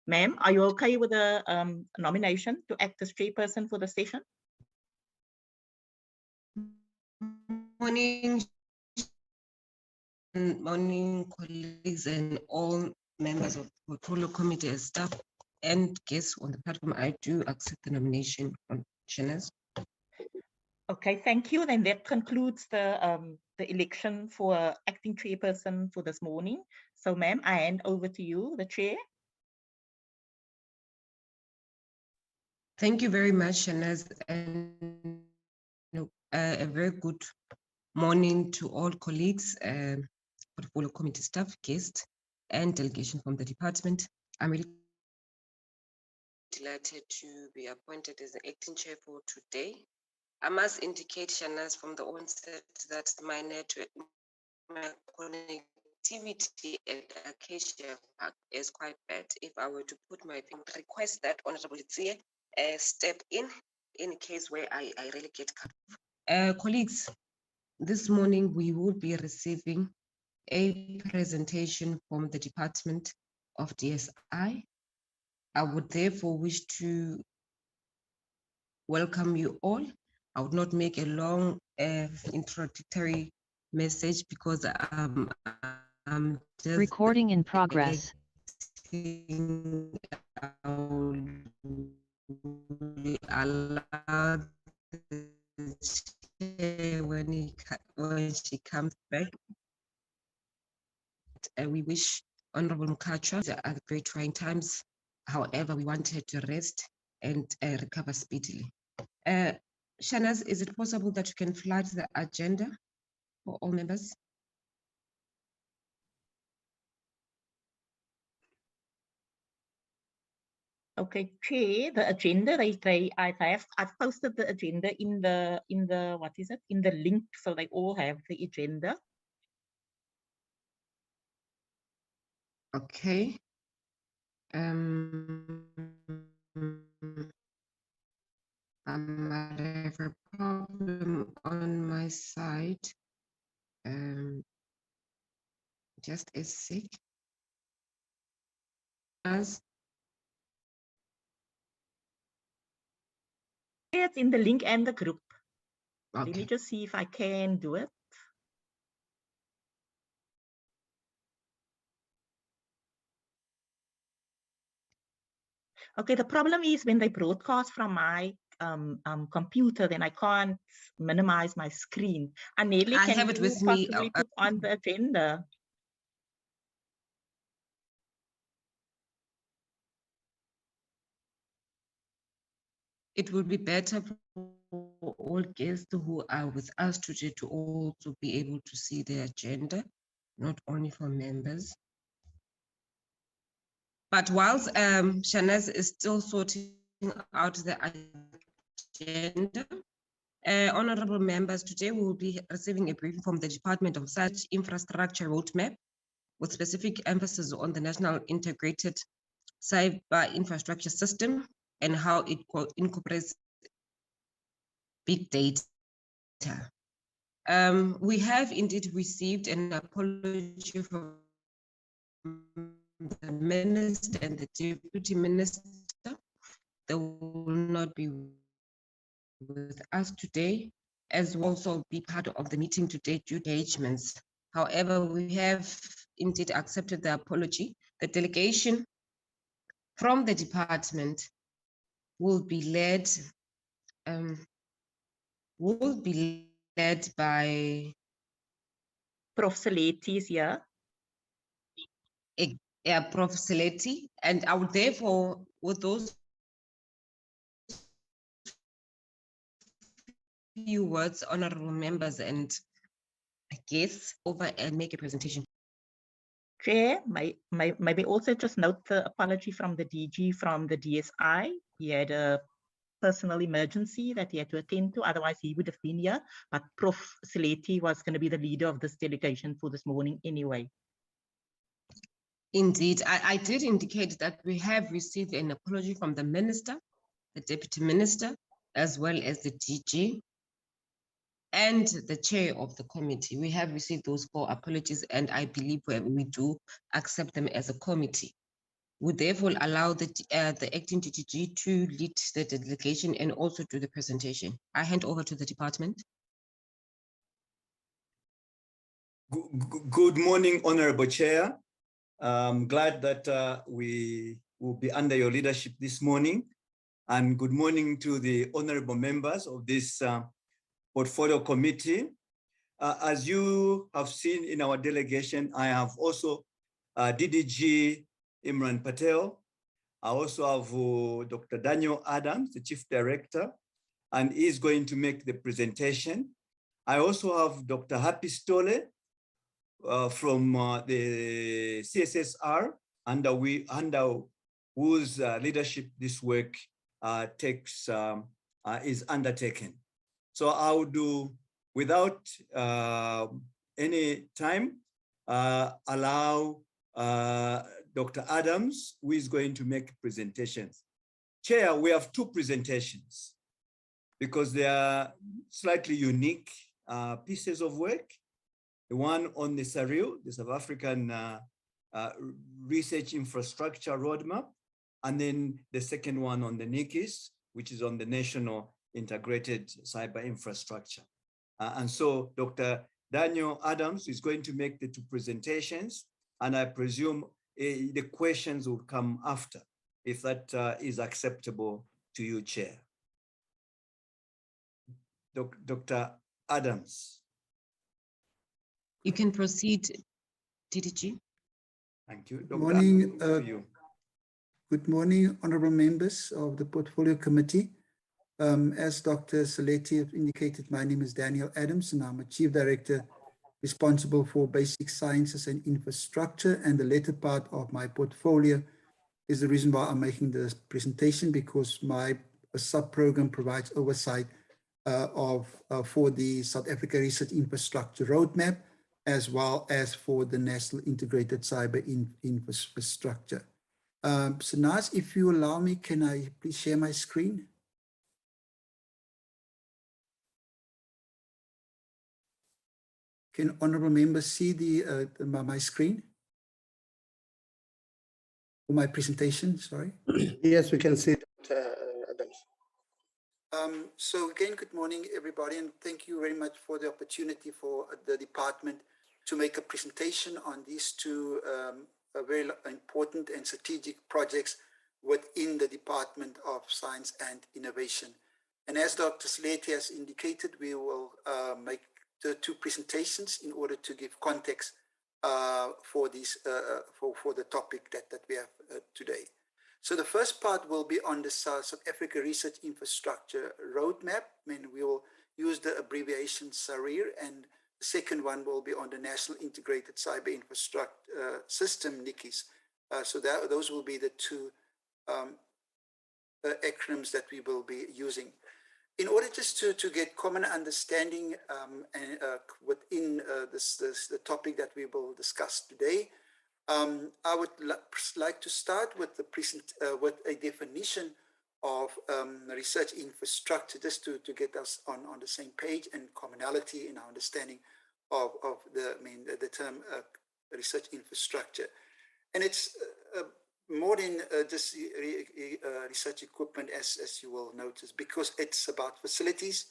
Ma'am, are you okay with the nomination to act as chairperson for the session? Morning, colleagues and all members of the portfolio committee and staff and guests on the platform. I do accept the nomination from Shanaz. Okay, thank you. Then that concludes the election for acting chairperson for this morning. So, ma'am, I hand over to you, the chair. Thank you very much, Shanaz, and a very good morning to all colleagues, portfolio committee staff, guests, and delegation from the department. I'm really delighted to be appointed as the acting chair for today. I must indicate, Shanaz, from the onset that my network, my connectivity at Acacia Park is quite bad. If I were to put my request that Honorable Tsie step in case where I really get cut off. Colleagues, this morning we will be receiving a presentation from the Department of DSI. I would therefore wish to welcome you all. I would not make a long introductory message because I'm just recording in progress. Allow when she comes back. We wish Honorable Mkhatshwa at very trying times. However, we want her to rest and recover speedily. Shanaz, is it possible that you can flag the agenda for all members? Okay, Chair, the agenda, I've posted the agenda in the what is it, in the link, so they all have the agenda. Okay. I might have a problem on my side. Just a sec. It's in the link and the group. Okay. Let me just see if I can do it. Okay, the problem is when they broadcast from my computer, then I can't minimize my screen. Aneli, I have it with me. Put on the agenda. It will be better for all guests who are with us today to also be able to see the agenda, not only for members. But whilst Shanaz is still sorting out the agenda, honorable members, today we will be receiving a briefing from the Department of Research Infrastructure Roadmap with specific emphasis on the National Integrated Cyberinfrastructure System and how it incorporates big data. We have indeed received an apology from the Minister and the Deputy Minister. They will not be with us today, as will also be part of the meeting today due to engagements. However, we have indeed accepted the apology. The delegation from the department will be led by Prof. Saleti is here. Prof. Saleti, and I would therefore, with those few words, honorable members and guests, over and make a presentation. Chair, maybe also just note the apology from the DG from the DSI. He had a personal emergency that he had to attend to, otherwise he would have been here. But Prof. Saleti was going to be the leader of this delegation for this morning anyway. Indeed, I did indicate that we have received an apology from the Minister, the Deputy Minister, as well as the DG and the chair of the committee. We have received those 4 apologies, and I believe we do accept them as a committee. would therefore allow the acting DTG to lead the delegation and also do the presentation. I hand over to the department. Good morning, Honorable Chair. I'm glad that we will be under your leadership this morning. And good morning to the honorable members of this portfolio committee. As you have seen in our delegation, I have also DDG Imran Patel. I also have Dr. Daniel Adams, the Chief Director, and he's going to make the presentation. I also have Dr. Happy Stole from the CSSR, under whose leadership this work is undertaken. So I will do, without any time, allow Dr. Adams, who is going to make presentations. Chair, we have two presentations because they are slightly unique pieces of work. The one on the SARIR, the South African Research Infrastructure Roadmap, and then the second one on the NICIS, which is on the National Integrated Cyber Infrastructure. And so Dr. Daniel Adams is going to make the two presentations, and I presume the questions will come after, if that is acceptable to you, Chair. Dr. Adams. You can proceed, DDG. Thank you. Good morning, good morning, honorable members of the Portfolio Committee. As Dr. Saletti indicated, my name is Daniel Adams, and I'm a Chief Director responsible for basic sciences and infrastructure. And the latter part of my portfolio is the reason why I'm making this presentation, because my sub-program provides oversight for the South African Research Infrastructure Roadmap, as well as for the National Integrated Cyber Infrastructure. So Naz, if you allow me, can I please share my screen? Can honorable members see my screen? Or my presentation, sorry. Yes, we can see it, Adams. So again, good morning, everybody, and thank you very much for the opportunity for the department to make a presentation on these two very important and strategic projects within the Department of Science and Innovation. And as Dr. Saletti has indicated, we will make the two presentations in order to give context for the topic that we have today. So the first part will be on the South Africa Research Infrastructure Roadmap, and we will use the abbreviation SARIR, and the second one will be on the National Integrated Cyber Infrastructure System, NICIS. So those will be the two acronyms that we will be using. In order just to get common understanding within the topic that we will discuss today, I would like to start with with a definition of research infrastructure, just to get us on the same page and commonality in our understanding of the term research infrastructure. And it's more than just research equipment, as you will notice, because it's about facilities,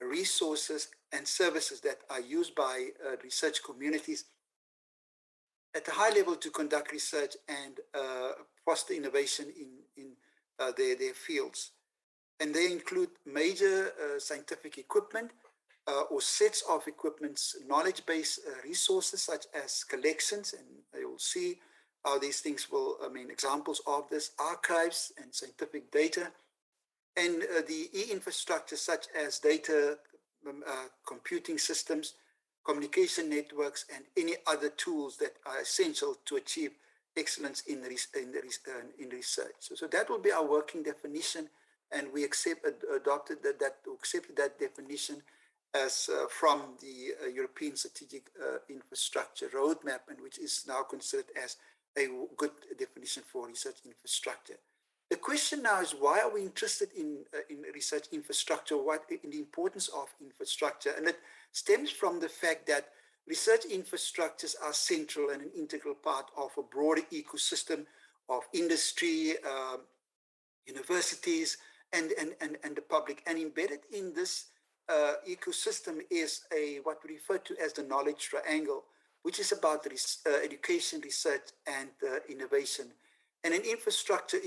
resources, and services that are used by research communities at a high level to conduct research and foster innovation in their fields. And they include major scientific equipment or sets of equipment's knowledge-based resources, such as collections, and you will see how these things will, examples of this, archives and scientific data, and the e-infrastructure such as data, computing systems, communication networks, and any other tools that are essential to achieve excellence in research. So that will be our working definition, and we accepted that definition as from the European Strategic Infrastructure Roadmap, and which is now considered as a good definition for research infrastructure. The question now is, why are we interested in research infrastructure? What in the importance of infrastructure? And it stems from the fact that research infrastructures are central and an integral part of a broader ecosystem industry, universities, and the public. And embedded in this ecosystem is what we refer to as the knowledge triangle, which is about education, research, and innovation. And an infrastructure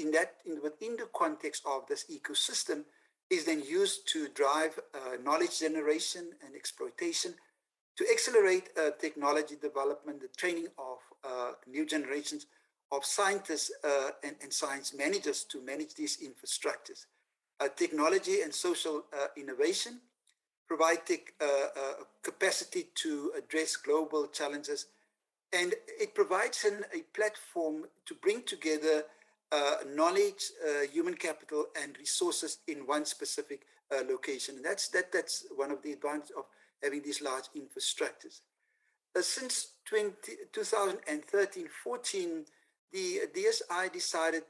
within the context of this ecosystem is then used to drive knowledge generation and exploitation, to accelerate technology development, the training of new generations of scientists and science managers to manage these infrastructures. Technology and social innovation provide capacity to address global challenges, and it provides a platform to bring together knowledge, human capital, and resources in one specific location. And that's one of the advantages of having these large infrastructures. Since 2013-14, the DSI decided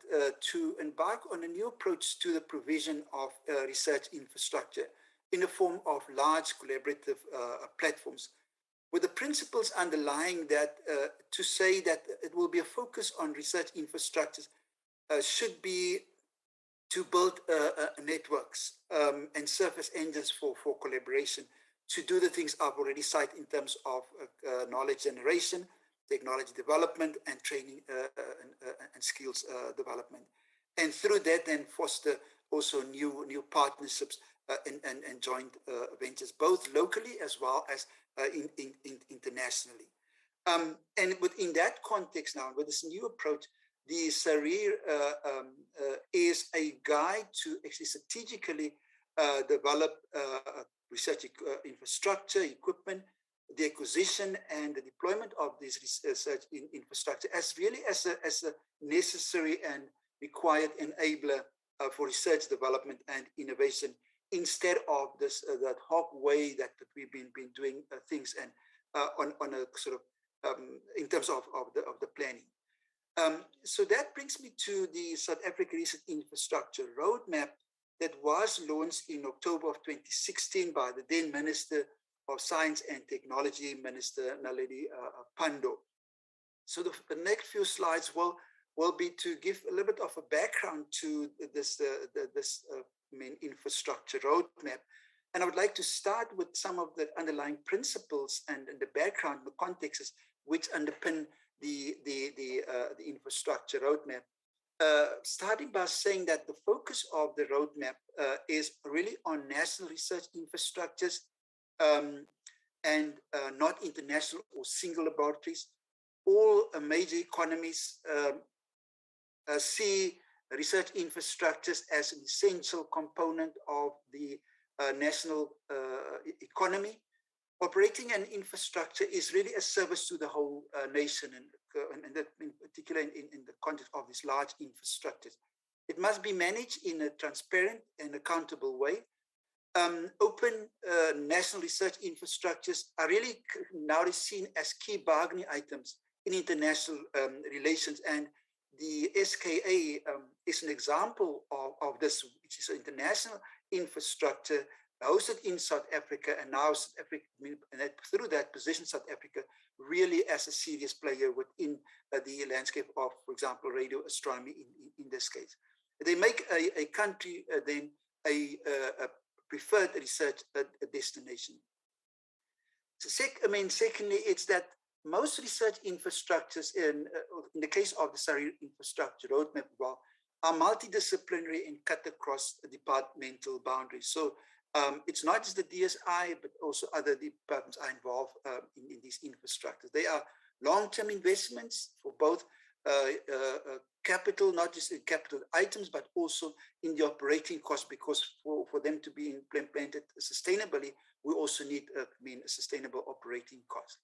to embark on a new approach to the provision of research infrastructure in the form of large collaborative platforms, with the principles underlying that to say that it will be a focus on research infrastructures should be to build networks and surface engines for collaboration to do the things I've already cited in terms of knowledge generation, technology development, and training and skills development. And through that, then foster also new partnerships and joint ventures, both locally as well as internationally. And within that context now, with this new approach, the SARIR is a guide to actually strategically develop research infrastructure, equipment, the acquisition and the deployment of this research infrastructure as really as a necessary and required enabler for research development and innovation, instead of this that hoc way that we've been doing things and on a sort of in terms of the planning. So that brings me to the South African Research Infrastructure Roadmap that was launched in October of 2016 by the then Minister of Science and Technology, Minister Naledi Pandor. So the next few slides will be to give a little bit of a background to this main infrastructure roadmap. And I would like to start with some of the underlying principles and the background, the contexts which underpin the infrastructure roadmap. Starting by saying that the focus of the roadmap is really on national research infrastructures and not international or single laboratories. All major economies see research infrastructures as an essential component of the national economy. Operating an infrastructure is really a service to the whole nation, and that in particular in the context of these large infrastructures. It must be managed in a transparent and accountable way. Open national research infrastructures are really now seen as key bargaining items in international relations, and the SKA is an example of this, which is an international infrastructure hosted in South Africa, and now South Africa, and through that position South Africa really as a serious player within the landscape of, for example, radio astronomy in this case. They make a country then a preferred research destination. Secondly, it's that most research infrastructures in the case of the SARIR infrastructure roadmap are multidisciplinary and cut across departmental boundaries. So it's not just the DSI, but also other departments are involved in these infrastructures. They are long-term investments for both capital, not just in capital items, but also in the operating cost, because for them to be implemented sustainably, we also need a sustainable operating cost.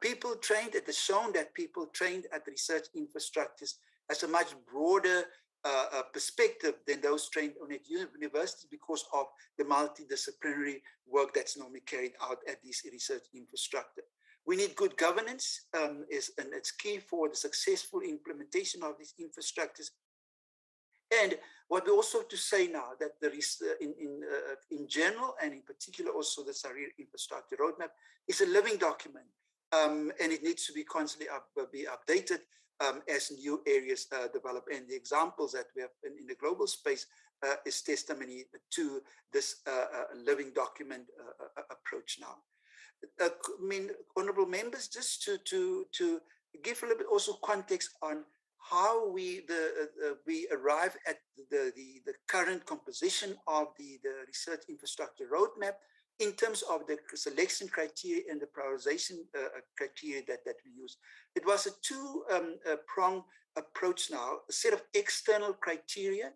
People trained, it is shown that people trained at the research infrastructures has a much broader perspective than those trained on at universities because of the multidisciplinary work that's normally carried out at these research infrastructure. We need good governance, and it's key for the successful implementation of these infrastructures. And what we also have to say now that there is in general, and in particular also the SARIR infrastructure roadmap is a living document, and it needs to be constantly be updated as new areas develop. And the examples that we have in the global space is testimony to this living document approach now. I mean, honorable members, just to give a little bit also context on how we arrive at the current composition of the research infrastructure roadmap in terms of the selection criteria and the prioritization criteria that we use. It was a two-pronged approach now, a set of external criteria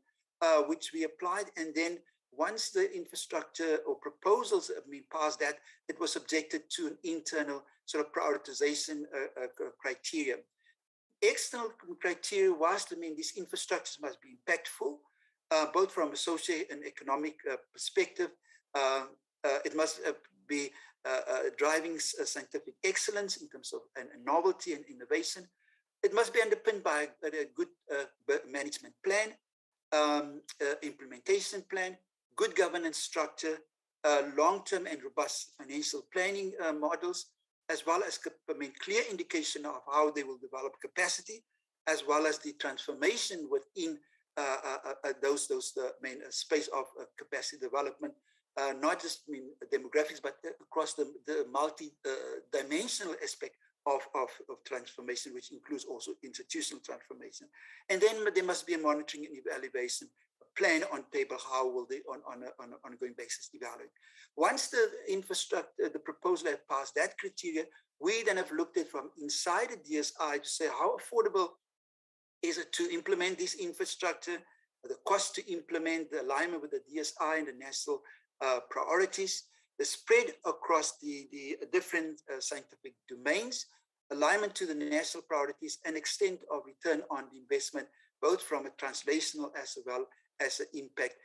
which we applied, and then once the infrastructure or proposals have been passed, that it was subjected to an internal sort of prioritization criteria. External criteria was, I mean, these infrastructures must be impactful, both from a socio and economic perspective. It must be driving scientific excellence in terms of novelty and innovation. It must be underpinned by a good management plan, implementation plan, good governance structure, long-term and robust financial planning models, as well as clear indication of how they will develop capacity, as well as the transformation within the main space of capacity development, not just demographics, but across the multi-dimensional aspect of transformation, which includes also institutional transformation. And then there must be a monitoring and evaluation plan on table. How will they on an ongoing basis evaluate? Once the infrastructure, the proposal had passed that criteria, we then have looked at from inside the DSI to say how affordable is it to implement this infrastructure, the cost to implement, the alignment with the DSI and the national priorities, the spread across the different scientific domains, alignment to the national priorities, and extent of return on the investment, both from a translational as well as an impact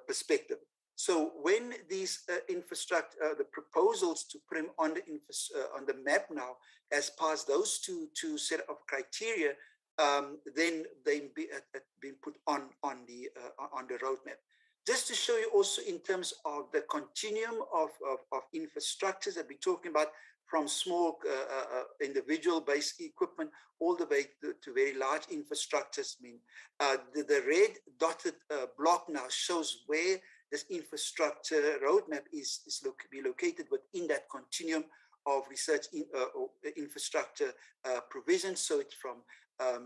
perspective. So when these infrastructure, the proposals to put them on the map now has passed those two set of criteria, then they been put on the roadmap. Just to show you also in terms of the continuum of infrastructures that we're talking about, from small individual-based equipment all the way to very large infrastructures. I mean, the red dotted block now shows where this infrastructure roadmap is be located within that continuum of research infrastructure provision. So it's from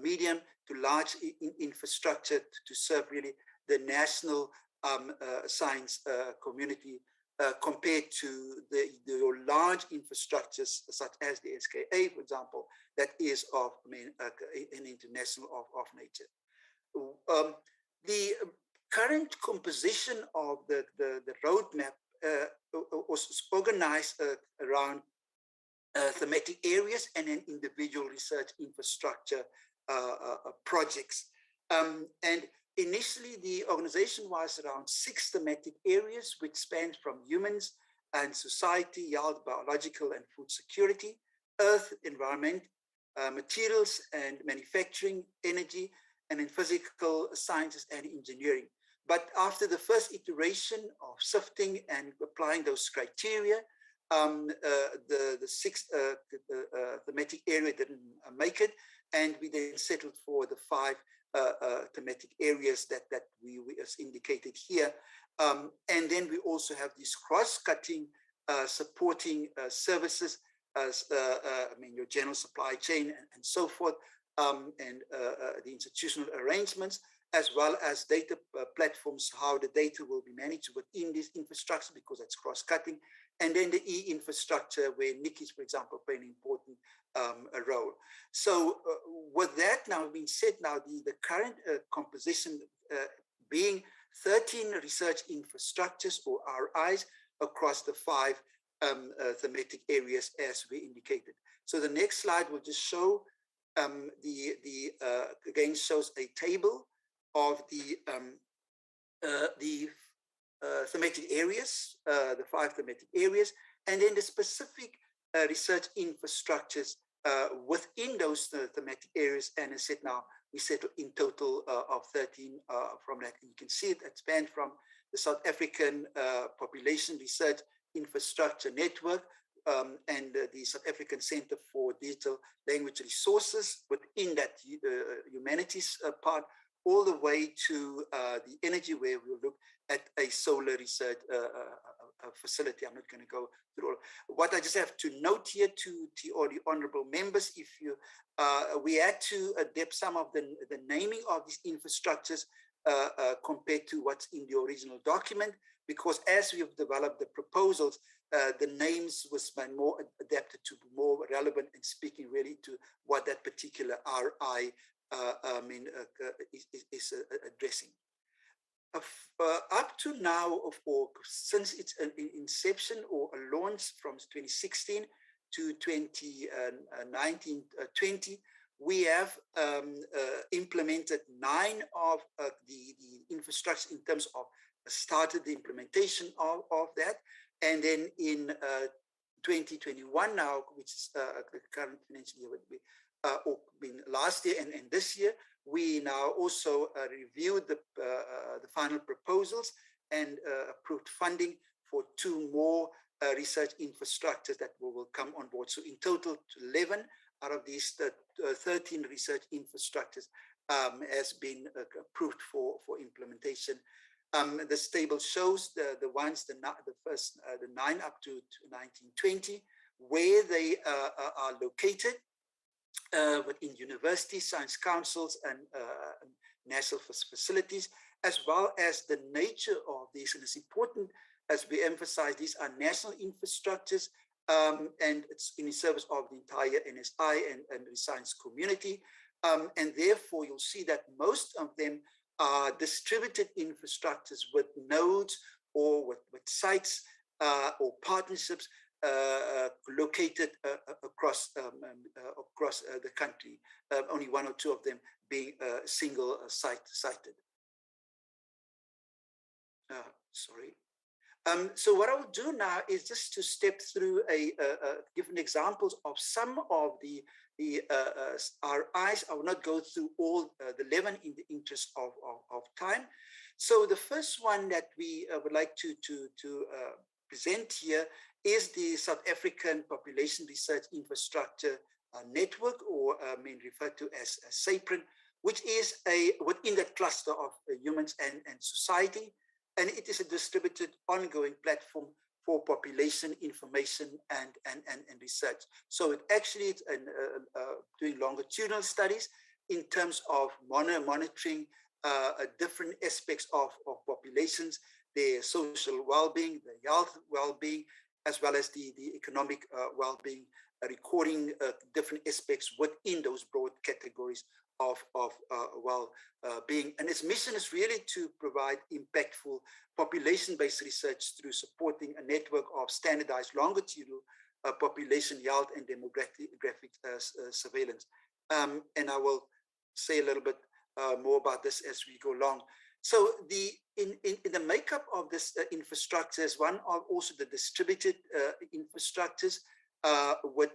medium to large infrastructure to serve really the national science community, compared to the large infrastructures such as the SKA, for example, that is of an international of nature. The current composition of the roadmap was organized around thematic areas and then individual research infrastructure projects. And initially, the organization was around 6 thematic areas, which spanned from humans and society, health, biological and food security, earth, environment, materials and manufacturing, energy, and in physical sciences and engineering. But after the first iteration of sifting and applying those criteria, the 6th thematic area didn't make it, and we then settled for the 5 thematic areas that we as indicated here. And then we also have these cross-cutting supporting services as your general supply chain and so forth, and the institutional arrangements, as well as data platforms, how the data will be managed within this infrastructure, because that's cross-cutting. And then the e-infrastructure, where NICIS, for example, play an important role. So with that now being said, now the current composition being 13 research infrastructures or RIs across the 5 thematic areas as we indicated. So the next slide will just show again shows a table of the thematic areas, the 5 thematic areas, and then the specific research infrastructures within those thematic areas. And as I said, now we settle in total of 13 from that. And you can see it spanned from the South African Population Research Infrastructure Network and the the South African Center for Digital Language Resources within that humanities part, all the way to the energy, where we'll look at a solar research facility. I'm not going to go through all. What I just have to note here to all the honorable members, if you, we had to adapt some of the naming of these infrastructures compared to what's in the original document, because as we have developed the proposals, the names was more adapted to be more relevant and speaking really to what that particular RI is addressing. Up to now, or since its inception or a launch from 2016 to 2019-20, we have implemented 9 of the infrastructure in terms of started the implementation of that. And then in 2021 now, which is the current financial year, would be, or last year and this year, we now also reviewed the final proposals and approved funding for 2 more research infrastructures that will come on board. So in total, 11 out of these 13 research infrastructures has been approved for implementation. This table shows the first 9 up to 1920, where they are located within universities, science councils, and national facilities, as well as the nature of these. And it's important, as we emphasize, these are national infrastructures, and it's in the service of the entire NSI and the science community. And therefore, you'll see that most of them are distributed infrastructures with nodes or with sites or partnerships located across the country, only 1 or 2 of them being single sited. Sorry. So what I will do now is just to step through different examples of some of the RIs. I will not go through all the 11 in the interest of time. So the first one that we would like to present here is the South African Population Research Infrastructure Network, or referred to as SAPRIN, which is within that cluster of humans and society. And it is a distributed ongoing platform for population information and research. So it actually is doing longitudinal studies in terms of monitoring different aspects of populations, their social well-being, their health well-being, as well as the economic well-being, recording different aspects within those broad categories of well-being. And its mission is really to provide impactful population-based research through supporting a network of standardized longitudinal population health and demographic surveillance. And I will say a little bit more about this as we go along. So in the makeup of this infrastructure is one of also the distributed infrastructures with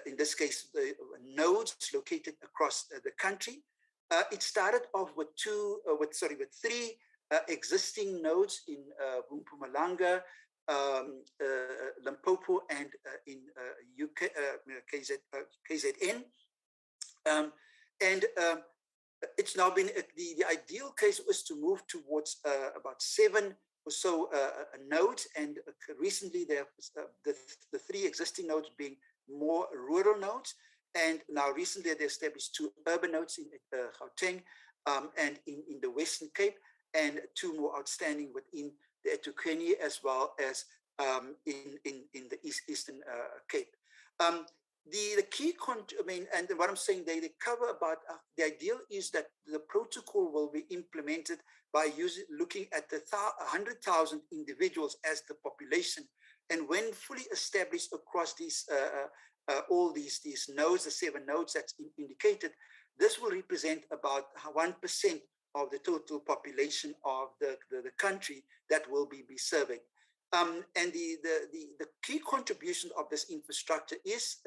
in this case, the nodes located across the country. It started off with 3 existing nodes in Mpumalanga, Limpopo, and in UK, KZN. It's now been, the ideal case was to move towards about 7 or so nodes, and recently there the 3 existing nodes being more rural nodes, and now recently they established 2 urban nodes in Gauteng and in the Western Cape, and 2 more outstanding within the eThekwini as well as in the Eastern Cape. The key, and what I'm saying, they cover about, the ideal is that the protocol will be implemented by looking at the 100,000 individuals as the population. And when fully established across these all these nodes, the 7 nodes that's indicated, this will represent about 1% of the total population of the country that will be surveyed. And the key contribution of this infrastructure is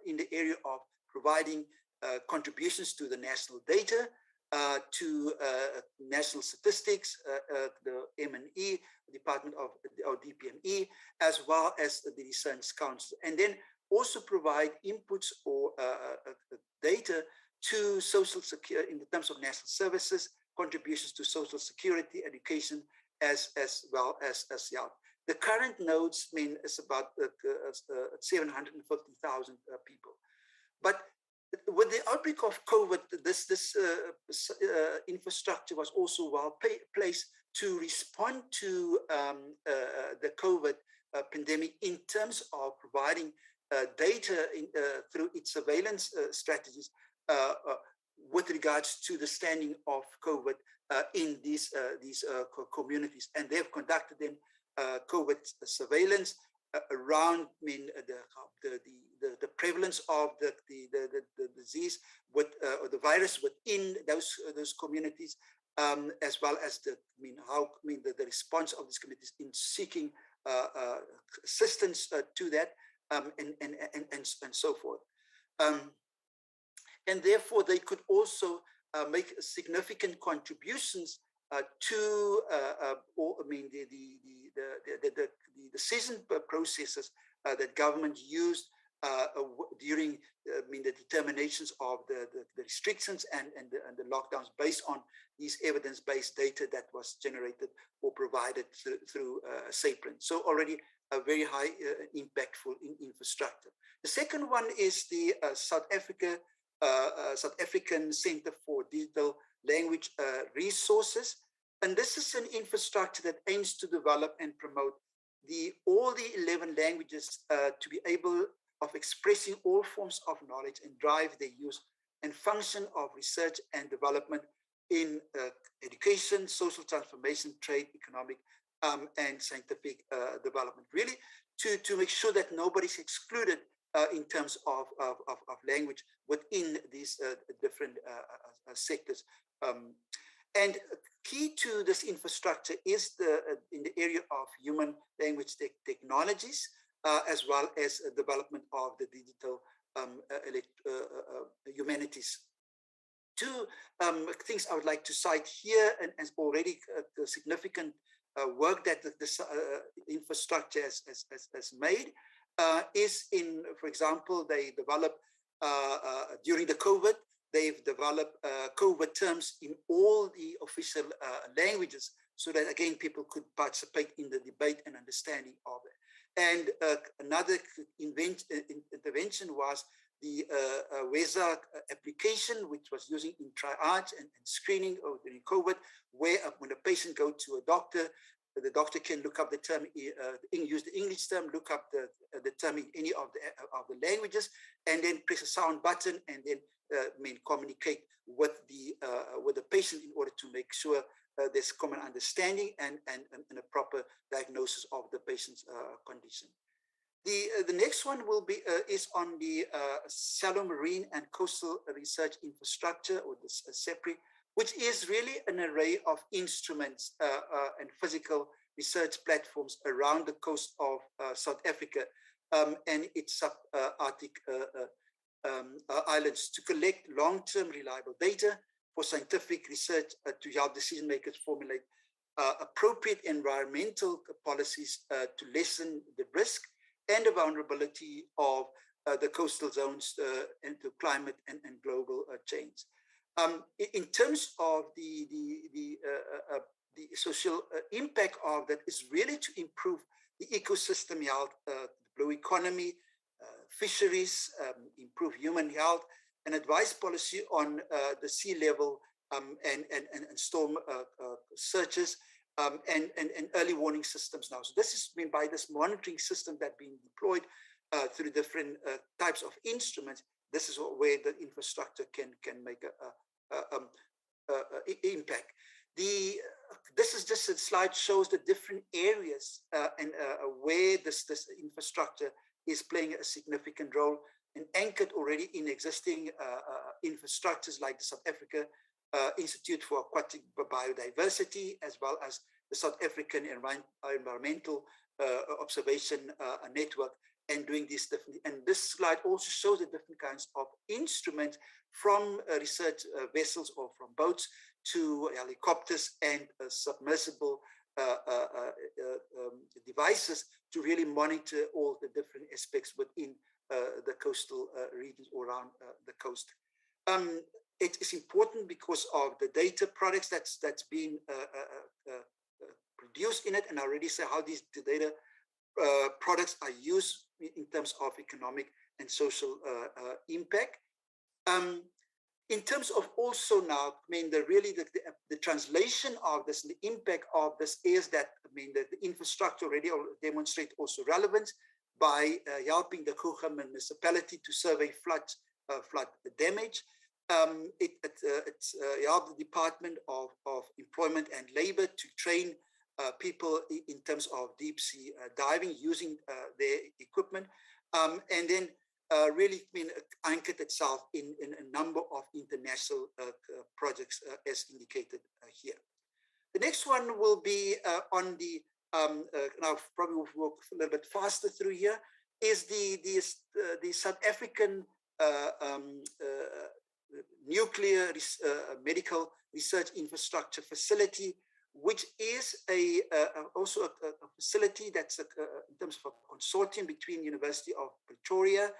in the area of providing contributions to the national data, to national statistics, the M&E, Department of DPME, as well as the Research Council, and then also provide inputs or data to social security in the terms of national services, contributions to social security, education, as well as health. The current nodes mean it's about 750,000 people. But with the outbreak of COVID, this infrastructure was also well placed to respond to the COVID pandemic in terms of providing data through its surveillance strategies with regards to the standing of COVID in these communities, and they have conducted them COVID surveillance around the prevalence of the disease with or the virus within those communities, as well as the response of these communities in seeking assistance to that, and so forth. And therefore, they could also make significant contributions to the decision processes that government used during the determinations of the restrictions and the lockdowns based on these evidence-based data that was generated or provided through SAPRIN. So already a very high impactful infrastructure. The second one is the South African Center for Digital Language Resources. And this is an infrastructure that aims to develop and promote all the 11 languages to be able of expressing all forms of knowledge and drive the use and function of research and development in education, social transformation, trade, economic, and scientific development. Really, to make sure that nobody's excluded in terms of language within these different sectors. And key to this infrastructure is in the area of human language technologies, as well as development of the digital humanities. Two things I would like to cite here, and as already significant work that this infrastructure has made, is in, for example, they developed during the COVID, they've developed COVID terms in all the official languages, so that again people could participate in the debate and understanding of it. And another intervention was the WESA application, which was using in triage and screening during COVID, where when a patient goes to a doctor, the doctor can look up the term, use the English term, look up the term in any of the languages, and then press a sound button, and then communicate with the patient in order to make sure there's common understanding and a proper diagnosis of the patient's condition. The next one will be is on the Shallow Marine and Coastal Research Infrastructure, or the SAPRI, which is really an array of instruments and physical research platforms around the coast of South Africa and its sub-Arctic islands to collect long-term reliable data for scientific research to help decision makers formulate appropriate environmental policies to lessen the risk and the vulnerability of the coastal zones into climate and global change. In terms of the social impact of that is really to improve the ecosystem health, the blue economy, fisheries, improve human health, and advise policy on the sea level and storm searches and early warning systems now. So this is by this monitoring system that being deployed through different types of instruments. This is where the infrastructure can make a impact. This is just a slide shows the different areas and where this infrastructure is playing a significant role and anchored already in existing infrastructures like the South Africa Institute for Aquatic Biodiversity, as well as the South African Environmental Observation Network, and doing this differently. And this slide also shows the different kinds of instruments from research vessels or from boats to helicopters and submersible devices to really monitor all the different aspects within the coastal regions around the coast. It is important because of the data products that's been produced in it, and I already say how these data products are used in terms of economic and social impact. In terms of also now, I mean, the translation of this, the impact of this is that, I mean, the infrastructure already demonstrate also relevance by helping the Kruger municipality to survey flood damage. It helped the Department of Employment and Labor to train people in terms of deep sea diving using their equipment, and then really anchored itself in a number of international projects as indicated here. The next one will be on the, now probably we'll walk a little bit faster through here, is the South African nuclear medical research infrastructure facility, which is also a facility that's in terms of a consortium between University of Pretoria,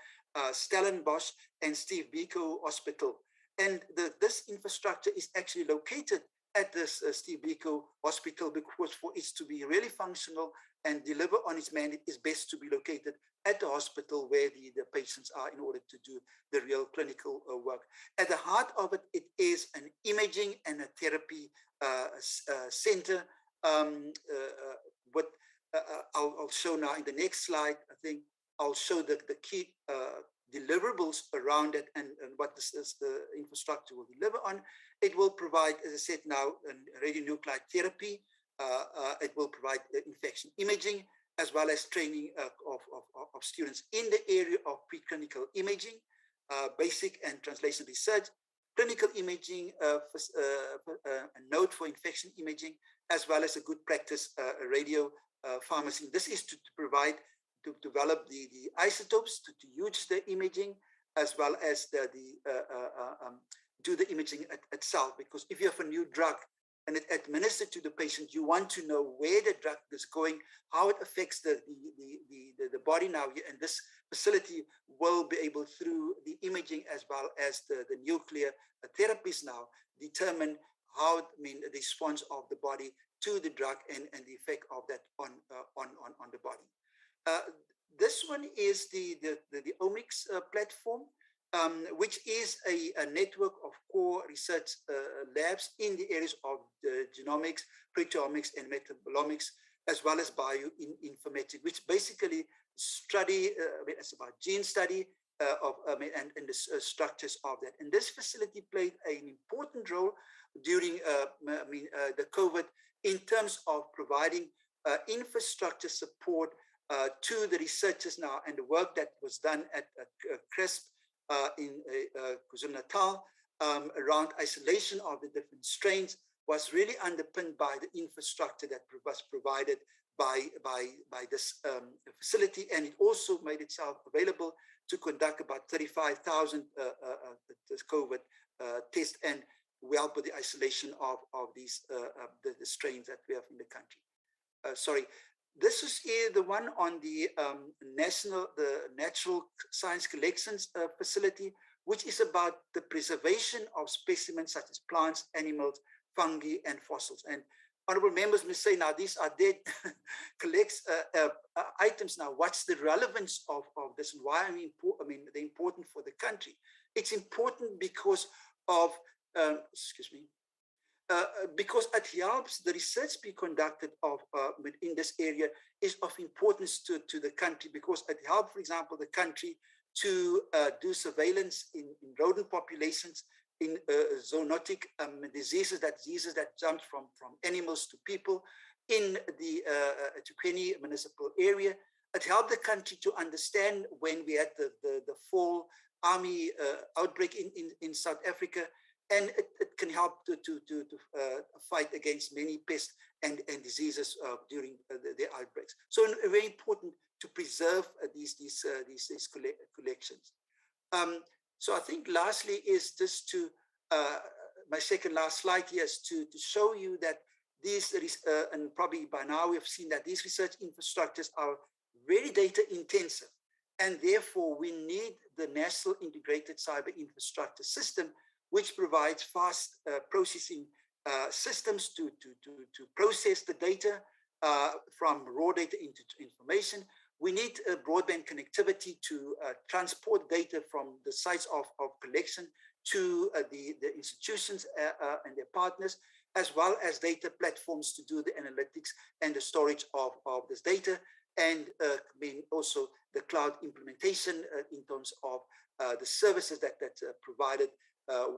Stellenbosch, and Steve Biko Hospital. And this infrastructure is actually located at this Steve Biko Hospital because for it to be really functional and deliver on its mandate, is best to be located at the hospital where the patients are in order to do the real clinical work. At the heart of it, it is an imaging and a therapy center. I'll show now in the next slide, I think I'll show the key deliverables around it and what the infrastructure will deliver on. It will provide, as I said now, radionuclide therapy. It will provide infection imaging, as well as training of students in the area of preclinical imaging, basic and translation research, clinical imaging, a note for infection imaging, as well as a good practice radio pharmacy. This is to provide, to develop the isotopes, to use the imaging, as well as do the imaging itself. Because if you have a new drug and it administered to the patient, you want to know where the drug is going, how it affects the body now. And this facility will be able, through the imaging as well as the nuclear therapies now, determine how, I mean, the response of the body to the drug and the effect of that on the body. This one is the Omics Platform, which is a network of core research labs in the areas of genomics, proteomics, and metabolomics, as well as bioinformatics, which basically study, it's about gene study and the structures of that. And this facility played an important role during the COVID in terms of providing infrastructure support to the researchers now, and the work that was done at CRISP in KwaZulu-Natal around isolation of the different strains was really underpinned by the infrastructure that was provided by this facility, and it also made itself available to conduct about 35,000 COVID tests, and we help with the isolation of these the strains that we have in the country. Sorry. This is the one on the Natural Science Collections Facility, which is about the preservation of specimens such as plants, animals, fungi, and fossils. And honorable members may say, now these are dead collects items. Now, what's the relevance of this, and why they're important for the country? It's important because of, because it helps the research be conducted in this area is of importance to the country, because it helps, for example, the country to do surveillance in rodent populations, in zoonotic diseases that jumped from animals to people in the Tukwini municipal area. It helped the country to understand when we had the fall army outbreak in South Africa, and it can help to fight against many pests and diseases during their outbreaks. So very important to preserve these collections. So I think lastly is just to, my second last slide here is to show you that these, and probably by now we've seen that these research infrastructures are very data intensive, and therefore we need the National Integrated Cyber Infrastructure System, which provides fast processing systems to process the data from raw data into information. We need broadband connectivity to transport data from the sites of collection to the institutions and their partners, as well as data platforms to do the analytics and the storage of this data, and also the cloud implementation in terms of the services that's provided,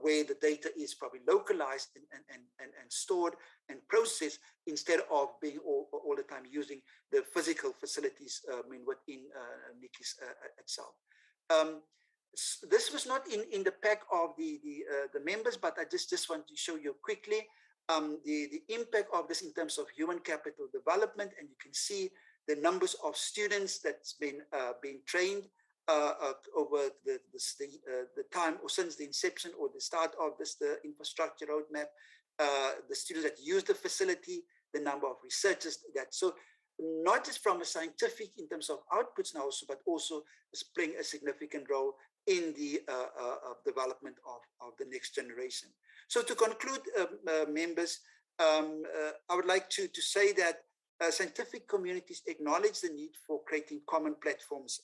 where the data is probably localized and stored and processed instead of being all the time using the physical facilities within NICIS itself. This was not in the pack of the members, but I just want to show you quickly the impact of this in terms of human capital development, and you can see the numbers of students that's been trained over the time, or since the inception or the start of the infrastructure roadmap, the students that use the facility, the number of researchers so not just from a scientific in terms of outputs now, but also is playing a significant role in the development of the next generation. So to conclude, members, I would like to say that scientific communities acknowledge the need for creating common platforms,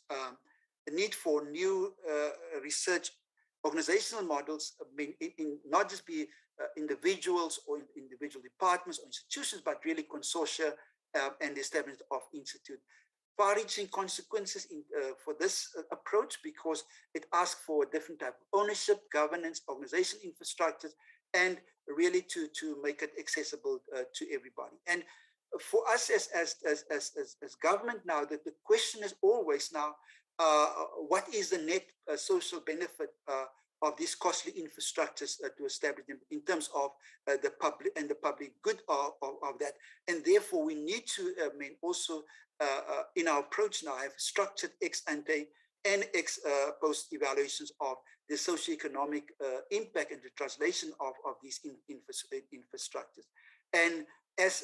the need for new research organizational models, in not just be individuals or individual departments or institutions, but really consortia and the establishment of institute. Far-reaching consequences for this approach, because it asks for a different type of ownership, governance, organizational infrastructures, and really to make it accessible to everybody. And for us as government now, the question is always now, what is the net social benefit of these costly infrastructures to establish them in terms of the public and the public good of that. And therefore we need to also in our approach now have structured ex ante and ex post evaluations of the socioeconomic impact and the translation of these infrastructures. And as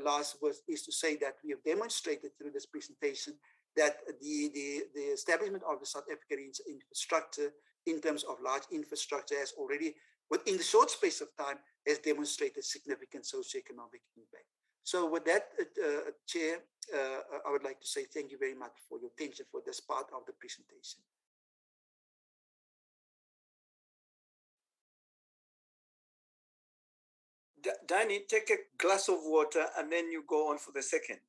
last was is to say that we have demonstrated through this presentation that the establishment of the South African infrastructure in terms of large infrastructure has already, within the short space of time, has demonstrated significant socioeconomic impact. So with that, Chair, I would like to say thank you very much for your attention for this part of the presentation. Danny, take a glass of water and then you go on for the second.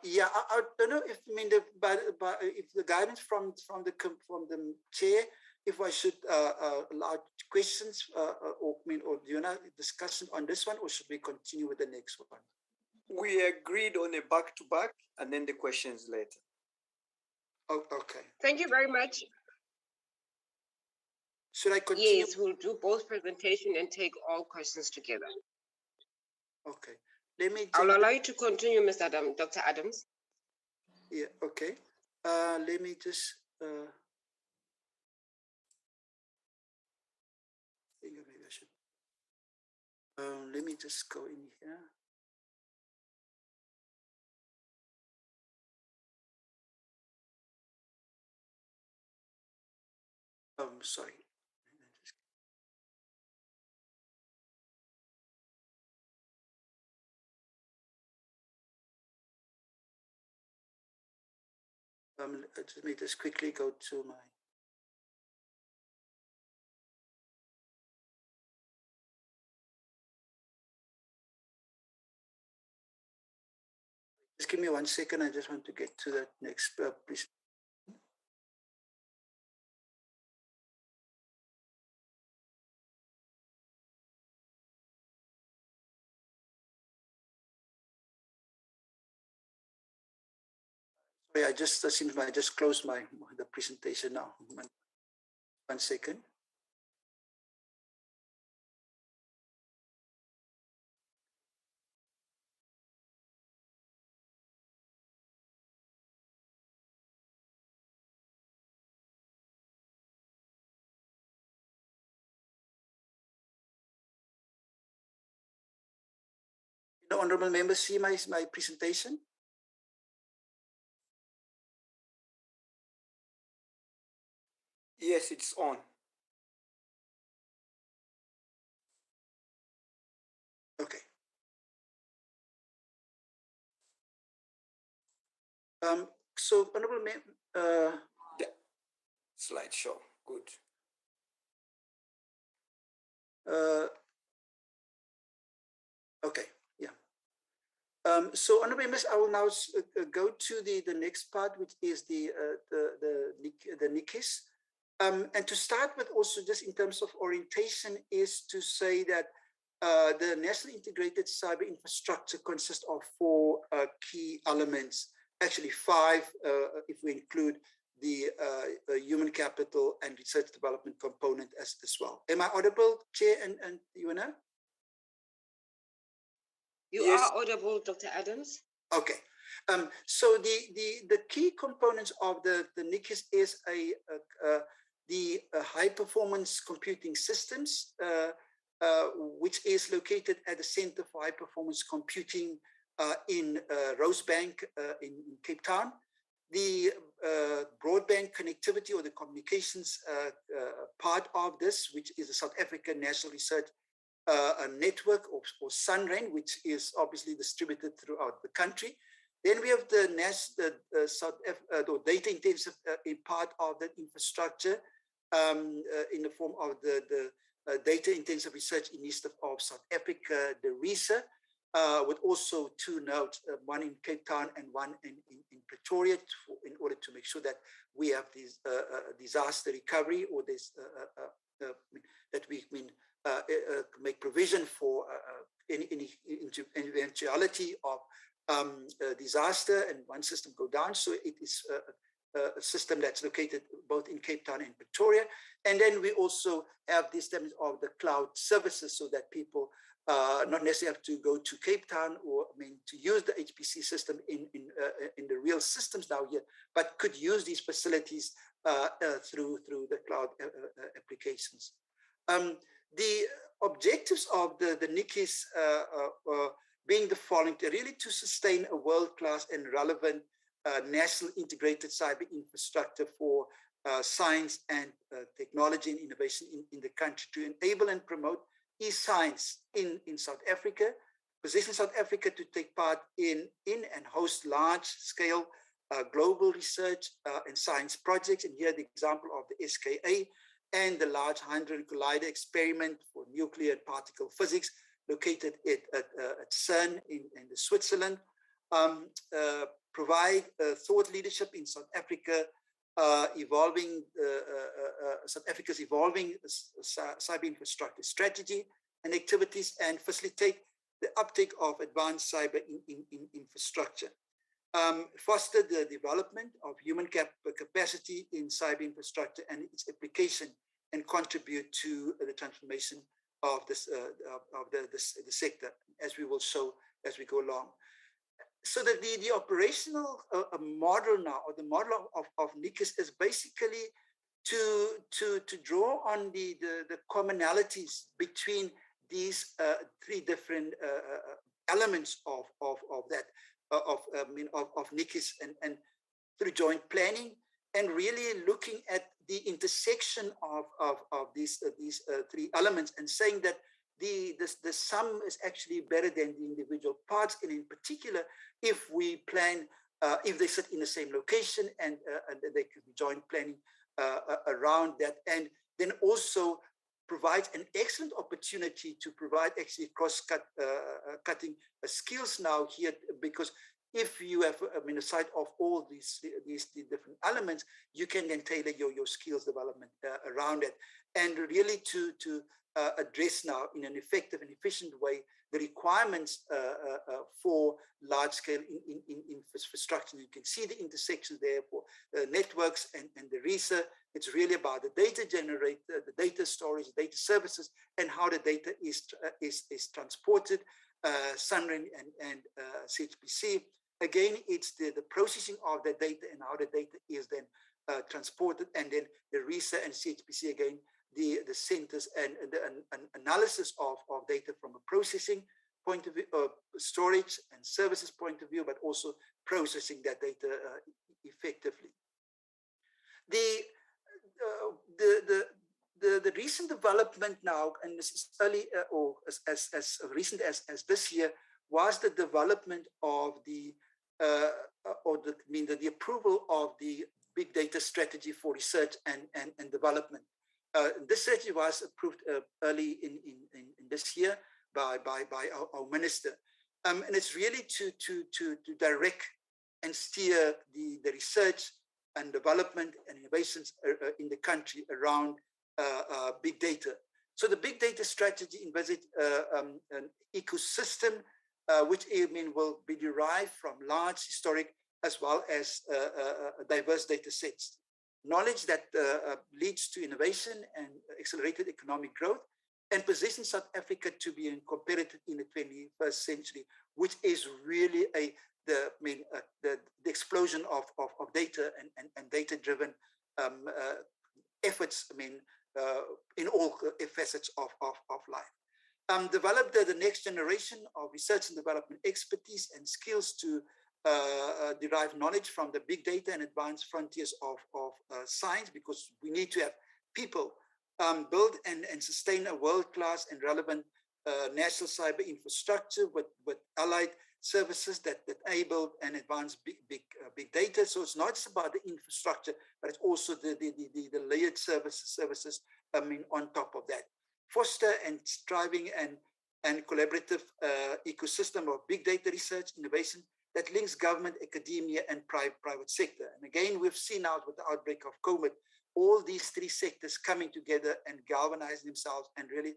Yeah, I don't know if if the guidance from the chair, if I should allow questions or do you know discussion on this one, or should we continue with the next one? We agreed on a back-to-back and then the questions later. Oh, okay. Thank you very much. Should I continue? Yes, we'll do both presentation and take all questions together. Okay. Let me. I'll allow you to continue, Mr. Dr. Adams. Yeah. Okay. Let me just. I think maybe I should. Let me just go in here. Sorry. Let me just quickly go to my. Just give me 1 second. I just want to get to that next please. Sorry, I just seems I just closed the presentation now. 1 second. The honorable members see my presentation? Yes, it's on. Okay. So honorable Slideshow, good. Okay, yeah. So honorable members, I will now go to the next part, which is the NICIS. And to start with, also just in terms of orientation, is to say that the National Integrated Cyber Infrastructure consists of 4 key elements, actually 5 if we include the human capital and research development component as well. Am I audible, Chair and UNA? You are audible, Dr. Adams. Okay. So the key components of the NICIS is the high performance computing systems, which is located at the Center for High Performance Computing in Rosebank in Cape Town. The broadband connectivity or the communications part of this, which is the South African National Research a network or SARIR, which is obviously distributed throughout the country. Then we have the data intensive part of that infrastructure in the form of the Data Intensive Research Initiative of South Africa, the RISA, with also 2 nodes, one in Cape Town and one in Pretoria, in order to make sure that we have this disaster recovery or this that we make provision for any eventuality of disaster and one system go down. So it is a system that's located both in Cape Town and Pretoria. And then we also have this terms of the cloud services, so that people not necessarily have to go to Cape Town or to use the HPC system in the real systems now here, but could use these facilities through the cloud applications. The objectives of the NICIS being the following: really to sustain a world-class and relevant national integrated cyber infrastructure for science and technology and innovation in the country, to enable and promote e-science in South Africa, position South Africa to take part in and host large-scale global research and science projects. And here the example of the SKA and the Large Hadron Collider experiment for nuclear and particle physics located at CERN in Switzerland. Provide thought leadership in South Africa, South Africa's evolving cyber infrastructure strategy and activities, and facilitate the uptake of advanced cyber infrastructure. Foster the development of human capacity in cyber infrastructure and its application, and contribute to the transformation of this the sector, as we will show as we go along. So that the operational model now, or the model of NICIS, is basically to draw on the commonalities between these 3 different elements of NICIS, and through joint planning, and really looking at the intersection of these 3 elements, and saying that the sum is actually better than the individual parts, and in particular, if we plan, if they sit in the same location, and they could be joint planning around that, and then also provides an excellent opportunity to provide actually cutting skills now here, because if you have a side of all these different elements, you can then tailor your skills development around it, and really to address now in an effective and efficient way the requirements for large-scale infrastructure. You can see the intersections there for networks and the RISA. It's really about the data generator, the data storage, data services, and how the data is transported, SARIR and CHPC. Again, it's the processing of the data and how the data is then transported, and then the RISA and CHPC, again, the centers and the analysis of data from a processing point of view, storage and services point of view, but also processing that data effectively. The recent development now, and this is early or as recent as this year, was the development of the approval of the big data strategy for research and development. This strategy was approved early in this year by our minister, and it's really to direct and steer the research and development and innovations in the country around big data. So the big data strategy envisaged an ecosystem which will be derived from large historic as well as diverse data sets. Knowledge that leads to innovation and accelerated economic growth, and positions South Africa to be competitive in the 21st century, which is really the explosion of data and data-driven efforts. In all facets of life. Develop the next generation of research and development expertise and skills to derive knowledge from the big data and advanced frontiers of science, because we need to have people build and sustain a world-class and relevant national cyber infrastructure with allied services that enable and advance big data. So it's not just about the infrastructure, but it's also the layered services on top of that. Foster and striving and collaborative ecosystem of big data research innovation that links government, academia, and private sector. And again, we've seen now with the outbreak of COVID, all these three sectors coming together and galvanizing themselves and really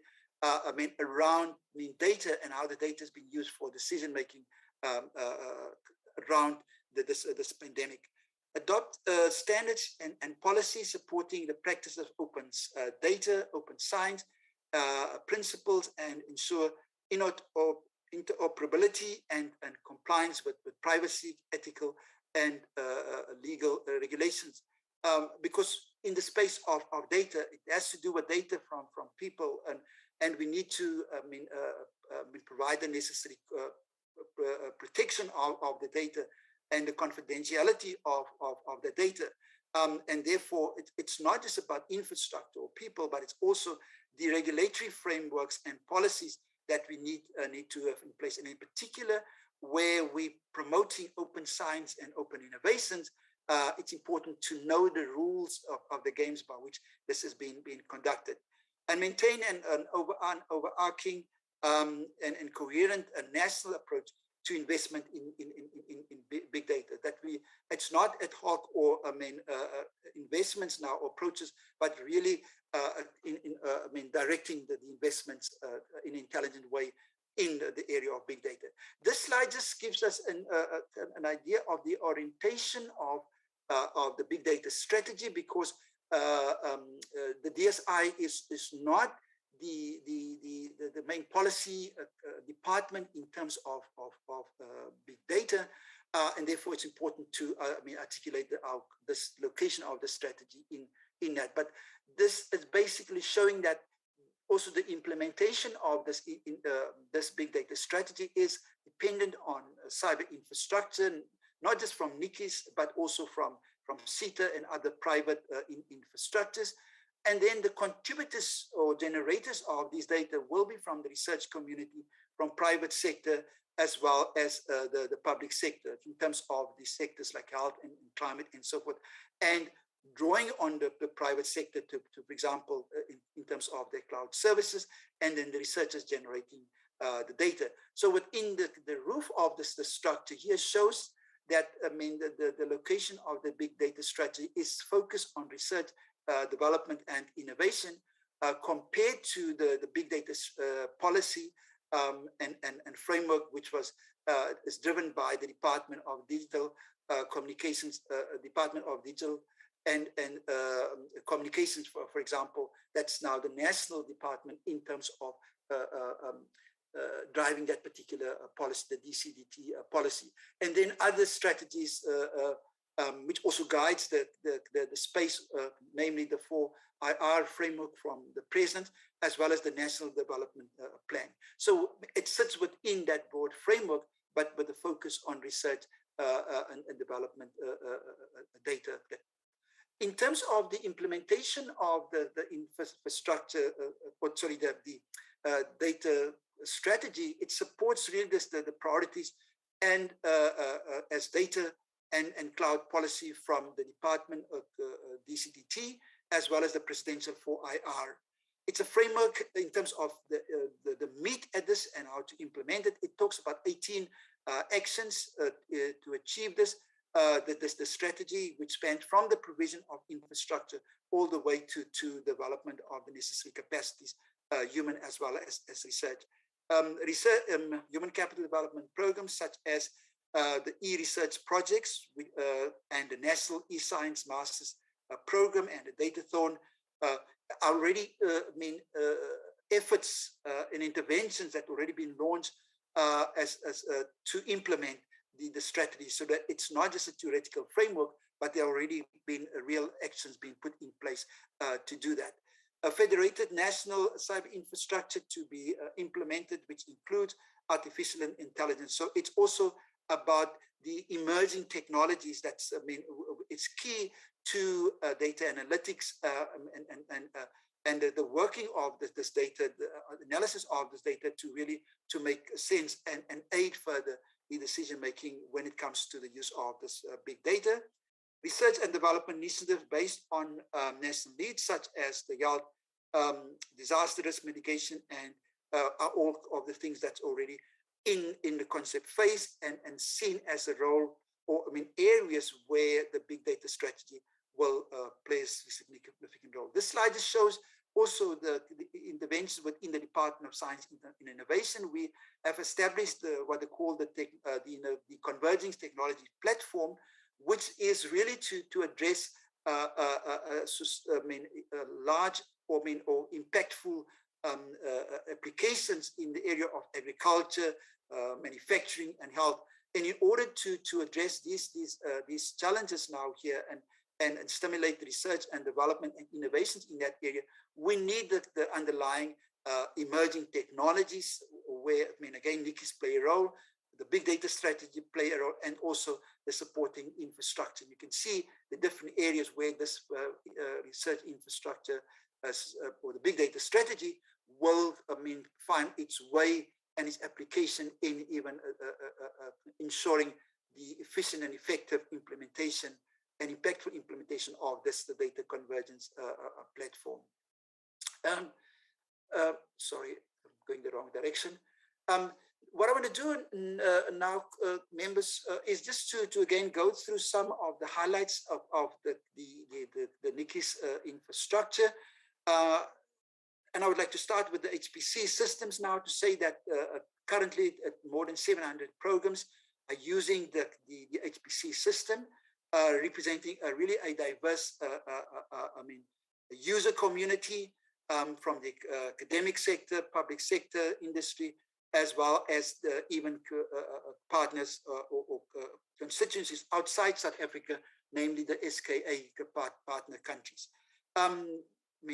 around data and how the data is being used for decision making around this pandemic. Adopt standards and policies supporting the practice of open data, open science principles, and ensure interoperability and compliance with privacy, ethical, and legal regulations. Because in the space of data, it has to do with data from people, and we need to provide the necessary protection of the data and the confidentiality of the data. And therefore, it's not just about infrastructure or people, but it's also the regulatory frameworks and policies that we need to have in place. And in particular, where we're promoting open science and open innovations, it's important to know the rules of the games by which this is being conducted. And maintain an overarching and coherent national approach to investment in big data. It's not ad hoc or investments now or approaches, but really directing the investments in an intelligent way in the area of big data. This slide just gives us an idea of the orientation of the big data strategy, because the DSI is not the main policy department in terms of big data, and therefore it's important to articulate this location of the strategy in that. But this is basically showing that also the implementation of this big data strategy is dependent on cyber infrastructure, not just from NICIS, but also from CETA and other private infrastructures. And then the contributors or generators of these data will be from the research community, from private sector, as well as the public sector in terms of the sectors like health and climate and so forth. And drawing on the private sector to for example, in terms of their cloud services, and then the researchers generating the data. So within the roof of the structure here shows that the location of the big data strategy is focused on research, development, and innovation, compared to the big data policy and framework, which is driven by the Department of Digital Communications, Department of Digital and Communications, for example. That's now the national department in terms of driving that particular policy, the DCDT policy. And then other strategies which also guides the space, namely the 4IR framework from the President, as well as the National Development Plan. So it sits within that broad framework, but with a focus on research and development data. In terms of the implementation of the infrastructure, the data strategy, it supports really the priorities and as data and cloud policy from the Department of DCDT, as well as the Presidential 4IR. It's a framework in terms of the meat at this and how to implement it. It talks about 18 actions to achieve this. The strategy, which spans from the provision of infrastructure all the way to development of the necessary capacities, human as well as research. Human capital development programs such as the e-research projects and the National e-Science Masters program and the Datathon already efforts and interventions that already been launched to implement the strategy, so that it's not just a theoretical framework, but there already been real actions being put in place to do that. A federated national cyber infrastructure to be implemented, which includes artificial intelligence. So it's also about the emerging technologies that's, it's key to data analytics and the working of this data, the analysis of this data to make sense and aid further the decision making when it comes to the use of this big data. Research and development initiatives based on national needs, such as the health, disaster risk mitigation, and are all of the things that's already in the concept phase and seen as a role, or areas where the big data strategy will play a significant role. This slide just shows also the interventions within the Department of Science and Innovation. We have established what they call the Converging Technology Platform, which is really to address large or impactful applications in the area of agriculture, manufacturing, and health. And in order to address these challenges now here and stimulate research and development and innovations in that area, we need the underlying emerging technologies where, again, NICIS play a role, the big data strategy play a role, and also the supporting infrastructure. You can see the different areas where this research infrastructure or the big data strategy will, find its way and its application in even ensuring the efficient and effective implementation and impactful implementation of the data convergence platform. Sorry, I'm going the wrong direction. What I want to do now, members, is just to again go through some of the highlights of the NICIS infrastructure. And I would like to start with the HPC systems now to say that currently more than 700 programs are using the HPC system, representing really a diverse, user community from the academic sector, public sector, industry, as well as even partners or constituencies outside South Africa, namely the SKA partner countries.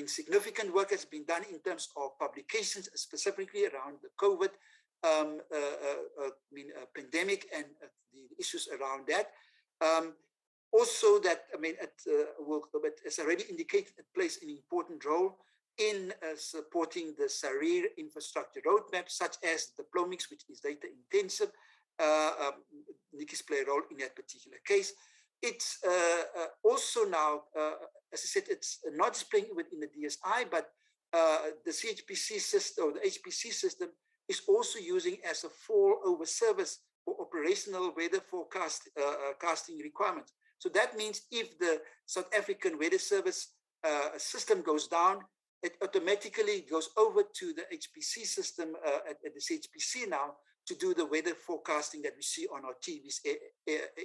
Significant work has been done in terms of publications, specifically around the COVID pandemic and the issues around that. Also, that it has already indicated it plays an important role in supporting the SARIR infrastructure roadmap, such as diplomics, which is data intensive. NICIS play a role in that particular case. It's also now, as I said, it's not just playing within the DSI, but the CHPC system or the HPC system is also using as a fall-over service for operational weather forecasting requirements. So that means if the South African Weather Service system goes down, it automatically goes over to the HPC system at the CHPC now to do the weather forecasting that we see on our TVs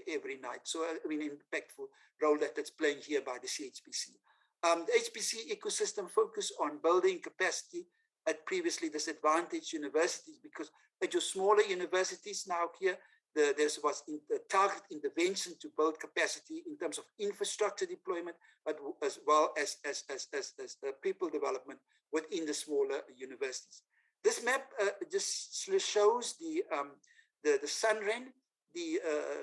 every night. So, impactful role that's playing here by the CHPC. The HPC ecosystem focus on building capacity at previously disadvantaged universities, because at your smaller universities now here, there was targeted intervention to build capacity in terms of infrastructure deployment, but as well as people development within the smaller universities. This map just shows the SANREN, the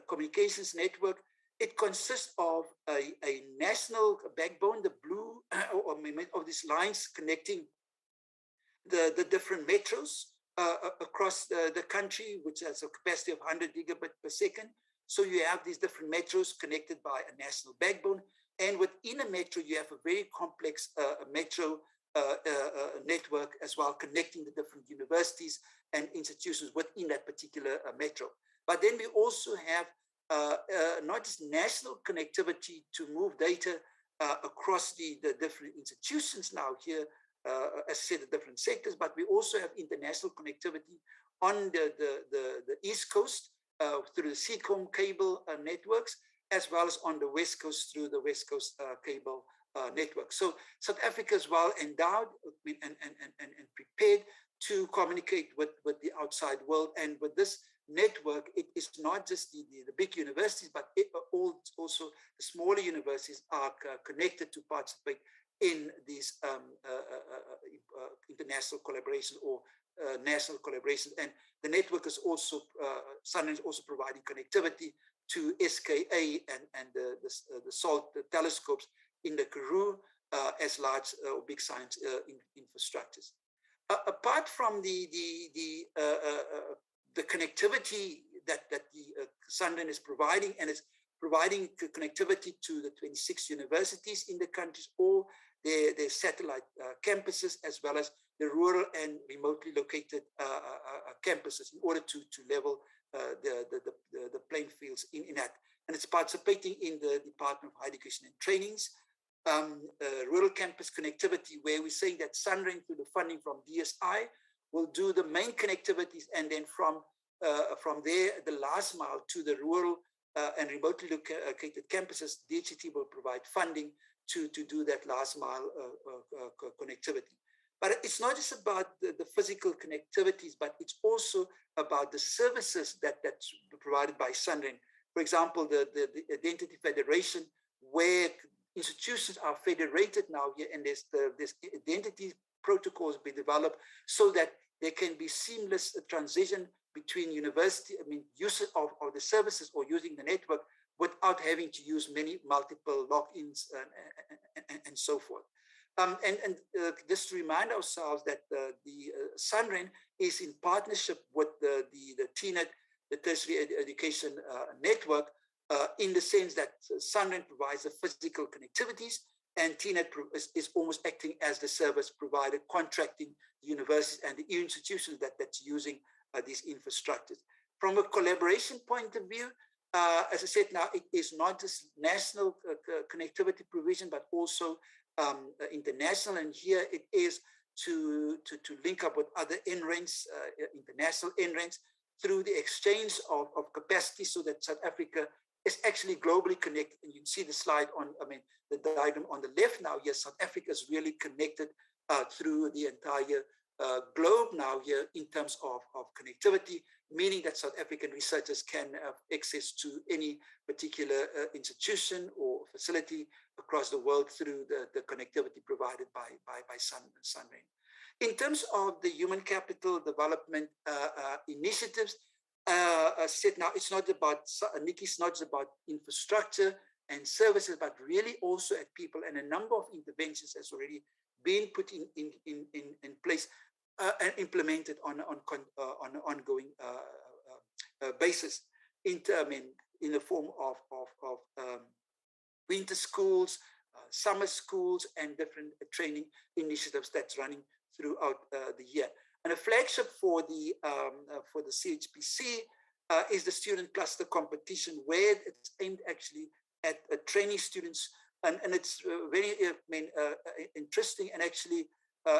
communications network. It consists of a national backbone, the blue of these lines connecting the different metros across the country, which has a capacity of 100 gigabit per second. So you have these different metros connected by a national backbone. And within a metro, you have a very complex metro network as well, connecting the different universities and institutions within that particular metro. But then we also have not just national connectivity to move data across the different institutions now here, as I said, the different sectors, but we also have international connectivity on the East Coast through the SEACOM cable networks, as well as on the West Coast through the West Coast cable network. So South Africa is well endowed and prepared to communicate with the outside world. And with this network, it is not just the big universities, but also the smaller universities are connected to participate in these international collaboration or national collaboration. And the network is also, SANREN is also providing connectivity to SKA and the SALT telescopes in the Karoo as large or big science infrastructures. Apart from the connectivity that the SANREN is providing, and it's providing connectivity to the 26 universities in the countries, all their satellite campuses, as well as the rural and remotely located campuses, in order to level the playing fields in that. And it's participating in the Department of Higher Education and Training's rural campus connectivity, where we're saying that SANREN, through the funding from DSI, will do the main connectivities, and then from there, the last mile to the rural and remotely located campuses, DHT will provide funding to do that last mile connectivity. But it's not just about the physical connectivities, but it's also about the services that's provided by SANREN. For example, the Identity Federation, where institutions are federated now here, and there's identity protocols be developed so that there can be seamless transition between university, use of the services or using the network without having to use multiple logins and so forth. And just to remind ourselves that the SANREN is in partnership with the TNET, the Tertiary Education Network, in the sense that SANREN provides the physical connectivities, and TNET is almost acting as the service provider, contracting the universities and the institutions that's using these infrastructures. From a collaboration point of view, as I said now, it is not just national connectivity provision, but also international. And here it is to link up with other NRENs, international NRENs, through the exchange of capacity, so that South Africa is actually globally connected. And you can see the slide on, the diagram on the left now. Yes, South Africa is really connected through the entire globe now here in terms of connectivity, meaning that South African researchers can have access to any particular institution or facility across the world through the connectivity provided by SANREN. In terms of the human capital development initiatives, as I said now, it's not about, NICIS not just about infrastructure and services, but really also at people, and a number of interventions has already been put in place and implemented on an ongoing basis in the form of winter schools, summer schools, and different training initiatives that's running throughout the year. And a flagship for the CHPC is the student cluster competition, where it's aimed actually at training students, and it's very interesting and actually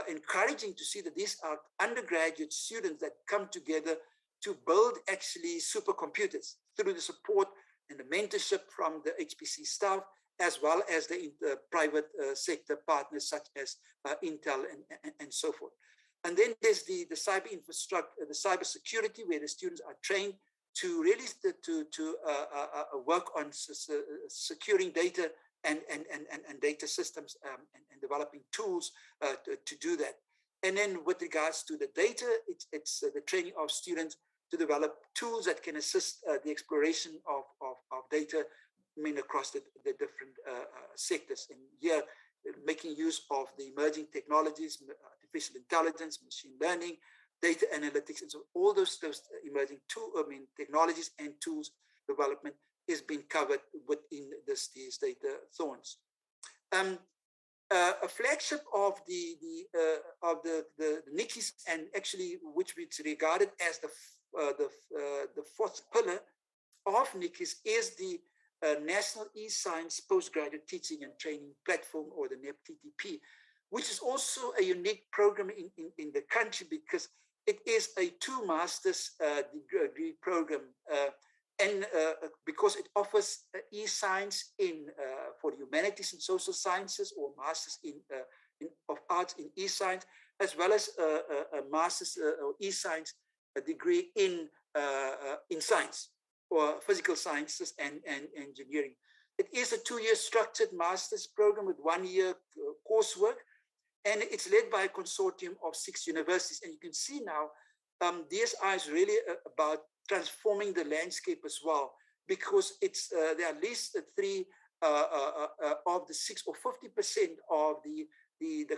encouraging to see that these are undergraduate students that come together to build actually supercomputers through the support and the mentorship from the HPC staff, as well as the private sector partners such as Intel and so forth. And then there's the cyber infrastructure, the cyber security, where the students are trained to really work on securing data and data systems and developing tools to do that. And then with regards to the data, it's the training of students to develop tools that can assist the exploration of data, across the different sectors. And here, making use of the emerging technologies, artificial intelligence, machine learning, data analytics, and so all those emerging technologies and tools development is being covered within these data thorns. A flagship of the NICIS, and actually which is regarded as the fourth pillar of NICIS, is the National eScience Postgraduate Teaching and Training Platform, or the NEPTTP, which is also a unique program in the country because it is a 2 master's degree program, and because it offers e-science for the humanities and social sciences, or masters of arts in e-science, as well as a master's or e-science degree in science, or physical sciences and engineering. It is a 2-year structured master's program with 1-year coursework, and it's led by a consortium of 6 universities. And you can see now, DSI is really about transforming the landscape as well, because it's there are at least 3 of the 6 or 50% of the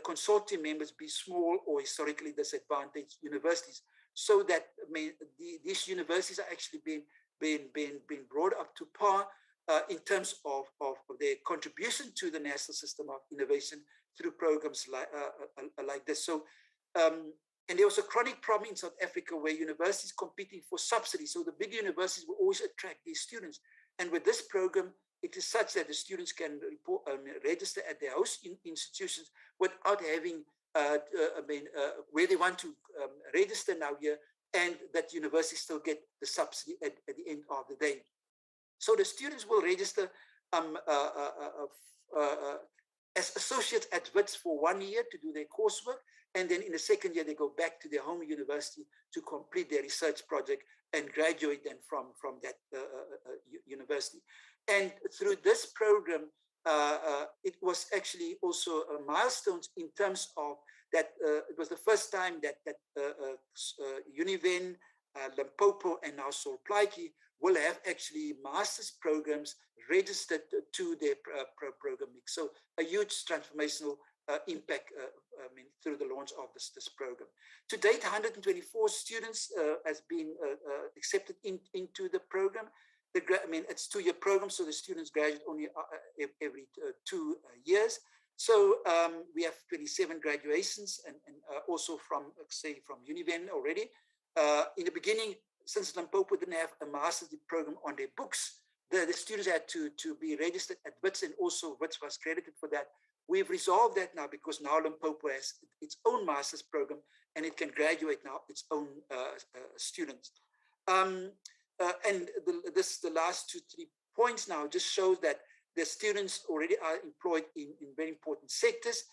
consortium members be small or historically disadvantaged universities, so that these universities are actually being brought up to par in terms of their contribution to the national system of innovation through programs like this. So, and there was a chronic problem in South Africa where universities competing for subsidies. So the big universities will always attract these students. And with this program, it is such that the students can register at their host institutions without having where they want to register now here, and that universities still get the subsidy at the end of the day. So the students will register as associates at WITS for 1 year to do their coursework, and then in the second year they go back to their home university to complete their research project and graduate then from that university. And through this program, it was actually also milestones in terms of that it was the first time that Univen, Limpopo, and now Sol Plaatje will have actually master's programs registered to their program mix. So a huge transformational impact through the launch of this program. To date, 124 students has been accepted into the program. It's a 2-year program, so the students graduate only every 2 years. So we have 27 graduations, and also from, say, from Univen already. In the beginning, since Limpopo didn't have a master's program on their books, the students had to be registered at WITS, and also WITS was credited for that. We've resolved that now, because now Limpopo has its own master's program, and it can graduate now its own students. And the last 2-3 points now just shows that the students already are employed in very important sectors,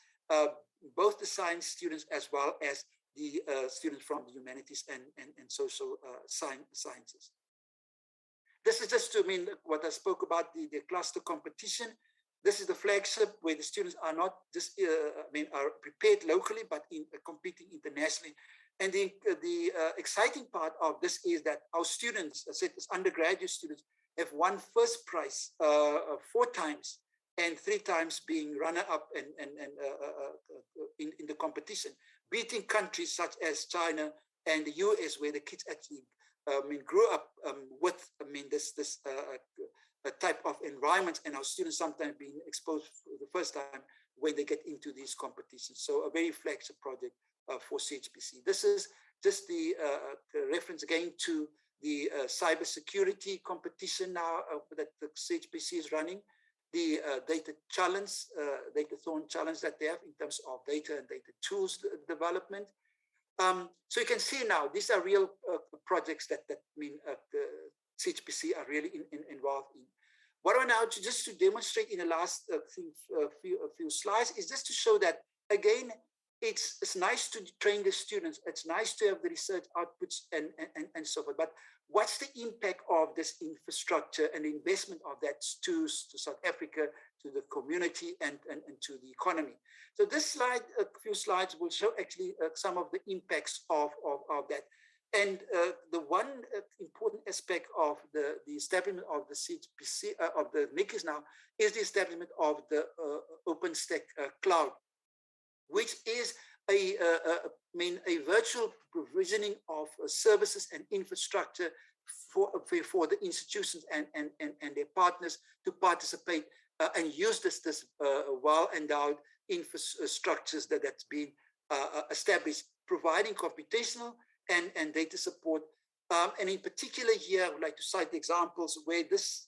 both the science students as well as the students from the humanities and social sciences. This is just to what I spoke about, the cluster competition. This is the flagship where the students are not just are prepared locally, but competing internationally. And the exciting part of this is that our students, I said, as undergraduate students, have won first prize 4 times, and 3 times being runner-up in the competition, beating countries such as China and the US, where the kids actually grew up with this type of environment, and our students sometimes being exposed for the first time when they get into these competitions. So a very flagship project for CHPC. This is just the reference again to the cybersecurity competition now that the CHPC is running, the data challenge, data-thon challenge that they have in terms of data and data tools development. So you can see now these are real projects that the CHPC are really involved in. What I now just to demonstrate in the last few slides is just to show that again, it's nice to train the students. It's nice to have the research outputs and so forth. But what's the impact of this infrastructure and investment of that to South Africa, to the community, and to the economy. So this slide, a few slides, will show actually some of the impacts of that. And the one important aspect of the establishment of the CHPC, of the NICIS now, is the establishment of the Openstack Cloud, which is a virtual provisioning of services and infrastructure for the institutions and their partners to participate and use this well-endowed infrastructures that's been established, providing computational and data support. And in particular here, I would like to cite examples where this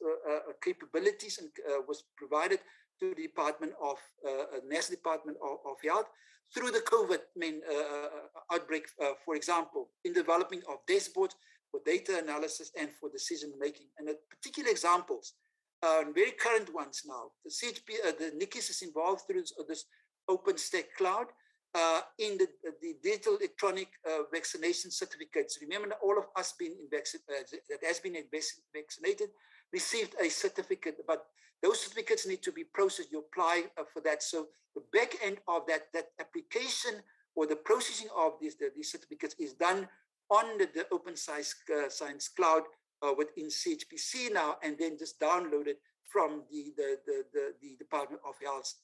capabilities was provided to the Department of National Department of Health through the COVID outbreak, for example, in developing of dashboards for data analysis and for decision making. And particular examples, very current ones now. The NICIS is involved through this OpenStack Cloud in the digital electronic vaccination certificates. Remember, all of us that has been vaccinated received a certificate, but those certificates need to be processed. You apply for that. So the back end of that application or the processing of these certificates is done on the Open Science Cloud within CHPC now, and then just downloaded from the Department of Health's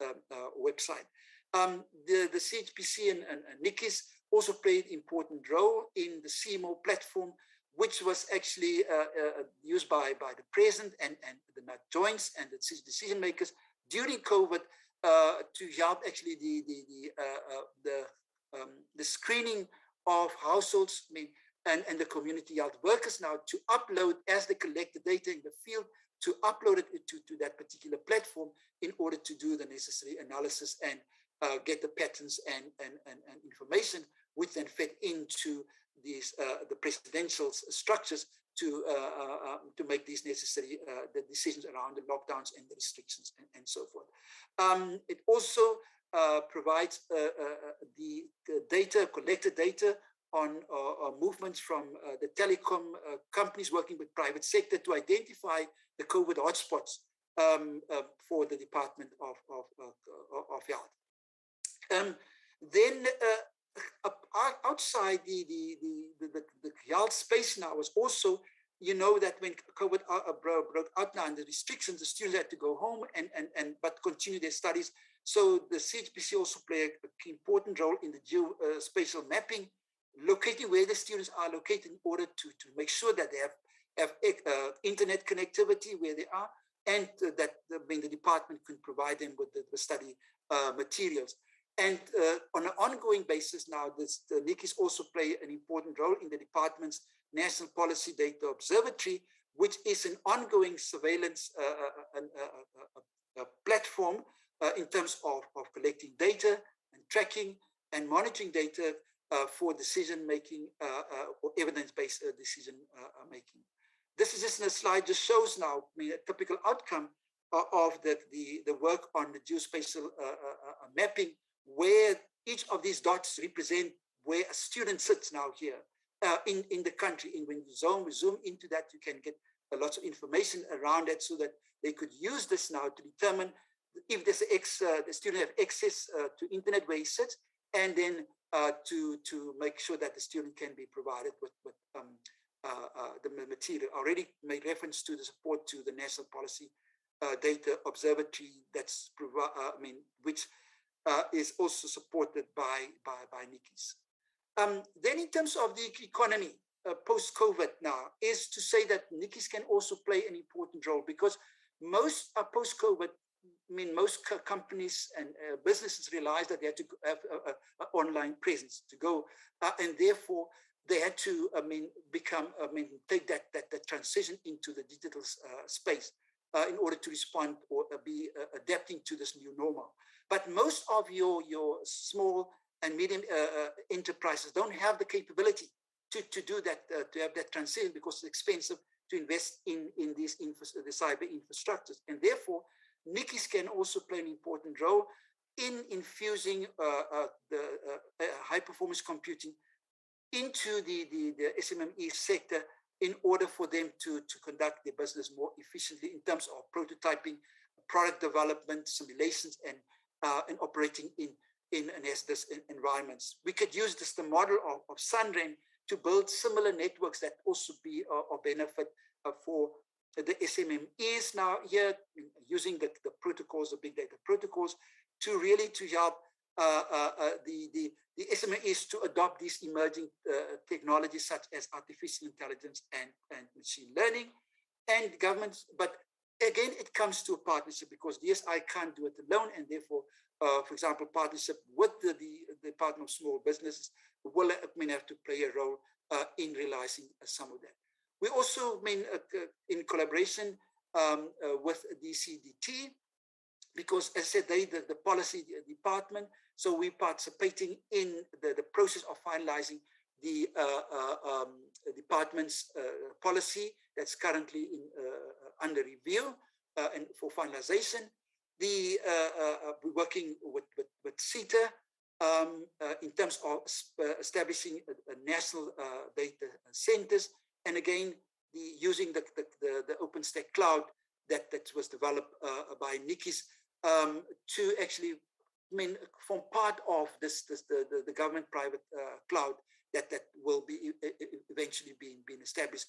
website. The CHPC and NICIS also played an important role in the CMO platform, which was actually used by the president and the NAT joints and the decision makers during COVID to help actually the screening of households and the community health workers now to upload, as they collect the data in the field, to upload it to that particular platform in order to do the necessary analysis and get the patterns and information which then fed into these the presidential structures to make these necessary the decisions around the lockdowns and the restrictions and so forth. It also provides the data, collected data on movements from the telecom companies working with private sector to identify the COVID hotspots for the Department of Health. Then outside the health space now was also, you know, that when COVID broke out now and the restrictions, the students had to go home but continue their studies. So the CHPC also played an important role in the geospatial mapping, locating where the students are located in order to make sure that they have internet connectivity where they are, and that the department can provide them with the study materials. And on an ongoing basis now, the NICIS also play an important role in the department's National Policy Data Observatory, which is an ongoing surveillance platform in terms of collecting data and tracking and monitoring data for decision-making or evidence-based decision-making. This is just a slide, just shows now a typical outcome of the work on the geospatial mapping, where each of these dots represent where a student sits now here in the country. And when you zoom into that, you can get lots of information around it so that they could use this now to determine if there's the student have access to internet where he sits, and then to make sure that the student can be provided with the material. I already made reference to the support to the National Policy Data Observatory that's which is also supported by NICIS. Then in terms of the economy post-COVID now, is to say that NICIS can also play an important role, because most post-COVID, most companies and businesses realized that they had to have an online presence to go, and therefore they had to take that transition into the digital space in order to respond or be adapting to this new normal. But most of your small and medium enterprises don't have the capability to do that, to have that transition, because it's expensive to invest in these the cyber infrastructures. And therefore, NICIS can also play an important role in infusing the high performance computing into the SMME sector in order for them to conduct their business more efficiently in terms of prototyping, product development, simulations, and operating in hazardous environments. We could use the model of SUNREN to build similar networks that also be of benefit for the SMMEs now here, using the protocols, the big data protocols, to really to help the SMEs to adopt these emerging technologies such as artificial intelligence and machine learning, and governments. But again, it comes to a partnership, because DSI can't do it alone, and therefore, for example, partnership with the Department of Small Businesses will have to play a role in realizing some of that. We also in collaboration with DCDT, because as I said, the policy department, so we're participating in the process of finalizing the department's policy that's currently under review and for finalization. We're working with CETA in terms of establishing a national data centers, and again, using the Openstack Cloud that was developed by NICIS to actually form part of the government-private cloud that will be eventually being established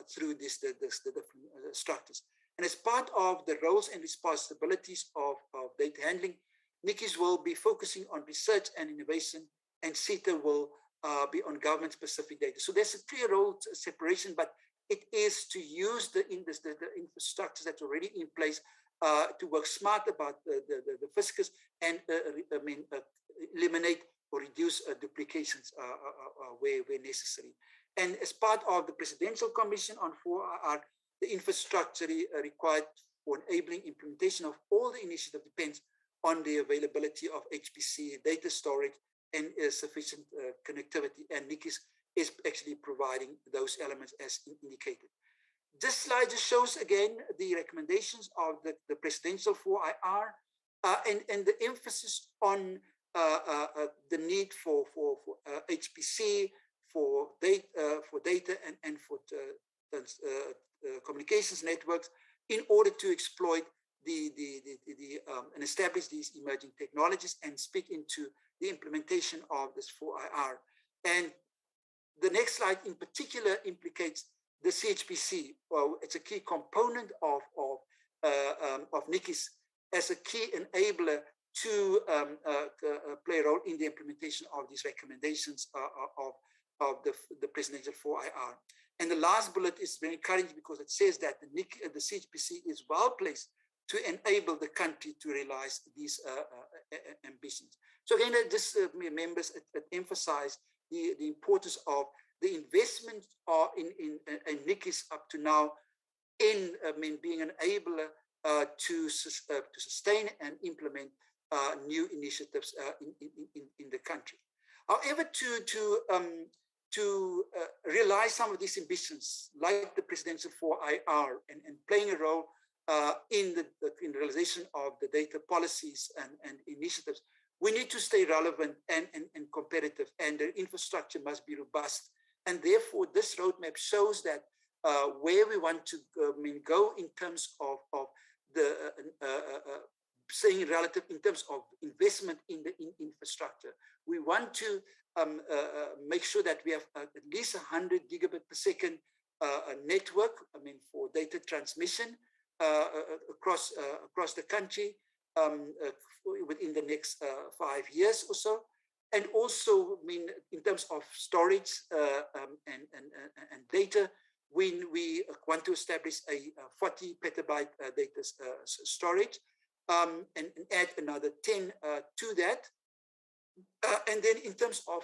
through the different structures. And as part of the roles and responsibilities of data handling, NICIS will be focusing on research and innovation, and CETA will be on government-specific data. So there's a clear role separation, but it is to use the infrastructures that's already in place to work smart about the fiscus and eliminate or reduce duplications where necessary. And as part of the Presidential Commission on 4IR, the infrastructure required for enabling implementation of all the initiative depends on the availability of HPC data storage and sufficient connectivity. And NICIS is actually providing those elements as indicated. This slide just shows again the recommendations of the Presidential 4IR and the emphasis on the need for HPC, for data and for communications networks in order to exploit and establish these emerging technologies and speak into the implementation of this 4IR. And the next slide in particular implicates the CHPC. Well, it's a key component of NICIS as a key enabler to play a role in the implementation of these recommendations of the Presidential 4IR. And the last bullet is very encouraging because it says that the CHPC is well placed to enable the country to realize these ambitions. So again, this members emphasize the importance of the investment in NICIS up to now in being an enabler to sustain and implement new initiatives in the country. However, to realize some of these ambitions, like the Presidential 4IR and playing a role in the realization of the data policies and initiatives, we need to stay relevant and competitive, and the infrastructure must be robust. And therefore, this roadmap shows that where we want to go in terms of the saying relative in terms of investment in the infrastructure. We want to make sure that we have at least 100 gigabit per second network, for data transmission across the country within the next 5 years or so. And also, in terms of storage and data, we want to establish a 40 petabyte data storage and add another 10 to that. And then in terms of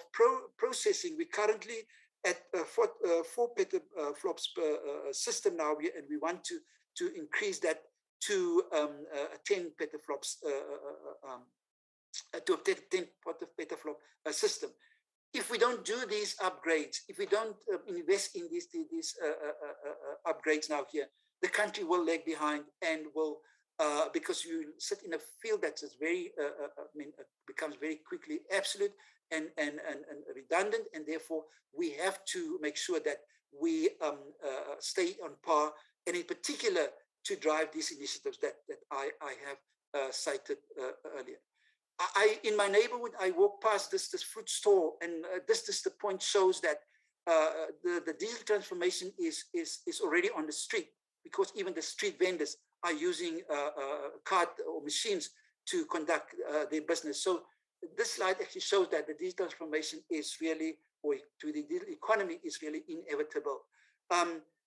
processing, we currently at 4 petaflops per system now, and we want to increase that to 10 petaflops to a 10 petaflop system. If we don't do these upgrades, if we don't invest in these upgrades now here, the country will lag behind and will, because you sit in a field that is very, becomes very quickly absolute and redundant, and therefore we have to make sure that we stay on par, and in particular to drive these initiatives that I have cited earlier. In my neighborhood, I walk past this fruit store, and this the point shows that the digital transformation is already on the street, because even the street vendors are using card or machines to conduct their business. So this slide actually shows that the digital transformation is really, or to the digital economy is really inevitable.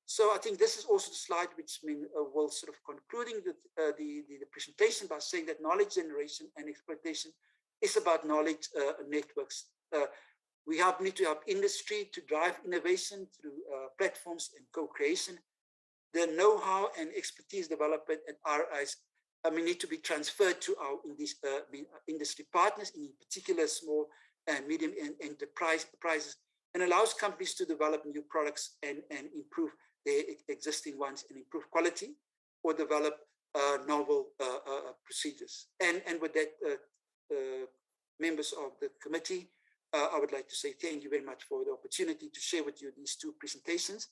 So I think this is also the slide which will sort of concluding the presentation by saying that knowledge generation and exploitation is about knowledge networks. We need to help industry to drive innovation through platforms and co-creation. The know-how and expertise development at RIs need to be transferred to our industry partners, in particular small and medium enterprises, and allows companies to develop new products and improve their existing ones and improve quality, or develop novel procedures. And with that, members of the committee, I would like to say thank you very much for the opportunity to share with you these two presentations,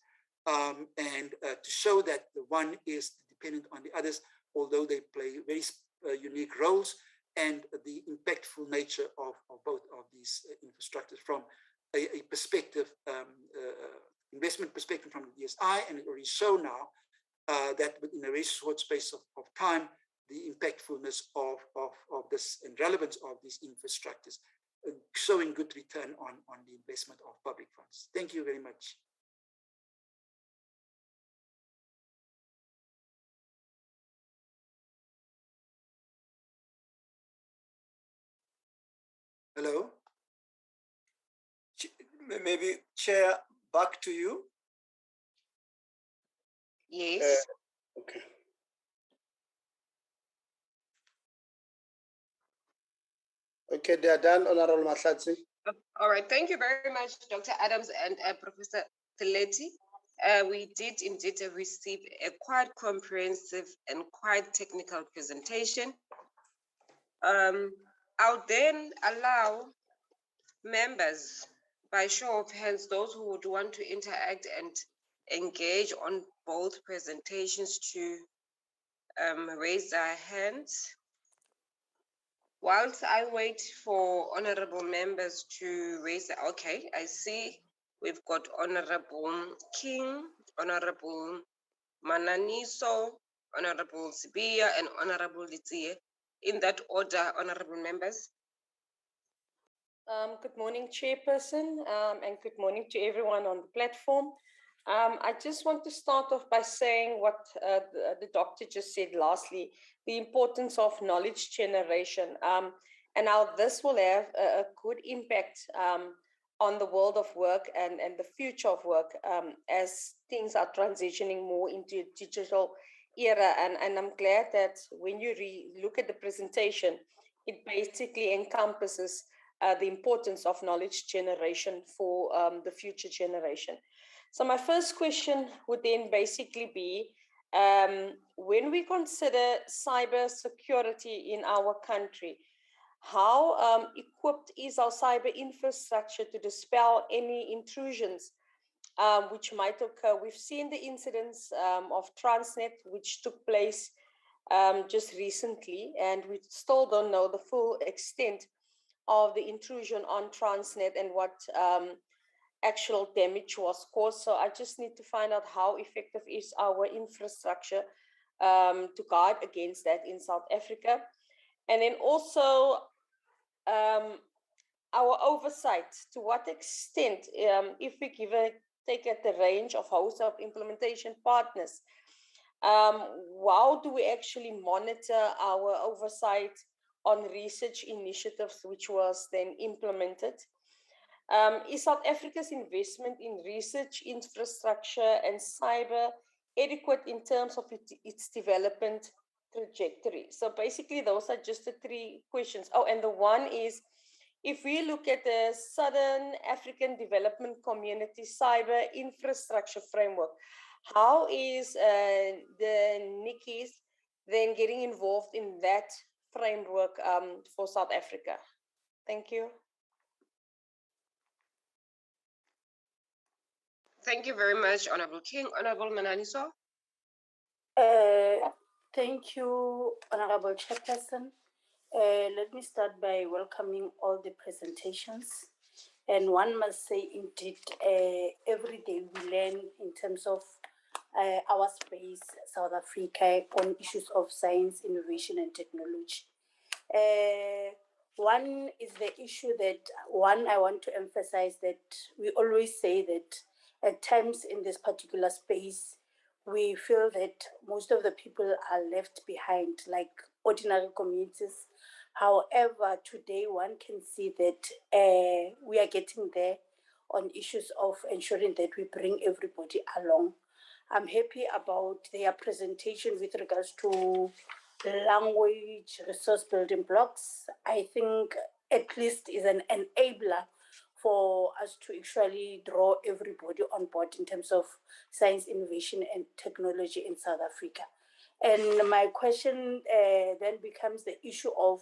and to show that the one is dependent on the others, although they play very unique roles, and the impactful nature of both of these infrastructures from a perspective, investment perspective from the DSI, and it already show now that within a very short space of time, the impactfulness of this and relevance of these infrastructures, showing good return on the investment of public funds. Thank you very much. Hello? Maybe Chair, back to you. Yes. Okay. Okay, they are done, Honorable Mahlatsi. All right, thank you very much, Dr. Adams and Professor Teleti. We did indeed receive a quite comprehensive and quite technical presentation. I'll then allow members, by show of hands, those who would want to interact and engage on both presentations to raise their hands. Whilst I wait for honorable members to raise their, okay, I see we've got Honorable King, Honorable Mananiso, Honorable Sibia, and Honorable Litsie. In that order, honorable members. Good morning, Chairperson, and good morning to everyone on the platform. I just want to start off by saying what the doctor just said lastly, the importance of knowledge generation, and how this will have a good impact on the world of work and the future of work as things are transitioning more into a digital era. And I'm glad that when you look at the presentation, it basically encompasses the importance of knowledge generation for the future generation. So my first question would then basically be, when we consider cyber security in our country, how equipped is our cyber infrastructure to dispel any intrusions which might occur? We've seen the incidents of Transnet, which took place just recently, and we still don't know the full extent of the intrusion on Transnet and what actual damage was caused. So I just need to find out how effective is our infrastructure to guard against that in South Africa. And then also our oversight, to what extent, if we take at the range of host of implementation partners, how do we actually monitor our oversight on research initiatives which was then implemented? Is South Africa's investment in research infrastructure and cyber adequate in terms of its development trajectory? So basically those are just the three questions. Oh, and the one is, if we look at the Southern African Development Community Cyber Infrastructure Framework, how is the NICIS then getting involved in that framework for South Africa? Thank you. Thank you very much, Honorable King. Honorable Mananiso. Thank you, Honorable Chairperson. Let me start by welcoming all the presentations. And one must say, indeed, every day we learn in terms of our space, South Africa, on issues of science, innovation, and technology. One is the issue that I want to emphasize that we always say that at times in this particular space, we feel that most of the people are left behind, like ordinary communities. However, today one can see that we are getting there on issues of ensuring that we bring everybody along. I'm happy about their presentation with regards to language resource building blocks. I think at least is an enabler for us to actually draw everybody on board in terms of science, innovation, and technology in South Africa. And my question then becomes the issue of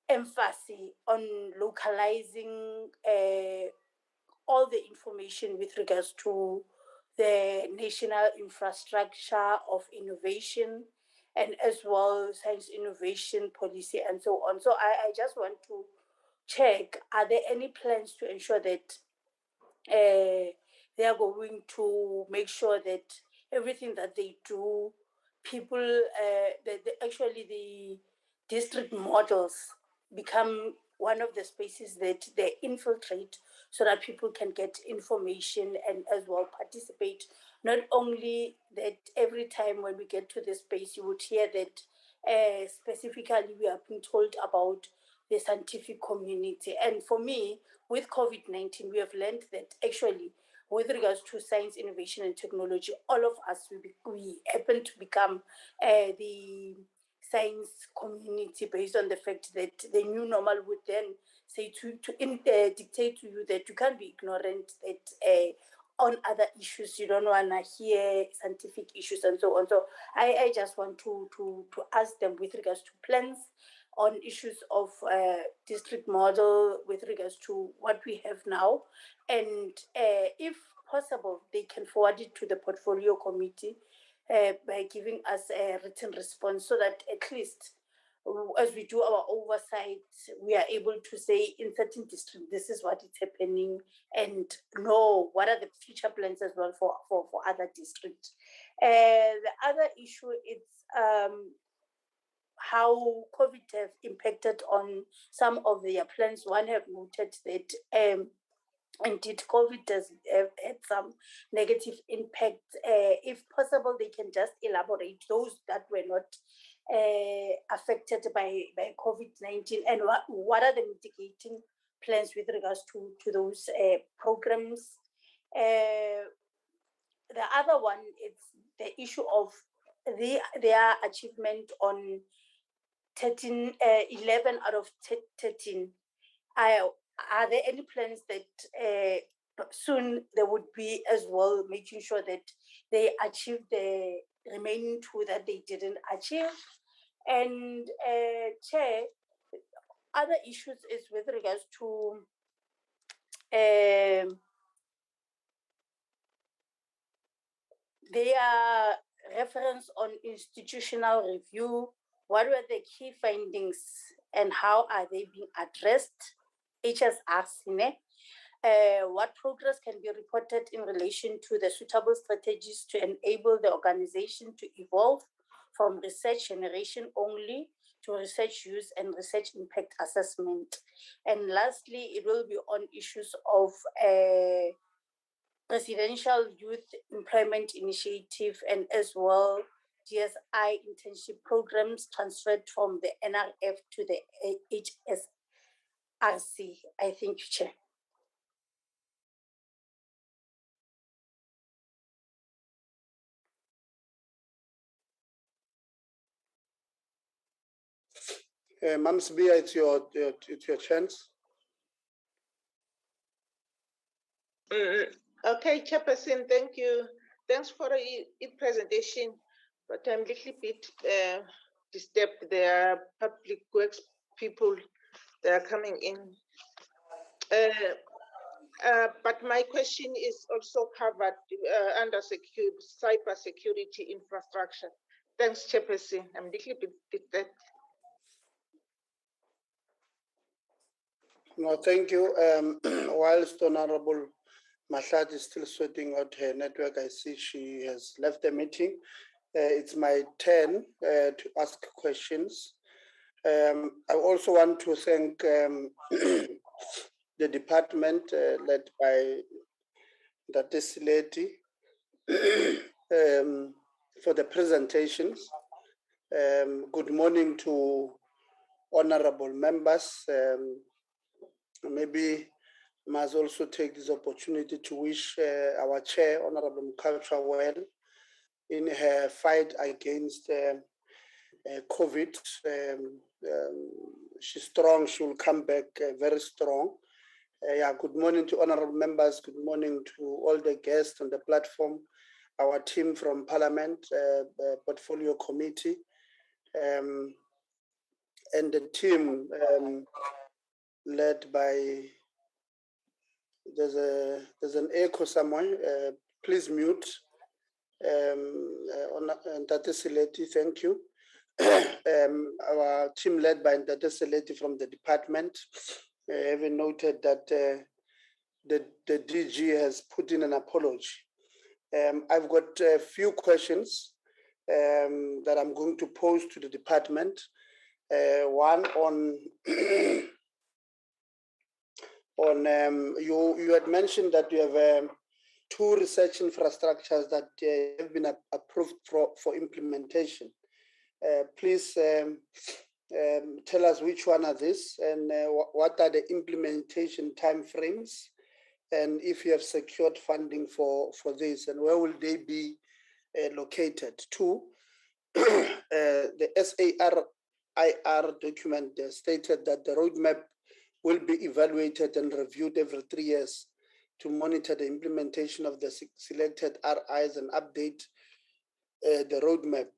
emphasis on localizing all the information with regards to the national infrastructure of innovation and as well science innovation policy and so on. So I just want to check, are there any plans to ensure that they are going to make sure that everything that they do, people, actually the district models become one of the spaces that they infiltrate so that people can get information and as well participate. Not only that every time when we get to this space, you would hear that specifically we are being told about the scientific community. And for me, with COVID-19, we have learned that actually with regards to science, innovation, and technology, all of us, we happen to become the science community based on the fact that the new normal would then say dictate to you that you can't be ignorant, that on other issues you don't want to hear scientific issues and so on. So I just want to ask them with regards to plans on issues of district model with regards to what we have now, and if possible, they can forward it to the portfolio committee by giving us a written response so that at least as we do our oversight, we are able to say in certain districts, this is what is happening and know what are the future plans as well for other districts. The other issue is how COVID have impacted on some of their plans. One have noted that indeed, COVID does have some negative impact. If possible, they can just elaborate those that were not affected by COVID-19 and what are the mitigating plans with regards to those programs. The other one is the issue of their achievement on 11 out of 13. Are there any plans that soon there would be as well, making sure that they achieve the remaining 2 that they didn't achieve? And Chair, other issues is with regards to their reference on institutional review. What were the key findings and how are they being addressed? HSRC, what progress can be reported in relation to the suitable strategies to enable the organization to evolve from research generation only to research use and research impact assessment? And lastly, it will be on issues of Presidential Youth Employment Initiative and as well GSI internship programs transferred from the NRF to the HSRC. I think, Chair. Mams Bia, it's your chance. Okay, Chairperson, thank you. Thanks for the presentation, but I'm a little bit disturbed. There are public works people that are coming in. But my question is also covered under cyber security infrastructure. Thanks, Chairperson. I'm a little bit disturbed. No, thank you. Whilst Honorable Mahlat is still sorting out her network, I see she has left the meeting. It's my turn to ask questions. I also want to thank the department led by this lady for the presentations. Good morning to honorable members. Maybe I must also take this opportunity to wish our chair, Honorable Mkhatshwa, well in her fight against COVID. She's strong, she will come back very strong. Yeah, good morning to honorable members. Good morning to all the guests on the platform, our team from Parliament, Portfolio Committee, and the team led by, there's an echo somewhere. Please mute. Ndate Sileti, thank you. Our team led by Ndate Sileti from the department, having noted that the DG has put in an apology. I've got a few questions that I'm going to pose to the department. One on you had mentioned that you have 2 research infrastructures that have been approved for implementation. Please tell us which one are these and what are the implementation timeframes, and if you have secured funding for this, and where will they be located? 2, the SARIR document stated that the roadmap will be evaluated and reviewed every 3 years to monitor the implementation of the selected RIs and update the roadmap.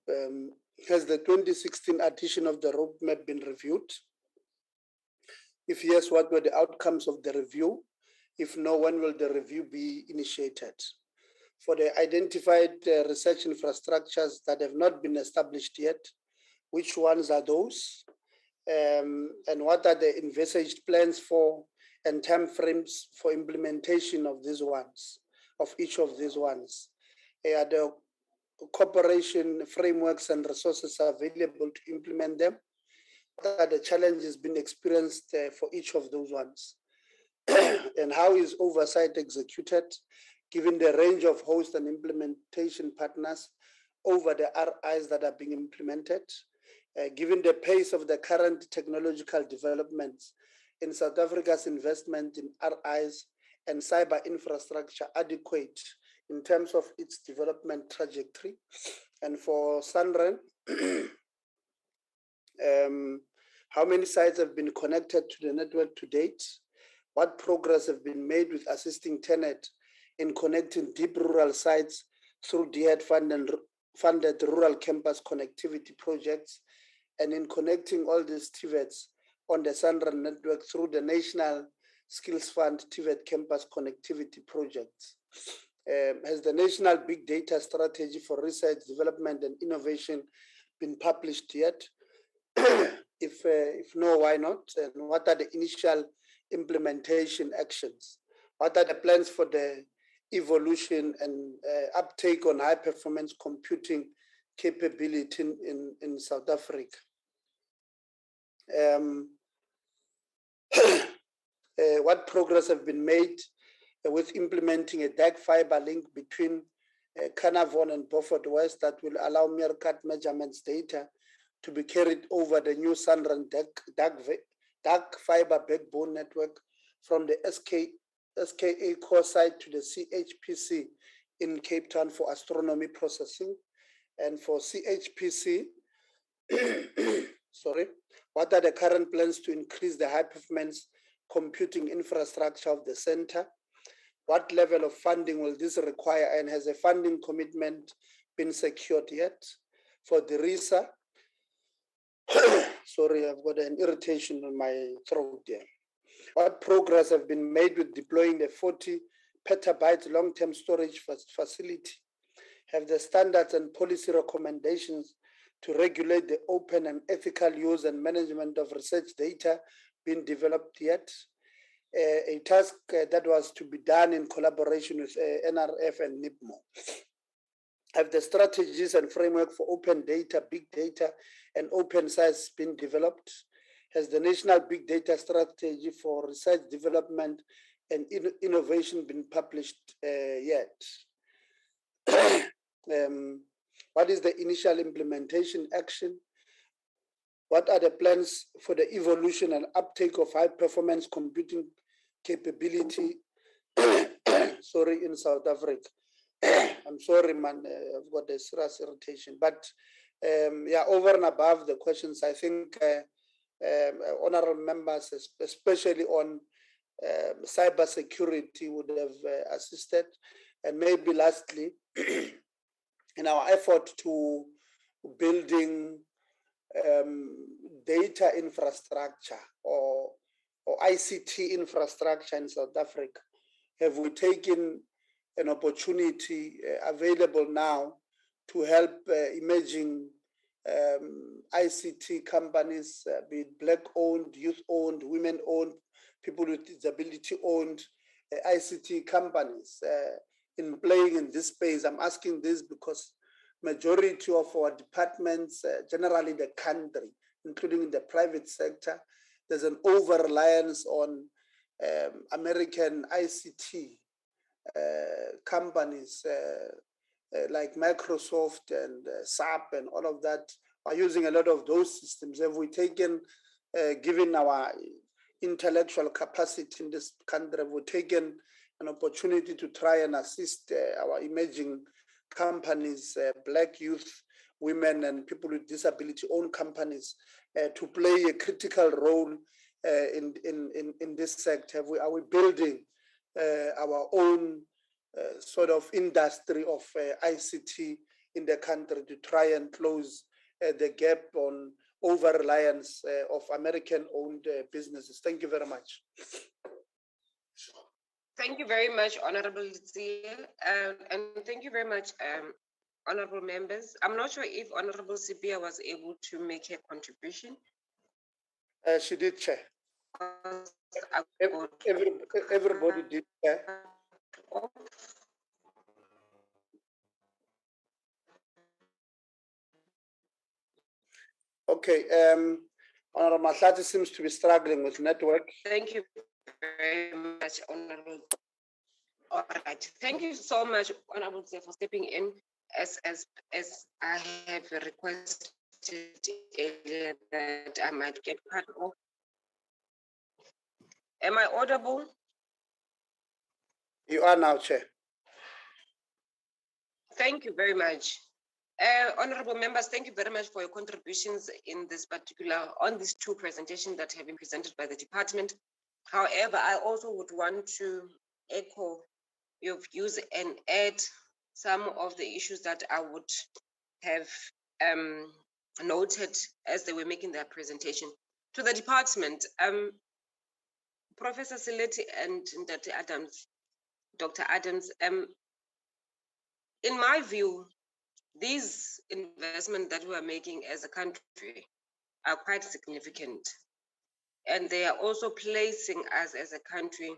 Has the 2016 edition of the roadmap been reviewed? If yes, what were the outcomes of the review? If no, when will the review be initiated? For the identified research infrastructures that have not been established yet, which ones are those? And what are the envisaged plans for and timeframes for implementation of these ones, of each of these ones? Are the cooperation frameworks and resources available to implement them? What are the challenges being experienced for each of those ones? And how is oversight executed, given the range of host and implementation partners over the RIs that are being implemented? Given the pace of the current technological developments in South Africa's investment in RIs and cyber infrastructure adequate in terms of its development trajectory? And for SANREN, how many sites have been connected to the network to date? What progress have been made with assisting TENET in connecting deep rural sites through DHEAD funded rural campus connectivity projects, and in connecting all these TVETs on the SANREN network through the National Skills Fund TVET campus connectivity projects? Has the National Big Data Strategy for Research, Development and Innovation been published yet? If no, why not? And what are the initial implementation actions? What are the plans for the evolution and uptake on high performance computing capability in South Africa? What progress have been made with implementing a dark fiber link between Carnarvon and Beaufort West that will allow meerkat measurements data to be carried over the new SANREN dark fiber backbone network from the SKA core site to the CHPC in Cape Town for astronomy processing? And for CHPC, sorry, what are the current plans to increase the high performance computing infrastructure of the center? What level of funding will this require, and has a funding commitment been secured yet? For the RISA, sorry, I've got an irritation in my throat there. What progress have been made with deploying the 40 petabyte long-term storage facility? Have the standards and policy recommendations to regulate the open and ethical use and management of research data been developed yet? A task that was to be done in collaboration with NRF and NIPMO. Have the strategies and framework for open data, big data, and open science been developed? Has the National Big Data Strategy for Research Development and Innovation been published yet? What is the initial implementation action? What are the plans for the evolution and uptake of high-performance computing capability in South Africa? I'm sorry, man, I've got a serious irritation. But yeah, over and above the questions, I think honorable members, especially on cybersecurity, would have assisted. And maybe lastly, in our effort to building data infrastructure or ICT infrastructure in South Africa, have we taken an opportunity available now to help emerging ICT companies, be it Black-owned, youth-owned, women-owned, people with disability-owned ICT companies in playing in this space? I'm asking this because majority of our departments, generally in the country, including in the private sector, there's an over-reliance on American ICT companies like Microsoft and SAP and all of that are using a lot of those systems. Have we taken, given our intellectual capacity in this country, have we taken an opportunity to try and assist our emerging companies, Black youth, women, and people with disability-owned companies to play a critical role in this sector? Are we building our own sort of industry of ICT in the country to try and close the gap on over-reliance of American-owned businesses? Thank you very much. Thank you very much, Honorable Zia, and thank you very much, honorable members. I'm not sure if Honorable Sipia was able to make her contribution. She did, Chair. Everybody did, Chair. Okay, Honorable Mahlati seems to be struggling with network. Thank you very much, Honorable. All right, thank you so much, Honorable Zia, for stepping in as I have requested earlier that I might get cut off. Am I audible? You are now, Chair. Thank you very much. Honorable members, thank you very much for your contributions in this particular, on these two presentations that have been presented by the department. However, I also would want to echo your views and add some of the issues that I would have noted as they were making their presentation. To the department, Professor Sileti and Dr. Adams, in my view, these investments that we are making as a country are quite significant. And they are also placing us as a country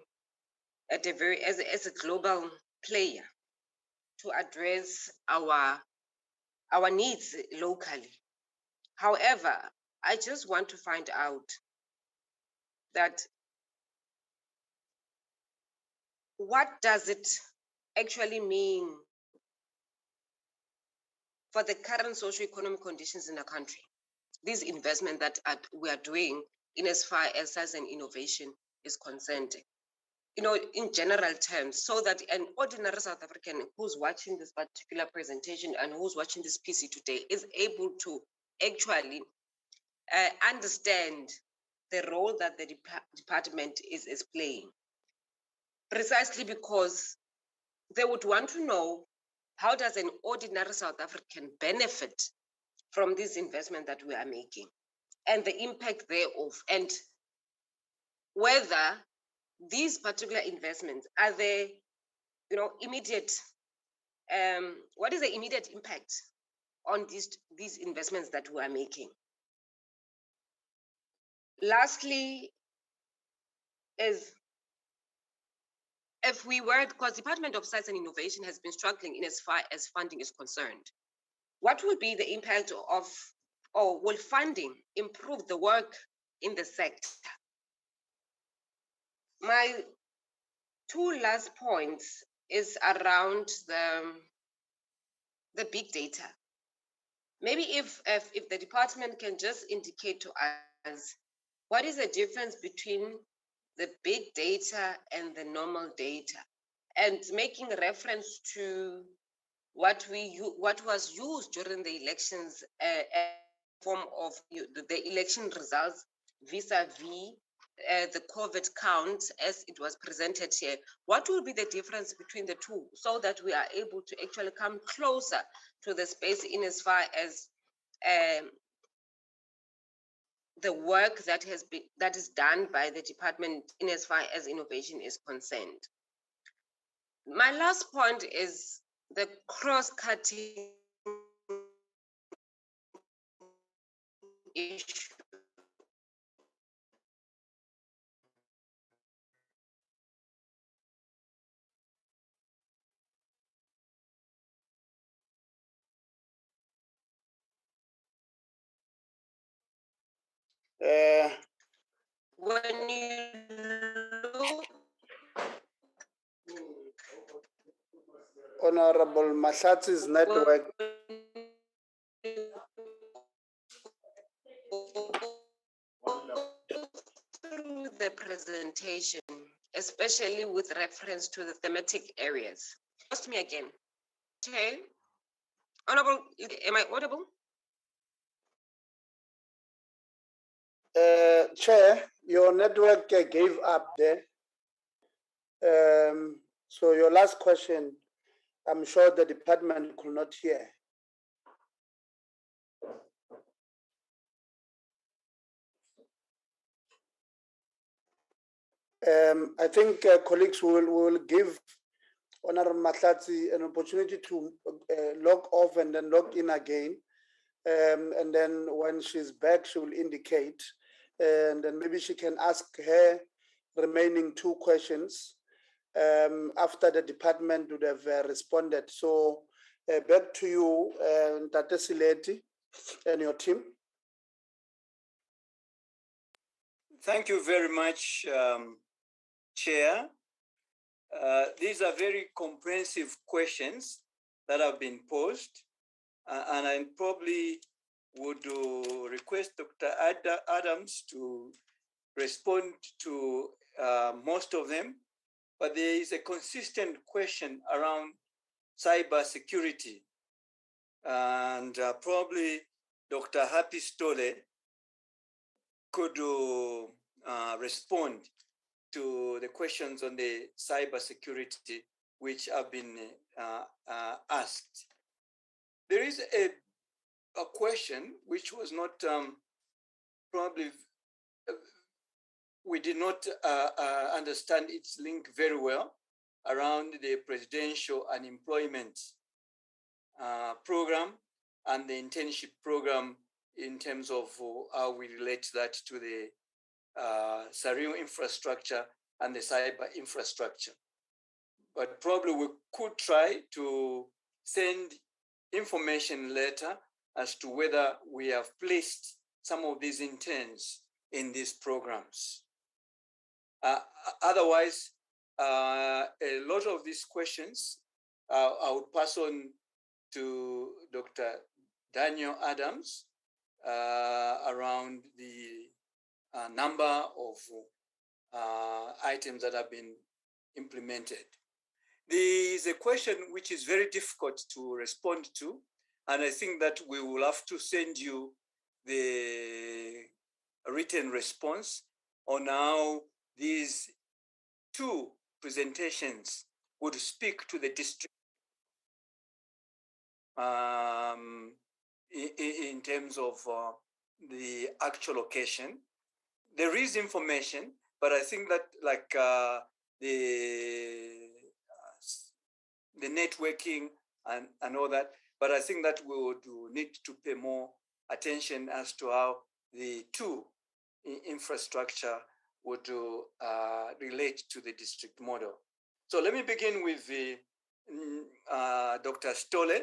at a very, as a global player to address our needs locally. However, I just want to find out that what does it actually mean for the current socio-economic conditions in the country, these investments that we are doing in as far as science and innovation is concerned, you know, in general terms, so that an ordinary South African who's watching this particular presentation and who's watching this PC today is able to actually understand the role that the department is playing. Precisely because they would want to know, how does an ordinary South African benefit from this investment that we are making and the impact thereof? And whether these particular investments are the, immediate, what is the immediate impact on these investments that we are making. Lastly, is if we were, because Department of Science and Innovation has been struggling in as far as funding is concerned, what will be the impact of, or will funding improve the work in the sector? My two last points is around the big data. Maybe if the department can just indicate to us what is the difference between the big data and the normal data, and making reference to what was used during the elections, form of the election results vis-a-vis the COVID count as it was presented here. What will be the difference between the two, so that we are able to actually come closer to the space in as far as the work that is done by the department in as far as innovation is concerned. My last point is the cross-cutting issue. When you look, Honorable Mahlatsi's network. through the presentation, especially with reference to the thematic areas. Ask me again. Okay. Honorable, am I audible? Chair, your network gave up there. So your last question, I'm sure the department could not hear. I think colleagues will give Honorable Mahlatsi an opportunity to log off and then log in again. And then when she's back, she will indicate. And then maybe she can ask her remaining two questions after the department would have responded. So back to you, Dr. Sileti and your team. Thank you very much, Chair. These are very comprehensive questions that have been posed, and I probably would request Dr. Adams to respond to most of them, but there is a consistent question around cyber security, and probably Dr. Happy Stole could respond to the questions on the cyber security which have been asked. There is a question which was not probably we did not understand its link very well around the presidential unemployment program and the internship program in terms of how we relate that to the SARIR infrastructure and the cyber infrastructure. But probably we could try to send information later as to whether we have placed some of these interns in these programs. Otherwise, a lot of these questions, I would pass on to Dr. Daniel Adams around the number of items that have been implemented. There is a question which is very difficult to respond to, and I think that we will have to send you the written response on how these two presentations would speak to the district in terms of the actual location. There is information, But I think that like the networking and all that, but I think that we would need to pay more attention as to how the two infrastructure would relate to the district model. So let me begin with Dr. Stolle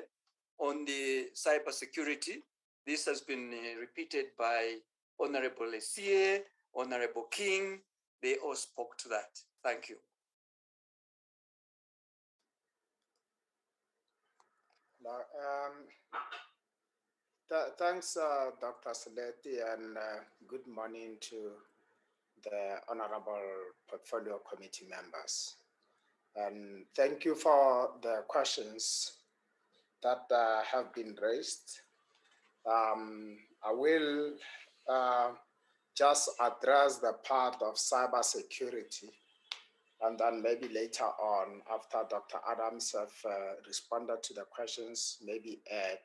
on the cybersecurity. This has been repeated by Honorable Esie, Honorable King. They all spoke to that. Thank you. Thanks, Dr. Seleti, and good morning to the Honorable Portfolio Committee members. And thank you for the questions that have been raised. I will just address the part of cybersecurity, and then maybe later on, after Dr. Adams have responded to the questions, maybe add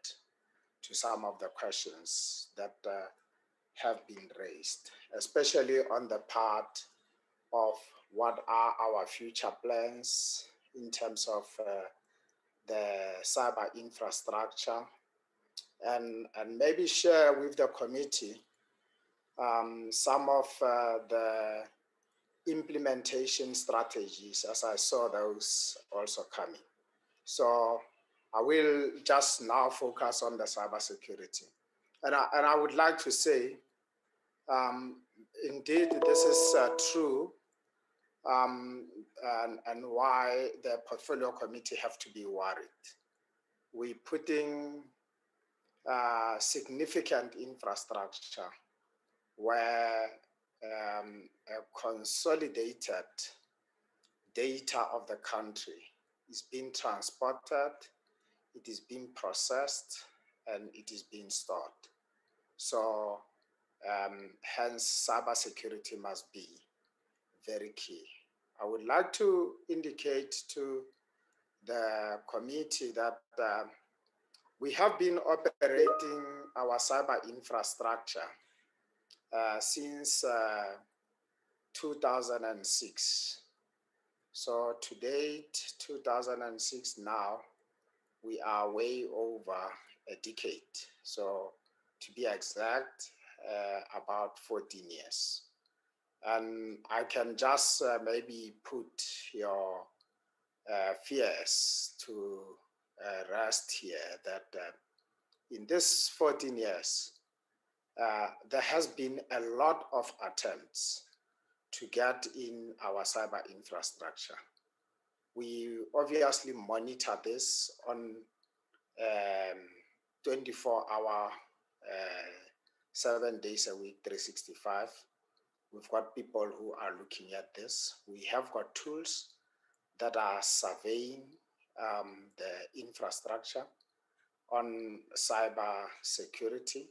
to some of the questions that have been raised, especially on the part of what are our future plans in terms of the cyber infrastructure, and maybe share with the committee some of the implementation strategies as I saw those also coming. So I will just now focus on the cybersecurity. And I would like to say, indeed, this is true, and why the portfolio committee have to be worried. We're putting significant infrastructure where a consolidated data of the country is being transported, it is being processed, and it is being stored. So hence cybersecurity must be very key. I would like to indicate to the committee that we have been operating our cyber infrastructure since 2006. So to date, 2006 now, we are way over a decade. So to be exact, about 14 years. And I can just maybe put your fears to rest here that in this 14 years, there has been a lot of attempts to get in our cyber infrastructure. We obviously monitor this on 24-hour, 7 days a week, 365. We've got people who are looking at this. We have got tools that are surveying the infrastructure on cyber security.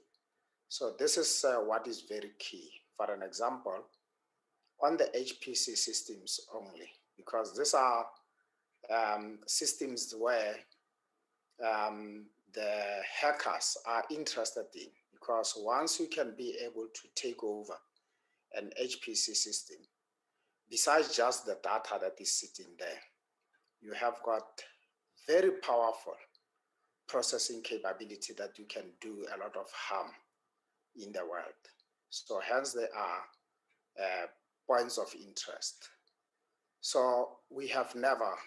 So this is what is very key. For an example, on the HPC systems only, because these are systems where the hackers are interested in, because once you can be able to take over an HPC system, besides just the data that is sitting there, you have got very powerful processing capability that you can do a lot of harm in the world. So hence there are points of interest. So we have never,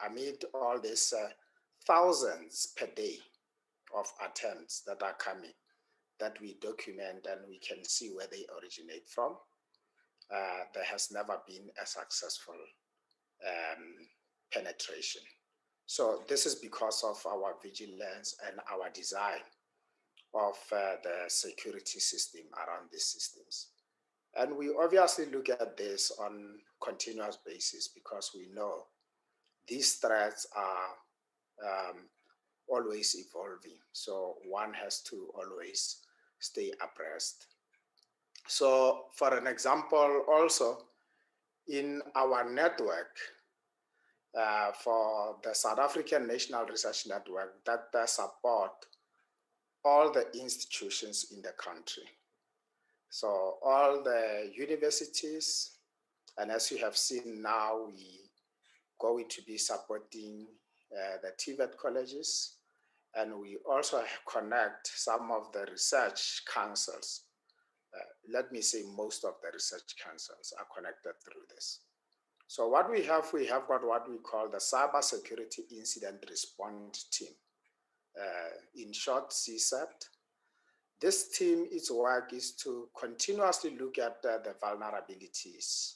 amid all these thousands per day of attempts that are coming, that we document and we can see where they originate from, there has never been a successful penetration. So this is because of our vigilance and our design of the security system around these systems. And we obviously look at this on continuous basis because we know these threats are always evolving. So one has to always stay abreast. So for an example, also in our network, for the South African National Research Network that support all the institutions in the country. So all the universities, And as you have seen now, we going to be supporting the TVET colleges, and we also connect some of the research councils. Let me say most of the research councils are connected through this. So what we have got what we call the Cybersecurity Incident Response Team, in short, CSAT. This team, its work is to continuously look at the vulnerabilities,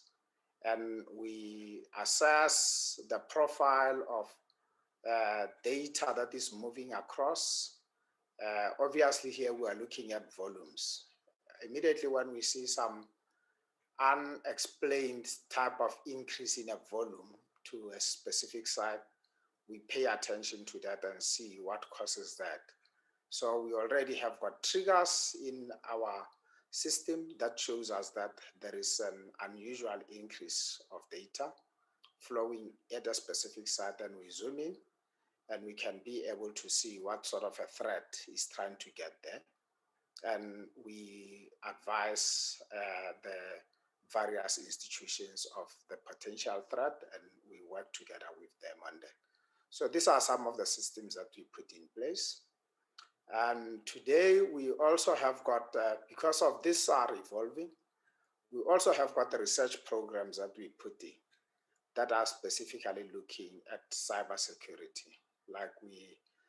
and we assess the profile of data that is moving across. Obviously here we are looking at volumes. Immediately when we see some unexplained type of increase in a volume to a specific site, we pay attention to that and see what causes that. So we already have got triggers in our system that shows us that there is an unusual increase of data flowing at a specific site, and we zoom in and we can be able to see what sort of a threat is trying to get there. And we advise the various institutions of the potential threat, and we work together with them on that. So these are some of the systems that we put in place. And today we also have got, because of this are evolving, we also have got the research programs that we put in that are specifically looking at cybersecurity. Like we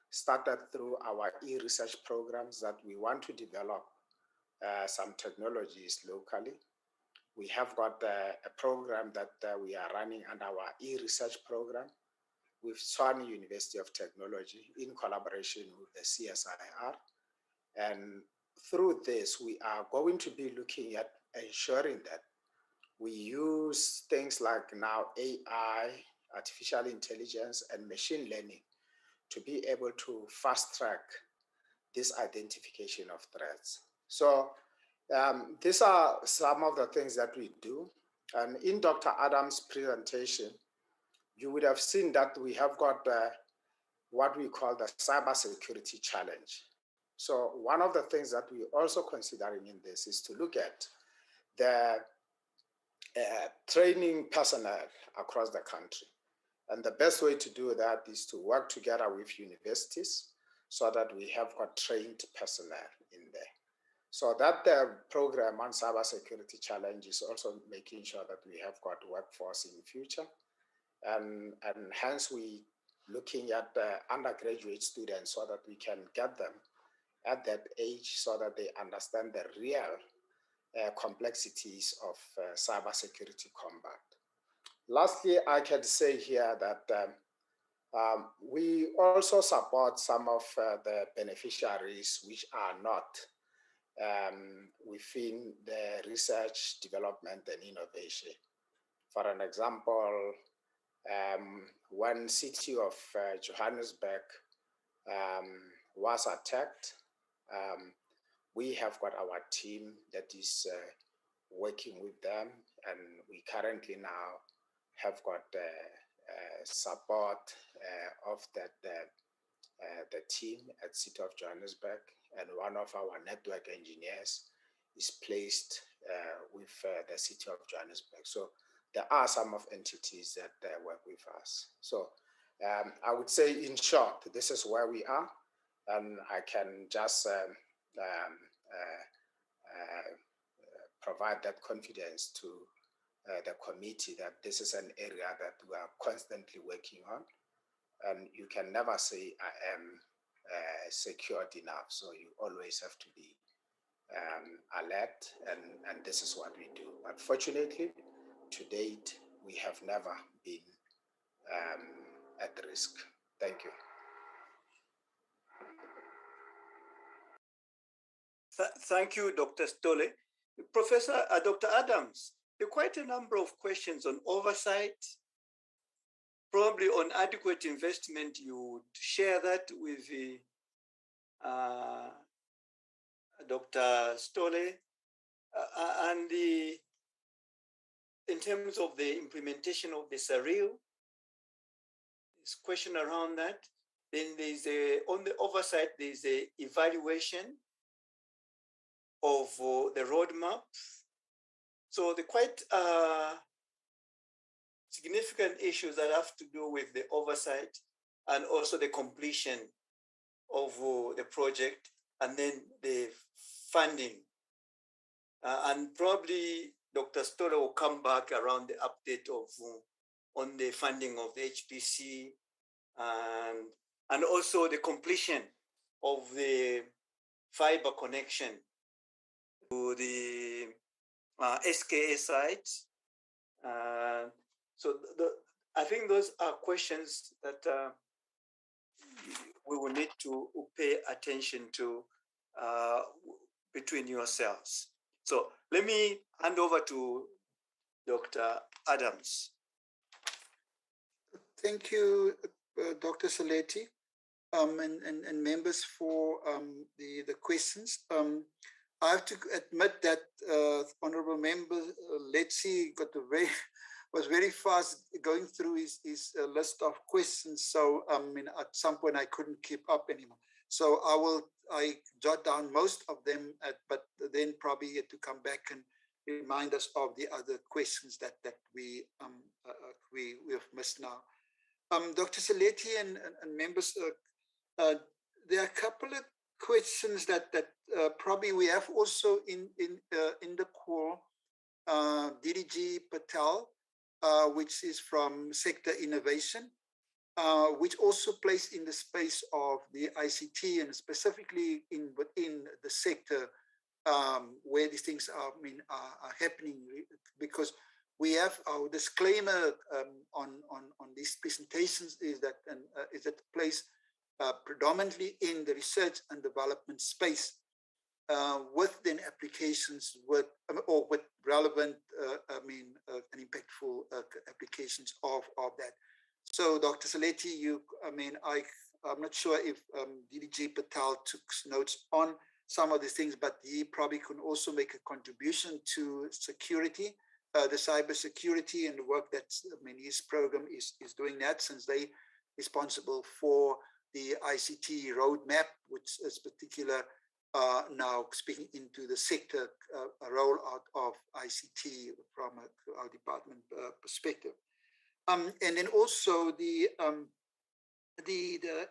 started through our e-research programs that we want to develop some technologies locally. We have got a program that we are running under our e-research program with Tshwane University of Technology in collaboration with the CSIR. And through this, we are going to be looking at ensuring that we use things like now AI, artificial intelligence, and machine learning to be able to fast track this identification of threats. So these are some of the things that we do. And in Dr. Adams' presentation, you would have seen that we have got what we call the cybersecurity challenge. So one of the things that we're also considering in this is to look at the training personnel across the country. And the best way to do that is to work together with universities so that we have got trained personnel in there. So that program on cybersecurity challenge is also making sure that we have got workforce in the future. And hence we looking at undergraduate students so that we can get them at that age so that they understand the real complexities of cybersecurity combat. Lastly, I can say here that we also support some of the beneficiaries which are not within the research, development, and innovation. For an example, when city of Johannesburg was attacked, we have got our team that is working with them, and we currently now have got support of that the team at City of Johannesburg, and one of our network engineers is placed with the City of Johannesburg. So there are some of entities that work with us. So I would say, in short, this is where we are, and I can just provide that confidence to the committee that this is an area that we are constantly working on, and you can never say I am secured enough. So you always have to be alert, and this is what we do. But fortunately, to date, we have never been at risk. Thank you. Thank you, Dr. Stole. Professor, Dr. Adams, there are quite a number of questions on oversight, probably on adequate investment. You would share that with the, Dr. Stole, and in terms of the implementation of the SARIR, this question around that. Then there's on the oversight, there's a evaluation of the roadmap. So the quite significant issues that have to do with the oversight and also the completion of the project, and then the funding. And probably Dr. Stoller will come back around the update of on the funding of the HPC and also the completion of the fiber connection to the SKA sites. So I think those are questions that we will need to pay attention to between yourselves. So let me hand over to Dr. Adams. Thank you, Dr. Saletti, and members for the questions. I have to admit that Honorable Member Letzi was very fast going through his list of questions. So at some point I couldn't keep up anymore. So I jot down most of them, but then probably had to come back and remind us of the other questions that we have missed now. Dr. Saletti and members, there are a couple of questions that probably we have also in the call. DDG Patel, which is from Sector Innovation, which also plays in the space of the ICT and specifically within the sector where these things are happening, because we have our disclaimer on these presentations is that it plays predominantly in the research and development space with then applications with relevant and impactful applications of that. So Dr. Saletti, I'm not sure if DDG Patel took notes on some of these things, but he probably can also make a contribution to security, the cyber security, and the work that his program is doing that, since they responsible for the ICT roadmap, which is particular now speaking into the sector rollout of ICT from our department perspective. And then also the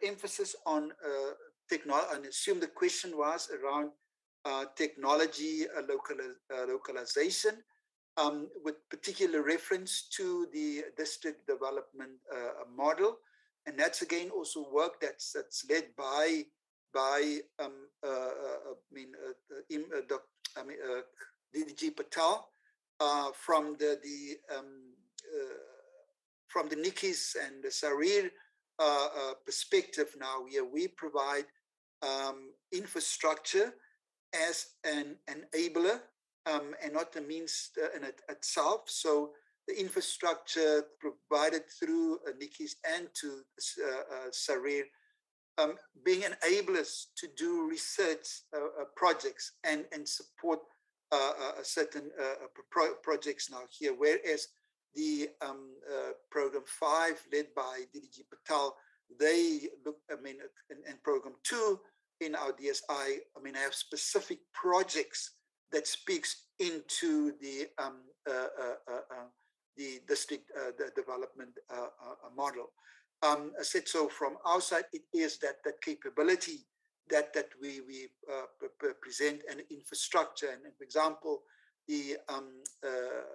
emphasis on technology, and I assume the question was around technology localization, with particular reference to the district development model. And that's again also work that's led by DDG Patel from the NICIS and the SARIR perspective. Now here we provide infrastructure as an enabler and not a means in itself. So the infrastructure provided through NICIS and to SARIR being enablers to do research projects and support certain projects now here, whereas the program 5 led by DDG Patel, they look, and program 2 in our DSI, have specific projects that speaks into the district development model. I said, so from our side, it is that capability that we present an infrastructure. And for example, the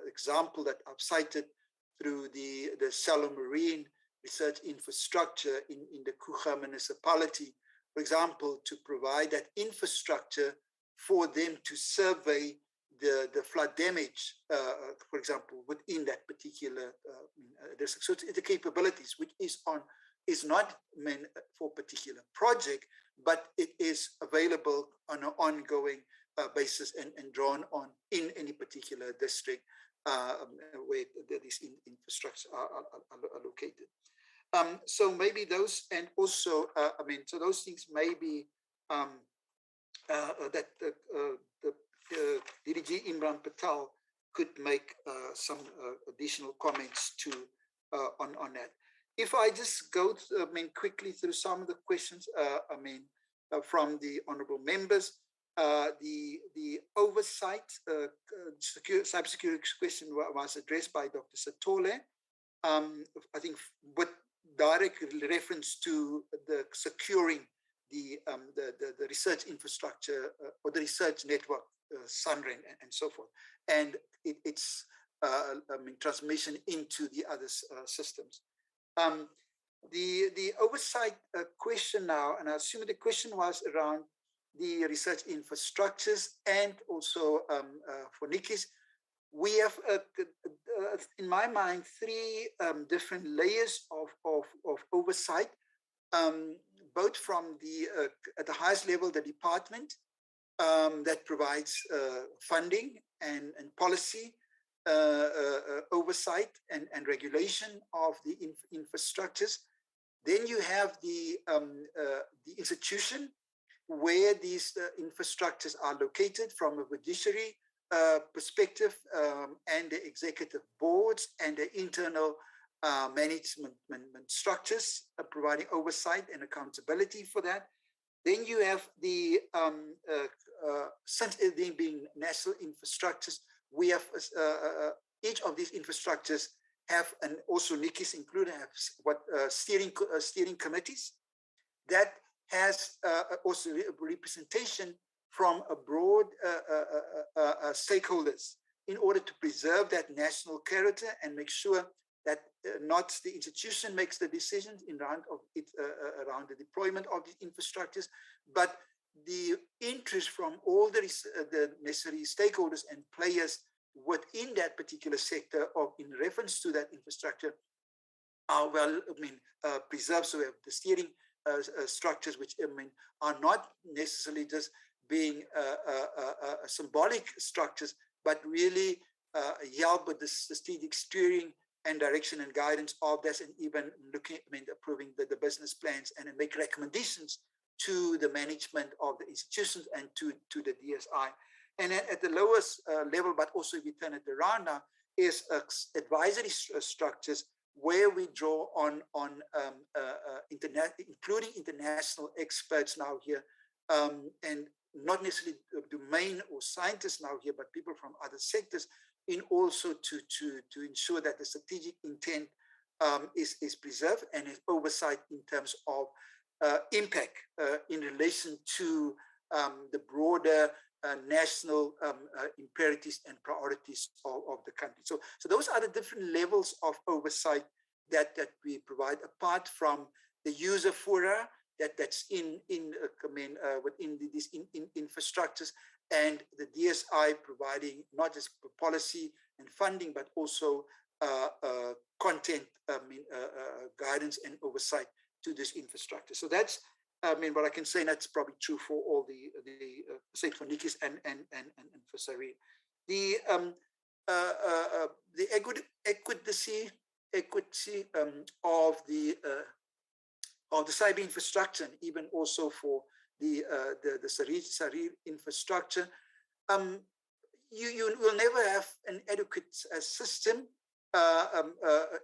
example that I've cited through the Salo Marine research infrastructure in the Kucha municipality, for example, to provide that infrastructure for them to survey the flood damage, for example, within that particular district. So it's the capabilities, which is not meant for a particular project, but it is available on an ongoing basis and drawn on in any particular district where these infrastructures are located. So maybe those, and also, so those things may be that the DDG Imran Patel could make some additional comments to on that. If I just go quickly through some of the questions, from the honourable members, the oversight cybersecurity question was addressed by Dr. Satole. I think with direct reference to the securing the research infrastructure or the research network, SARIR and so forth, and its transmission into the other systems. The oversight question now, and I assume the question was around the research infrastructures and also for NICIS. We have, in my mind, three different layers of oversight, both from the at the highest level, the department that provides funding and policy oversight and regulation of the infrastructures. Then you have the institution where these infrastructures are located from a judiciary perspective, and the executive boards and the internal management structures providing oversight and accountability for that. Then you have the, since they being national infrastructures, we have each of these infrastructures have, and also NICIS included, have what steering committees that has also representation from a broad stakeholders in order to preserve that national character and make sure that not the institution makes the decisions in round of it, around the deployment of the infrastructures, but the interest from all the necessary stakeholders and players within that particular sector or in reference to that infrastructure are well, preserved. So we have the steering structures, which are not necessarily just being symbolic structures, but really help with the strategic steering and direction and guidance of this, and even looking, approving the business plans and make recommendations to the management of the institutions and to the DSI. And at the lowest level, but also if we turn it around now, is advisory structures where we draw on including international experts now here, and not necessarily domain or scientists now here, but people from other sectors, in also to ensure that the strategic intent is preserved and is oversight in terms of impact in relation to the broader national imperatives and priorities of the country. So those are the different levels of oversight that we provide, apart from the user fora that's within these infrastructures, and the DSI providing not just policy and funding, but also content, guidance and oversight to this infrastructure. So that's, what I can say, and that's probably true for all the say for NICIS and for SARIR. The equity of the cyber infrastructure, and even also for the SARIR infrastructure, you will never have an adequate system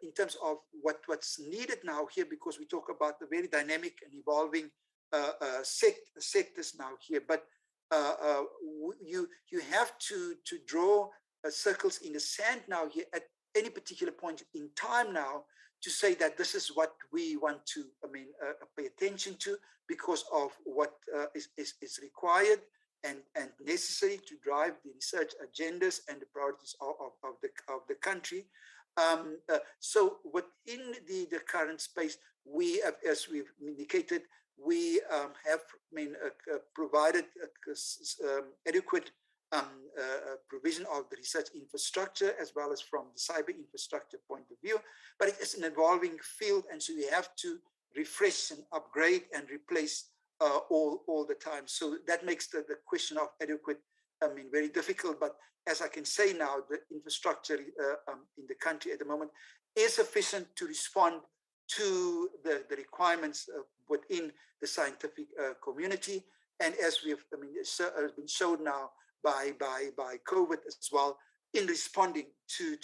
in terms of what's needed now here, because we talk about the very dynamic and evolving sectors now here. But you have to draw circles in the sand now here at any particular point in time now, to say that this is what we want to pay attention to, because of what is required and necessary to drive the research agendas and the priorities of the country. So within the current space, we have, as we've indicated, we have provided adequate provision of the research infrastructure, as well as from the cyber infrastructure point of view. But it's an evolving field, and so we have to refresh and upgrade and replace all the time. So that makes the question of adequate, very difficult. But as I can say now, the infrastructure in the country at the moment is sufficient to respond to the requirements within the scientific community. And as we've been shown now by COVID as well, in responding to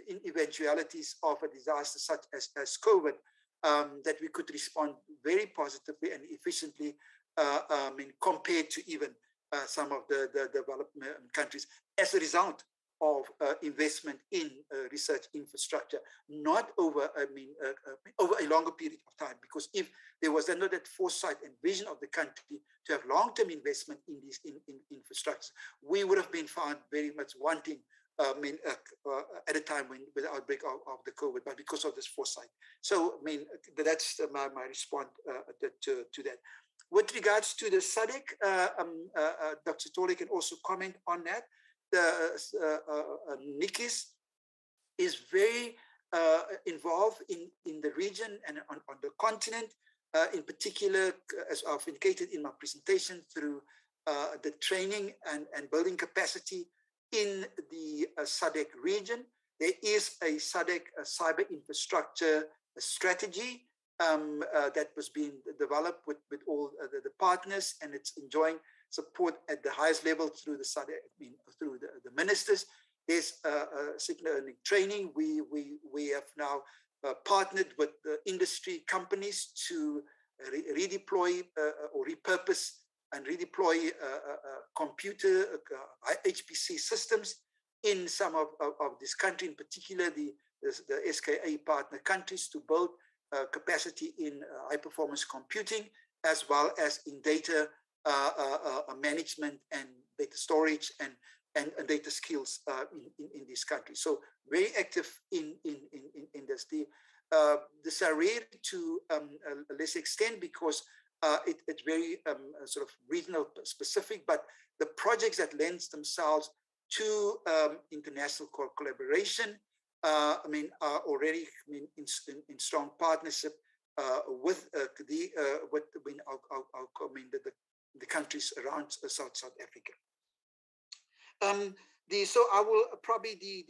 the eventualities of a disaster such as COVID, that we could respond very positively and efficiently compared to even some of the developed countries, as a result of investment in research infrastructure, not over, over a longer period of time. Because if there was not that foresight and vision of the country to have long-term investment in these infrastructures, we would have been found very much wanting at a time when with the outbreak of the COVID, but because of this foresight. So, that's my response to that. With regards to the SADC, Dr. Tole can also comment on that. The NICIS is very involved in the region and on the continent, in particular, as I've indicated in my presentation, through the training and building capacity in the SADC region. There is a SADC cyber infrastructure strategy that was being developed with all the partners, and it's enjoying support at the highest level through the SADC, through the ministers. There's significant training. We have now partnered with the industry companies to redeploy or repurpose and redeploy computer HPC systems in some of this country, in particular the SKA partner countries, to build capacity in high-performance computing, as well as in data management and data storage and data skills in this country. So very active in this. The SARIR to a less extent, because it's very sort of regional specific, but the projects that lend themselves to international collaboration are already in strong partnership with the countries around South Africa. So I will probably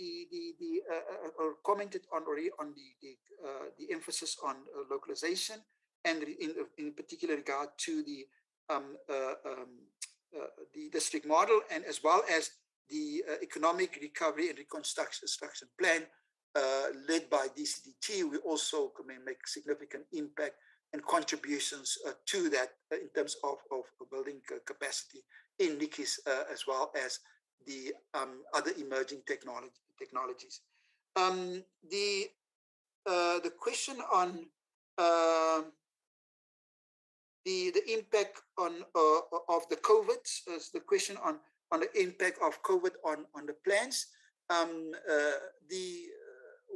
or commented on already on the emphasis on localization, and in particular regard to the district model, and as well as the economic recovery and reconstruction plan led by DCDT. We also make significant impact and contributions to that in terms of building capacity in NICIS, as well as the other emerging technologies. The question on the impact on of the COVID, the question on the impact of COVID on the plans.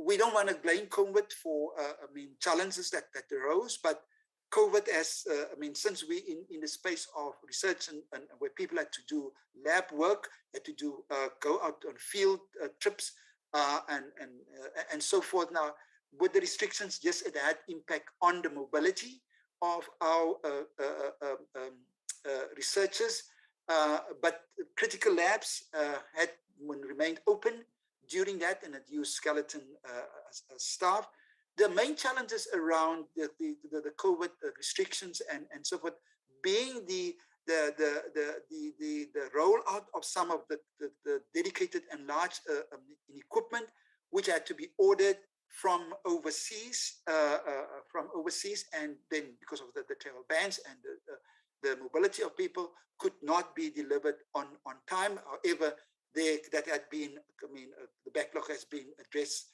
We don't want to blame COVID for challenges that arose, but COVID has since we in the space of research and where people had to do lab work, had to do go out on field trips and so forth. Now, with the restrictions, yes, it had impact on the mobility of our researchers, but critical labs had remained open during that, and it used skeleton staff. The main challenges around the COVID restrictions and so forth, being the rollout of some of the dedicated and large equipment, which had to be ordered from overseas, and then because of the travel bans and the mobility of people, could not be delivered on time. However, that had been, the backlog has been addressed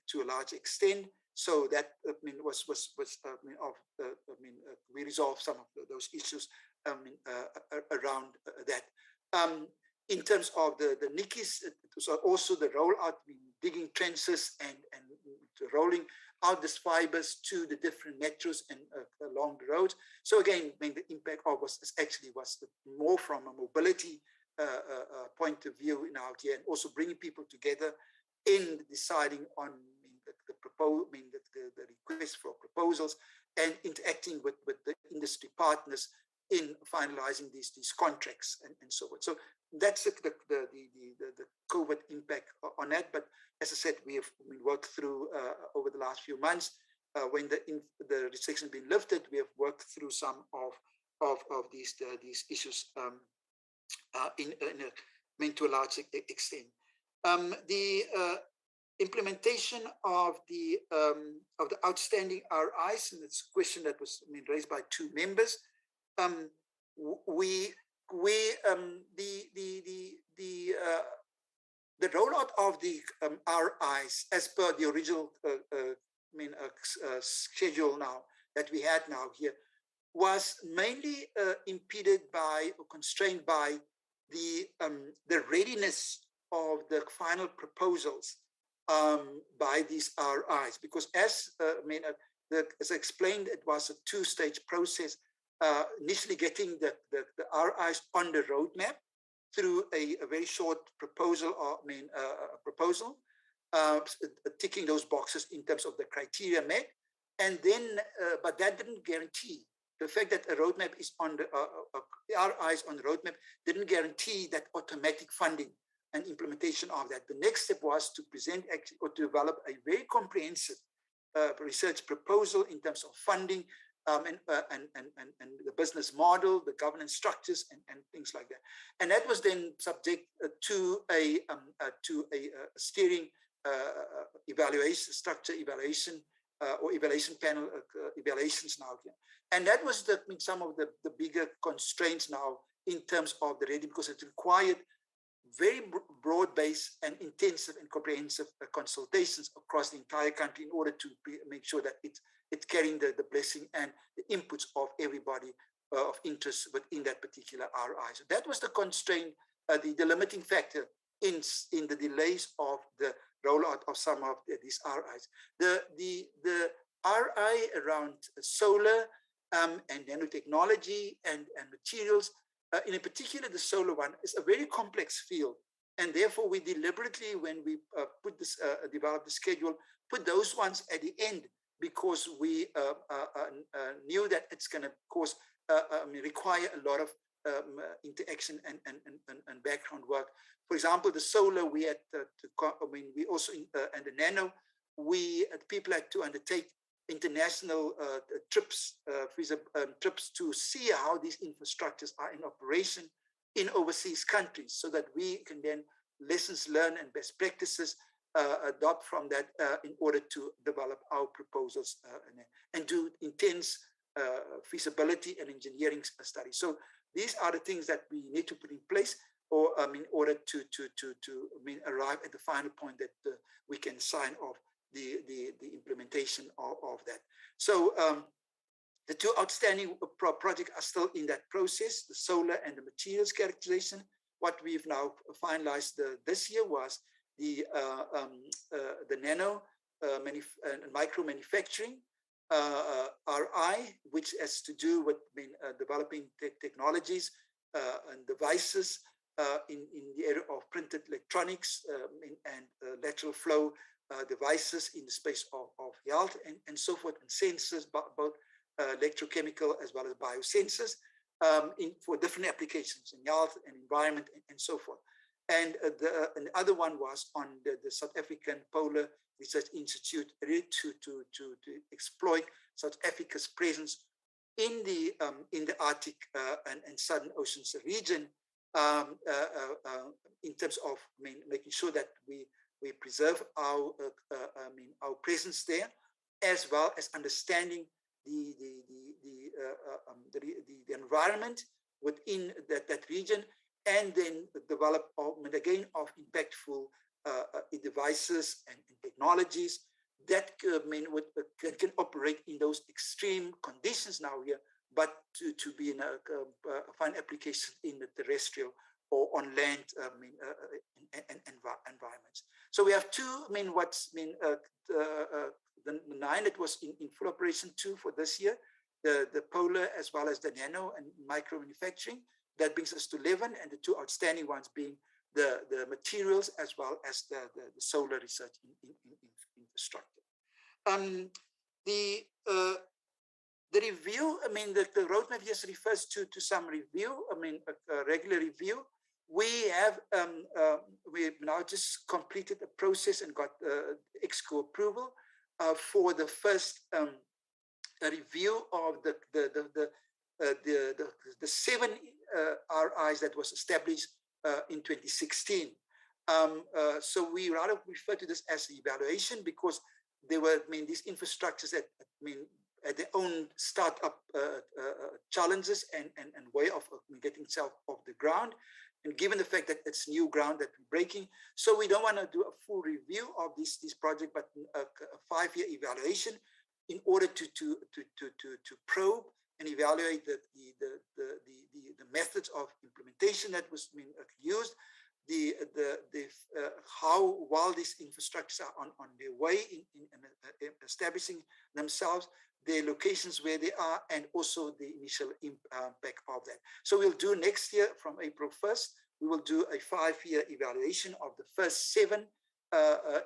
to a large extent. So that we resolved some of those issues around that. In terms of the NICIS, it was also the rollout, digging trenches and rolling out these fibers to the different metros and along the roads. So again, the impact was more from a mobility point of view in out here, and also bringing people together in deciding on the request for proposals and interacting with the industry partners in finalizing these contracts and so on. So that's the COVID impact on that. But as I said, we have worked through over the last few months when the restrictions been lifted. We have worked through some of these issues to a large extent. The implementation of the outstanding RIs, and it's a question that was raised by two members. the rollout of the RIs as per the original schedule now that we had now here was mainly impeded by or constrained by the readiness of the final proposals by these RIs, because as as I explained, it was a two-stage process. Initially getting the RIs on the roadmap through a very short proposal, ticking those boxes in terms of the criteria met, and then, but that didn't guarantee the fact that a roadmap is on the RIs on the roadmap didn't guarantee that automatic funding and implementation of that. The next step was to present or to develop a very comprehensive research proposal in terms of funding and the business model, the governance structures, and things like that. And that was then subject to a steering evaluation, structure evaluation, or evaluation panel evaluations now here. And that was some of the bigger constraints now in terms of the ready, because it required very broad-based and intensive and comprehensive consultations across the entire country in order to make sure that it's carrying the blessing and the inputs of everybody of interest within that particular RI. So that was the constraint, the limiting factor in the delays of the rollout of some of these RIs. The RI around solar and nanotechnology and materials, in particular the solar one, is a very complex field. And therefore we deliberately, when we put this, developed the schedule, put those ones at the end, because we knew that it's going to cause, require a lot of interaction and background work. For example, the solar, we had we also, and the nano, people had to undertake international trips to see how these infrastructures are in operation in overseas countries, so that we can then lessons learned and best practices adopt from that in order to develop our proposals and do intense feasibility and engineering studies. So these are the things that we need to put in place, or in order to arrive at the final point that we can sign off the implementation of that. So the two outstanding projects are still in that process, the solar and the materials characterization. What we've now finalized this year was the nano micro manufacturing RI, which has to do with developing technologies and devices in the area of printed electronics and lateral flow devices in the space of health and so forth, and sensors, both electrochemical as well as biosensors for different applications in health and environment and so forth. And the other one was on the South African Polar Research Institute, really to exploit South Africa's presence in the Arctic and Southern Oceans region, in terms of making sure that we preserve our presence there, as well as understanding the environment within that region, and then develop again of impactful devices and technologies that can operate in those extreme conditions now here, but to be in a fine application in the terrestrial or on land environments. So we have two, the 9 that was in full operation 2 for this year, the polar as well as the nano and micro manufacturing. That brings us to 11, and the two outstanding ones being the materials as well as the solar research infrastructure. The review, the roadmap just refers to some review, a regular review. We have we've now just completed the process and got EXCO approval for the first review of the 7 RIs that was established in 2016. So we rather refer to this as the evaluation, because there were these infrastructures that at their own startup challenges and way of getting itself off the ground. And given the fact that it's new ground that we're breaking, so we don't want to do a full review of this project, but a 5-year evaluation in order to probe and evaluate the methods of implementation that was being used, how well these infrastructures are on their way in establishing themselves, the locations where they are, and also the initial impact of that. So we'll do next year from April 1st, we will do a 5-year evaluation of the first 7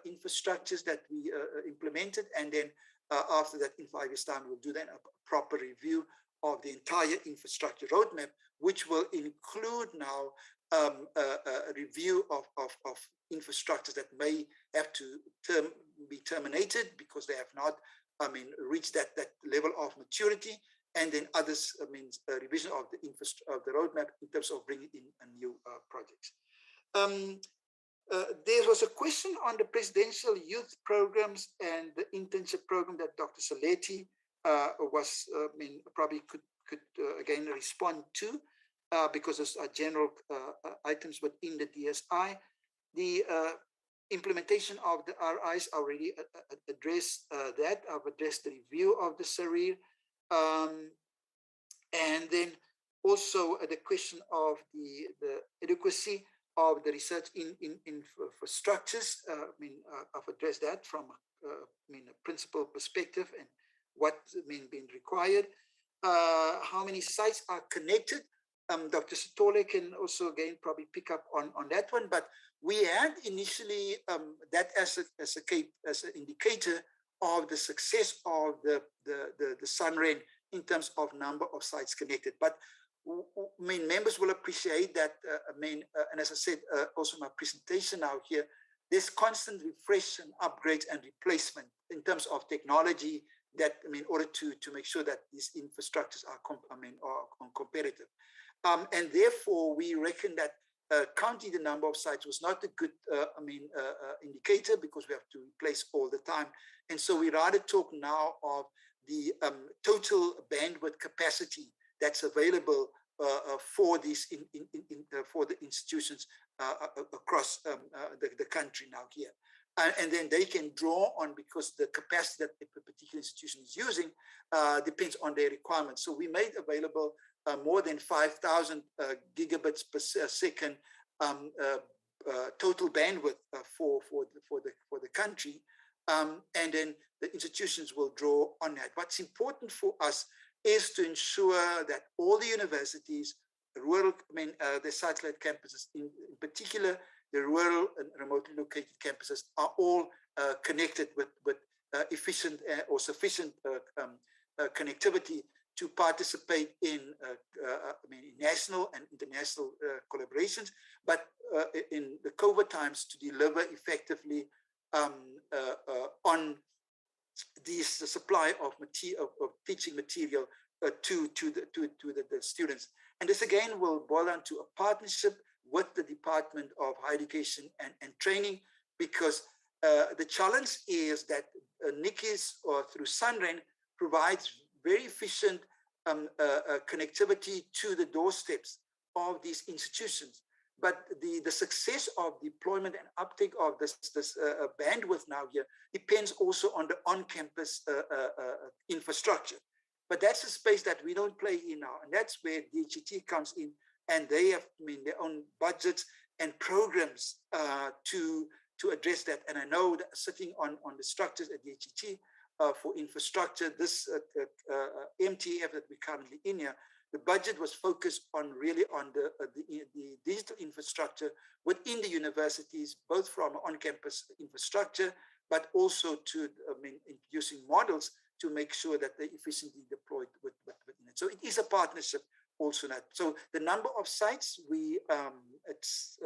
infrastructures that we implemented. And then after that, in 5 years' time, we'll do then a proper review of the entire infrastructure roadmap, which will include now a review of infrastructures that may have to be terminated because they have not reached that level of maturity, and then others, revision of the roadmap in terms of bringing in a new projects. There was a question on the presidential youth programs and the internship program that Dr. Saleti was, probably could again respond to, because those are general items within the DSI. The implementation of the RIs already addressed that. I've addressed the review of the SARIR. And then also the question of the adequacy of the research infrastructures. I've addressed that from a principal perspective and what being required. How many sites are connected? Dr. Sitole can also again probably pick up on that one, but we had initially that as an indicator of the success of the SANREN in terms of number of sites connected. But members will appreciate that, and as I said also in my presentation now here, there's constant refresh and upgrades and replacement in terms of technology that, in order to make sure that these infrastructures are competitive. And therefore, we reckon that counting the number of sites was not a good indicator, because we have to replace all the time. And so we rather talk now of the total bandwidth capacity that's available for these for the institutions across the country now here. And then they can draw on, because the capacity that a particular institution is using depends on their requirements. So we made available more than 5,000 gigabits per second total bandwidth for the country, and then the institutions will draw on that. What's important for us is to ensure that all the universities, the rural, the satellite campuses in particular, the rural and remotely located campuses are all connected with efficient or sufficient connectivity to participate in national and international collaborations, but in the COVID times to deliver effectively on the supply of teaching material to the students. And this again will boil down to a partnership with the Department of Higher Education and Training, because the challenge is that NICIS, or through SANREN, provides very efficient connectivity to the doorsteps of these institutions. But the success of deployment and uptake of this bandwidth now here depends also on the on-campus infrastructure. But that's a space that we don't play in now, and that's where DHET comes in, and they have their own budgets and programs to address that. And I know that sitting on the structures at DHET for infrastructure, this MTF that we're currently in here, the budget was focused on really on the digital infrastructure within the universities, both from on-campus infrastructure, but also to introducing models to make sure that they're efficiently deployed within it. So it is a partnership also now. So the number of sites, it's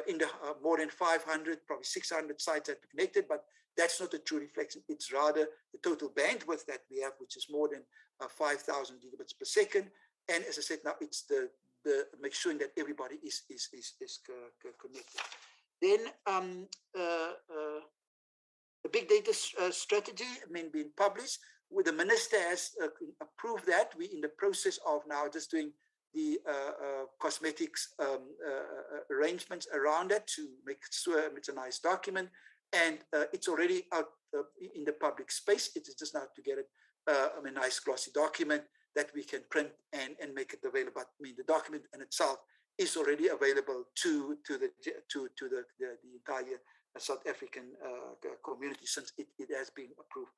in the more than 500, probably 600 sites that are connected, but that's not a true reflection. It's rather the total bandwidth that we have, which is more than 5,000 gigabits per second. And as I said, now it's the make sure that everybody is connected. Then the big data strategy being published, where the minister has approved that. We're in the process of now just doing the cosmetics arrangements around it to make sure it's a nice document. And it's already out in the public space. It's just now to get it a nice glossy document that we can print and make it available. I mean, the document in itself is already available to the entire South African community, since it has been approved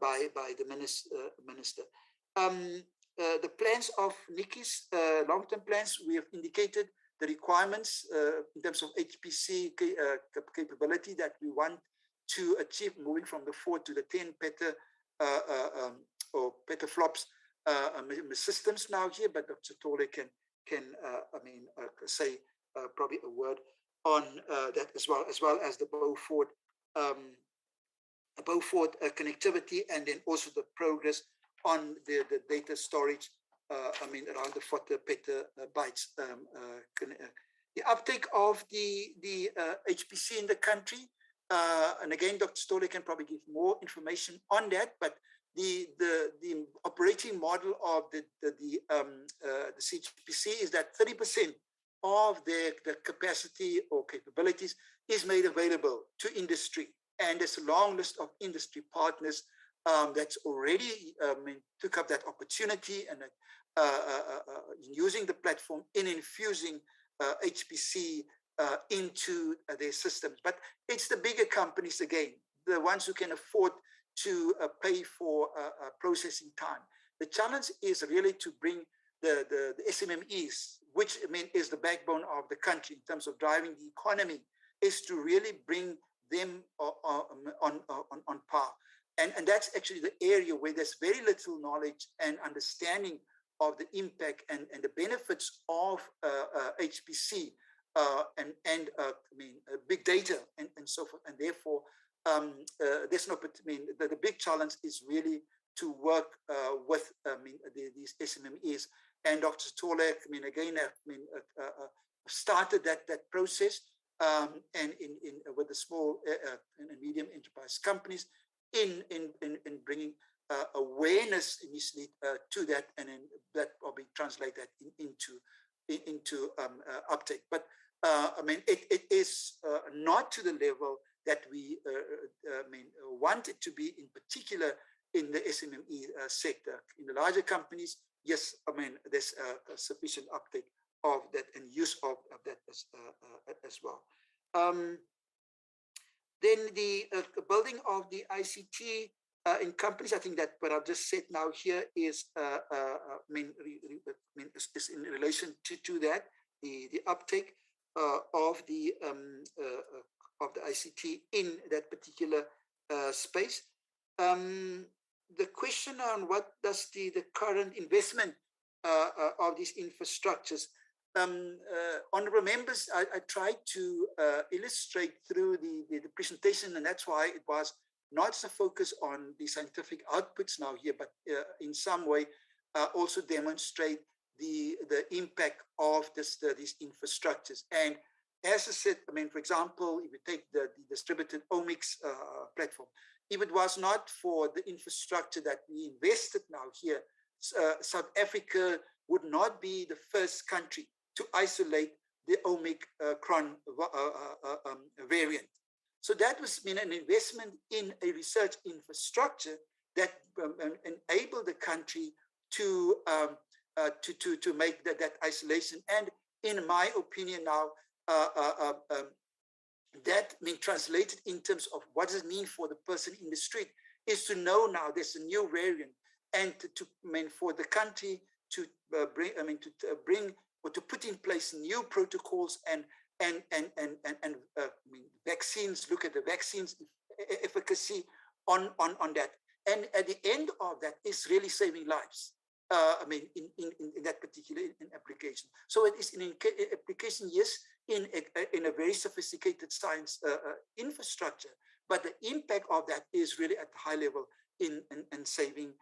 by the minister. The plans of NICIS, long-term plans, we have indicated the requirements in terms of HPC capability that we want to achieve, moving from the 4 to the 10 or petaflops systems now here. But Dr. Tole can say probably a word on that as well as the Beaufort connectivity, and then also the progress on the data storage, around the 40 petabytes. The uptake of the HPC in the country, and again, Dr. Stolle can probably give more information on that, but the operating model of the CHPC is that 30% of the capacity or capabilities is made available to industry. And there's a long list of industry partners that's already took up that opportunity and using the platform in infusing HPC into their systems. But it's the bigger companies, again, the ones who can afford to pay for processing time. The challenge is really to bring the SMMEs, which is the backbone of the country in terms of driving the economy, is to really bring them on par. And that's actually the area where there's very little knowledge and understanding of the impact and the benefits of HPC and big data and so forth. And therefore, there's no, the big challenge is really to work with these SMMEs. And Dr. Tole, again, started that process and with the small and medium enterprise companies in bringing awareness initially to that, and then that probably translate that into uptake. But it is not to the level that we want it to be, in particular in the SMME sector. In the larger companies, yes, there's a sufficient uptake of that and use of that as well. Then the building of the ICT in companies, I think that what I've just said now here is, is in relation to that, the uptake of the ICT in that particular space. The question on what does the current investment of these infrastructures, honorable members, I tried to illustrate through the presentation, and that's why it was not just a focus on the scientific outputs now here, but in some way also demonstrate the impact of these infrastructures. And as I said, for example, if you take the distributed Omics platform, if it was not for the infrastructure that we invested now here, South Africa would not be the first country to isolate the Omicron variant. So that was an investment in a research infrastructure that enabled the country to make that isolation. And in my opinion now, that translated in terms of what does it mean for the person in the street is to know now there's a new variant, and for the country to bring or to put in place new protocols and vaccines, look at the vaccines efficacy on that. And at the end of that is really saving lives. In that particular application. So it is an application, yes, in a very sophisticated science infrastructure, but the impact of that is really at the high level in saving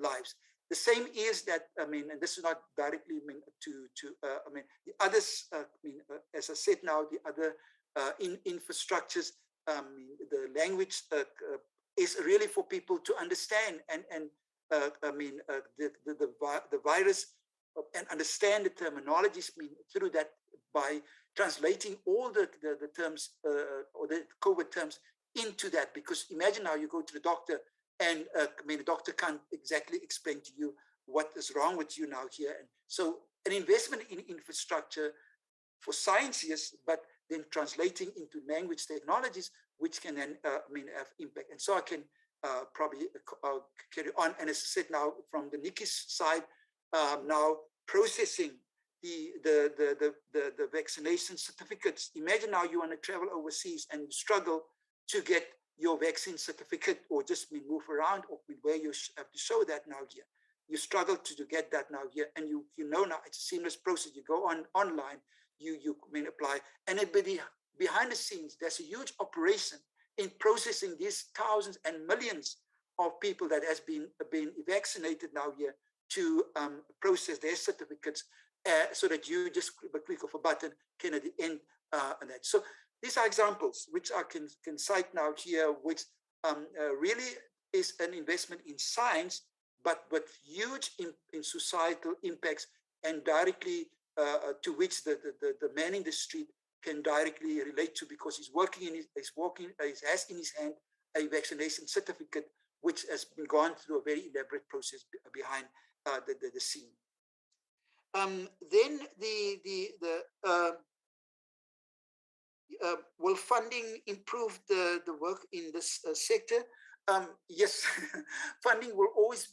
lives. The same is that, and this is not directly the others, as I said now, the other infrastructures, the language is really for people to understand, and the virus and understand the terminologies through that by translating all the terms or the COVID terms into that. Because imagine now you go to the doctor and the doctor can't exactly explain to you what is wrong with you now here. And so an investment in infrastructure for science, yes, but then translating into language technologies, which can then have impact. And so I can probably carry on. And as I said now, from the NICIS side, now processing the vaccination certificates. Imagine now you want to travel overseas and you struggle to get your vaccine certificate, or just move around, or where you have to show that now here. You struggle to get that now here, and you know now it's a seamless process. You go online, you apply, and behind the scenes there's a huge operation in processing these thousands and millions of people that has been vaccinated now here to process their certificates, so that you just click of a button can at the end and that. So these are examples which I can cite now here, which really is an investment in science, but with huge in societal impacts, and directly to which the man in the street can directly relate to, because he's has in his hand a vaccination certificate, which has been gone through a very elaborate process behind the scene. Then will funding improve the work in this sector? Yes, funding will always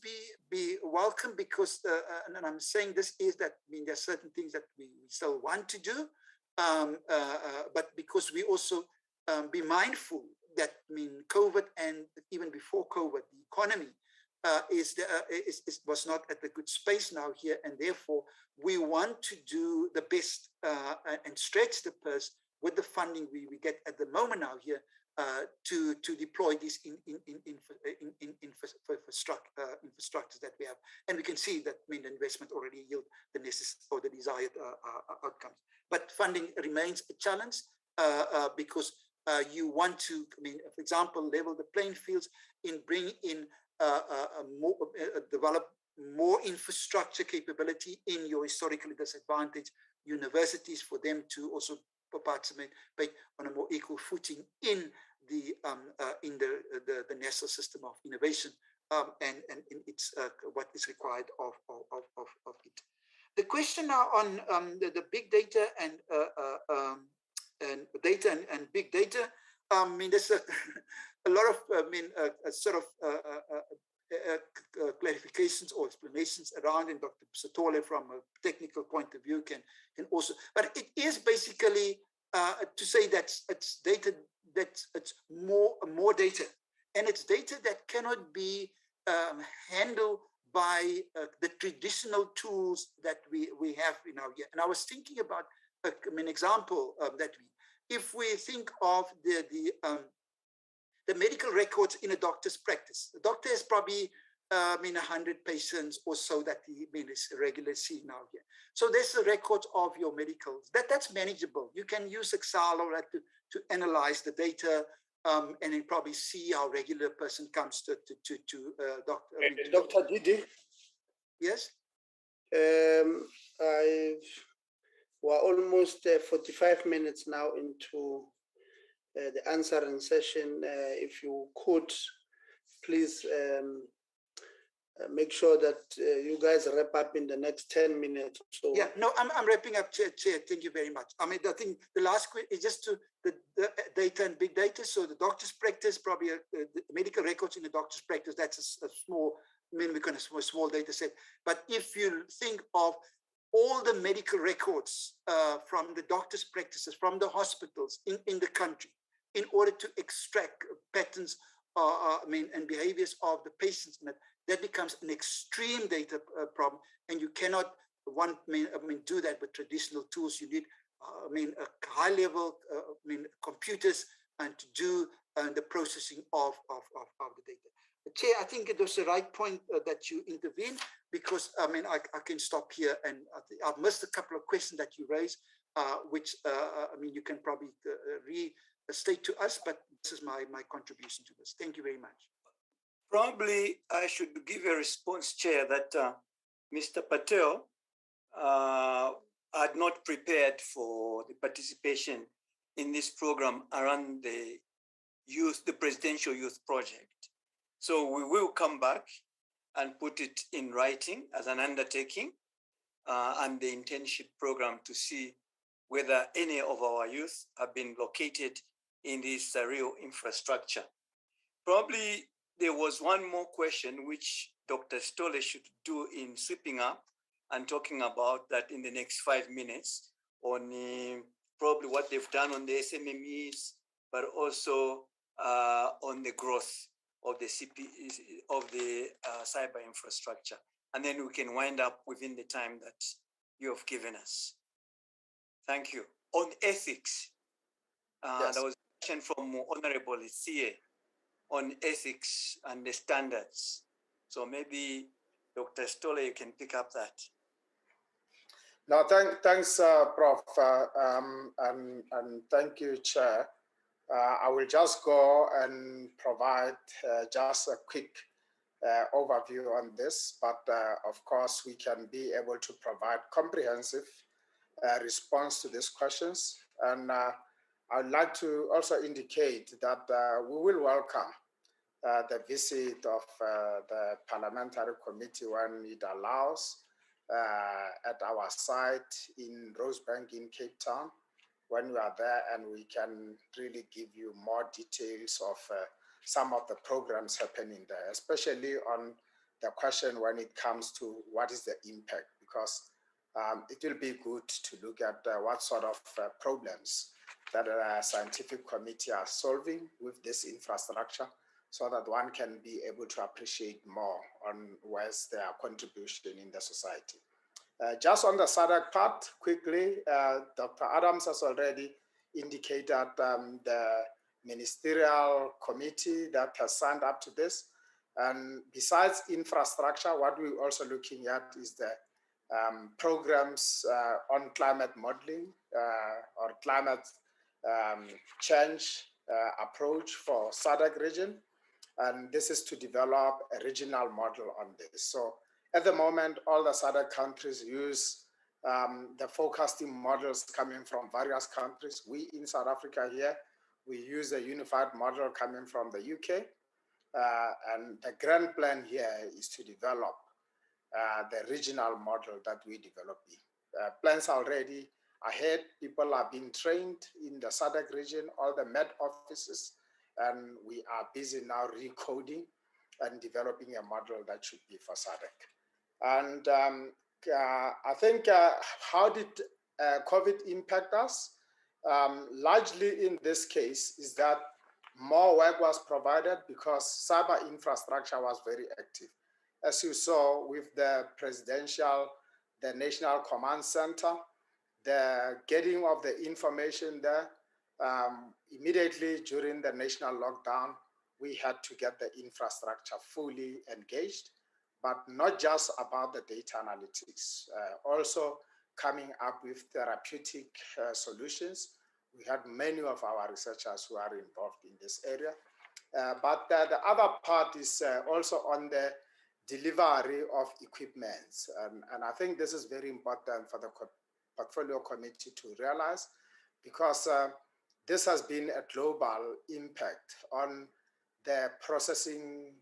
be welcome, because, and I'm saying this is that, there are certain things that we still want to do, but because we also be mindful that, COVID, and even before COVID, the economy was not at a good space now here, and therefore we want to do the best and stretch the purse with the funding we get at the moment now here, to deploy these infrastructures that we have, and we can see that the investment already yield the necessary or the desired outcomes. But funding remains a challenge because you want to, for example, level the playing fields in bringing in develop more infrastructure capability in your historically disadvantaged universities, for them to also participate on a more equal footing in the national system of innovation, and it's what is required of it. The question now on the big data and data and big data. There's a lot of clarifications or explanations around, and Dr. Satole from a technical point of view can also, but it is basically to say that it's data, that it's more data, and it's data that cannot be handled by the traditional tools that we have in our year. And I was thinking about an example that if we think of the medical records in a doctor's practice, the doctor has probably 100 patients or so that he is regularly seeing now here. So there's the records of your medicals. That's manageable. You can use Excel or that to analyze the data, and then probably see how regular a person comes to doctor. Dr. Didi? Yes? We're almost 45 minutes now into the answering session. If you could, please make sure that you guys wrap up in the next 10 minutes. So yeah, no, I'm wrapping up, Chair. Thank you very much. I think the last question is just to the data and big data. So the doctor's practice, probably the medical records in the doctor's practice, that's a small, a small data set. But if you think of all the medical records from the doctor's practices, from the hospitals in the country, in order to extract patterns and behaviors of the patients, that becomes an extreme data problem, and you cannot do that with traditional tools. You need a high level computers and to do the processing of the data. Chair, I think it was the right point that you intervened, because I can stop here, and I've missed a couple of questions that you raised, which you can probably restate to us, but this is my contribution to this. Thank you very much. Probably I should give a response, Chair, that Mr. Patel had not prepared for the participation in this program around the presidential youth project. So we will come back and put it in writing as an undertaking and the internship program to see whether any of our youth have been located in this real infrastructure. Probably there was one more question which Dr. Stolle should do in sweeping up and talking about that in the next 5 minutes on probably what they've done on the SMMEs, but also on the growth of the cyber infrastructure. And then we can wind up within the time that you have given us. Thank you. On ethics, Yes. there was a question from Honorable Isia on ethics and the standards. So maybe Dr. Stolle, you can pick up that. No, thanks, Prof. And thank you, Chair. I will just go and provide just a quick overview on this, but of course we can be able to provide comprehensive response to these questions. And I'd like to also indicate that we will welcome the visit of the Parliamentary Committee when it allows at our site in Rosebank in Cape Town, when we are there, and we can really give you more details of some of the programs happening there, especially on the question when it comes to what is the impact, because it will be good to look at what sort of problems that a scientific committee are solving with this infrastructure, so that one can be able to appreciate more on where's their contribution in the society. Just on the SADC part, quickly, Dr. Adams has already indicated the ministerial committee that has signed up to this. And besides infrastructure, what we're also looking at is the programs on climate modeling or climate change approach for SADC region. And this is to develop a regional model on this. So at the moment, all the SADC countries use the forecasting models coming from various countries. We in South Africa here, we use a unified model coming from the UK. And the grand plan here is to develop the regional model that we develop. Plans are already ahead. People are being trained in the SADC region, all the Met offices, and we are busy now recoding and developing a model that should be for SADC. And I think how did COVID impact us? Largely in this case is that more work was provided because cyber infrastructure was very active. As you saw with the National Command Center, the getting of the information there, immediately during the national lockdown, we had to get the infrastructure fully engaged, but not just about the data analytics, also coming up with therapeutic solutions. We had many of our researchers who are involved in this area. But the other part is also on the delivery of equipment. And I think this is very important for the portfolio committee to realize, because this has been a global impact on the processing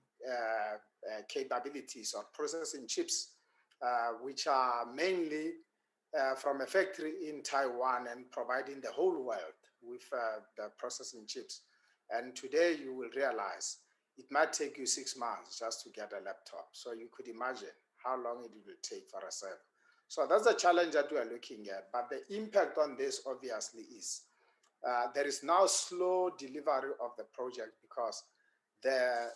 capabilities or processing chips, which are mainly from a factory in Taiwan and providing the whole world with the processing chips. And today you will realize it might take you 6 months just to get a laptop. So you could imagine how long it will take for a server. So that's a challenge that we are looking at. But the impact on this obviously is there is now slow delivery of the project because the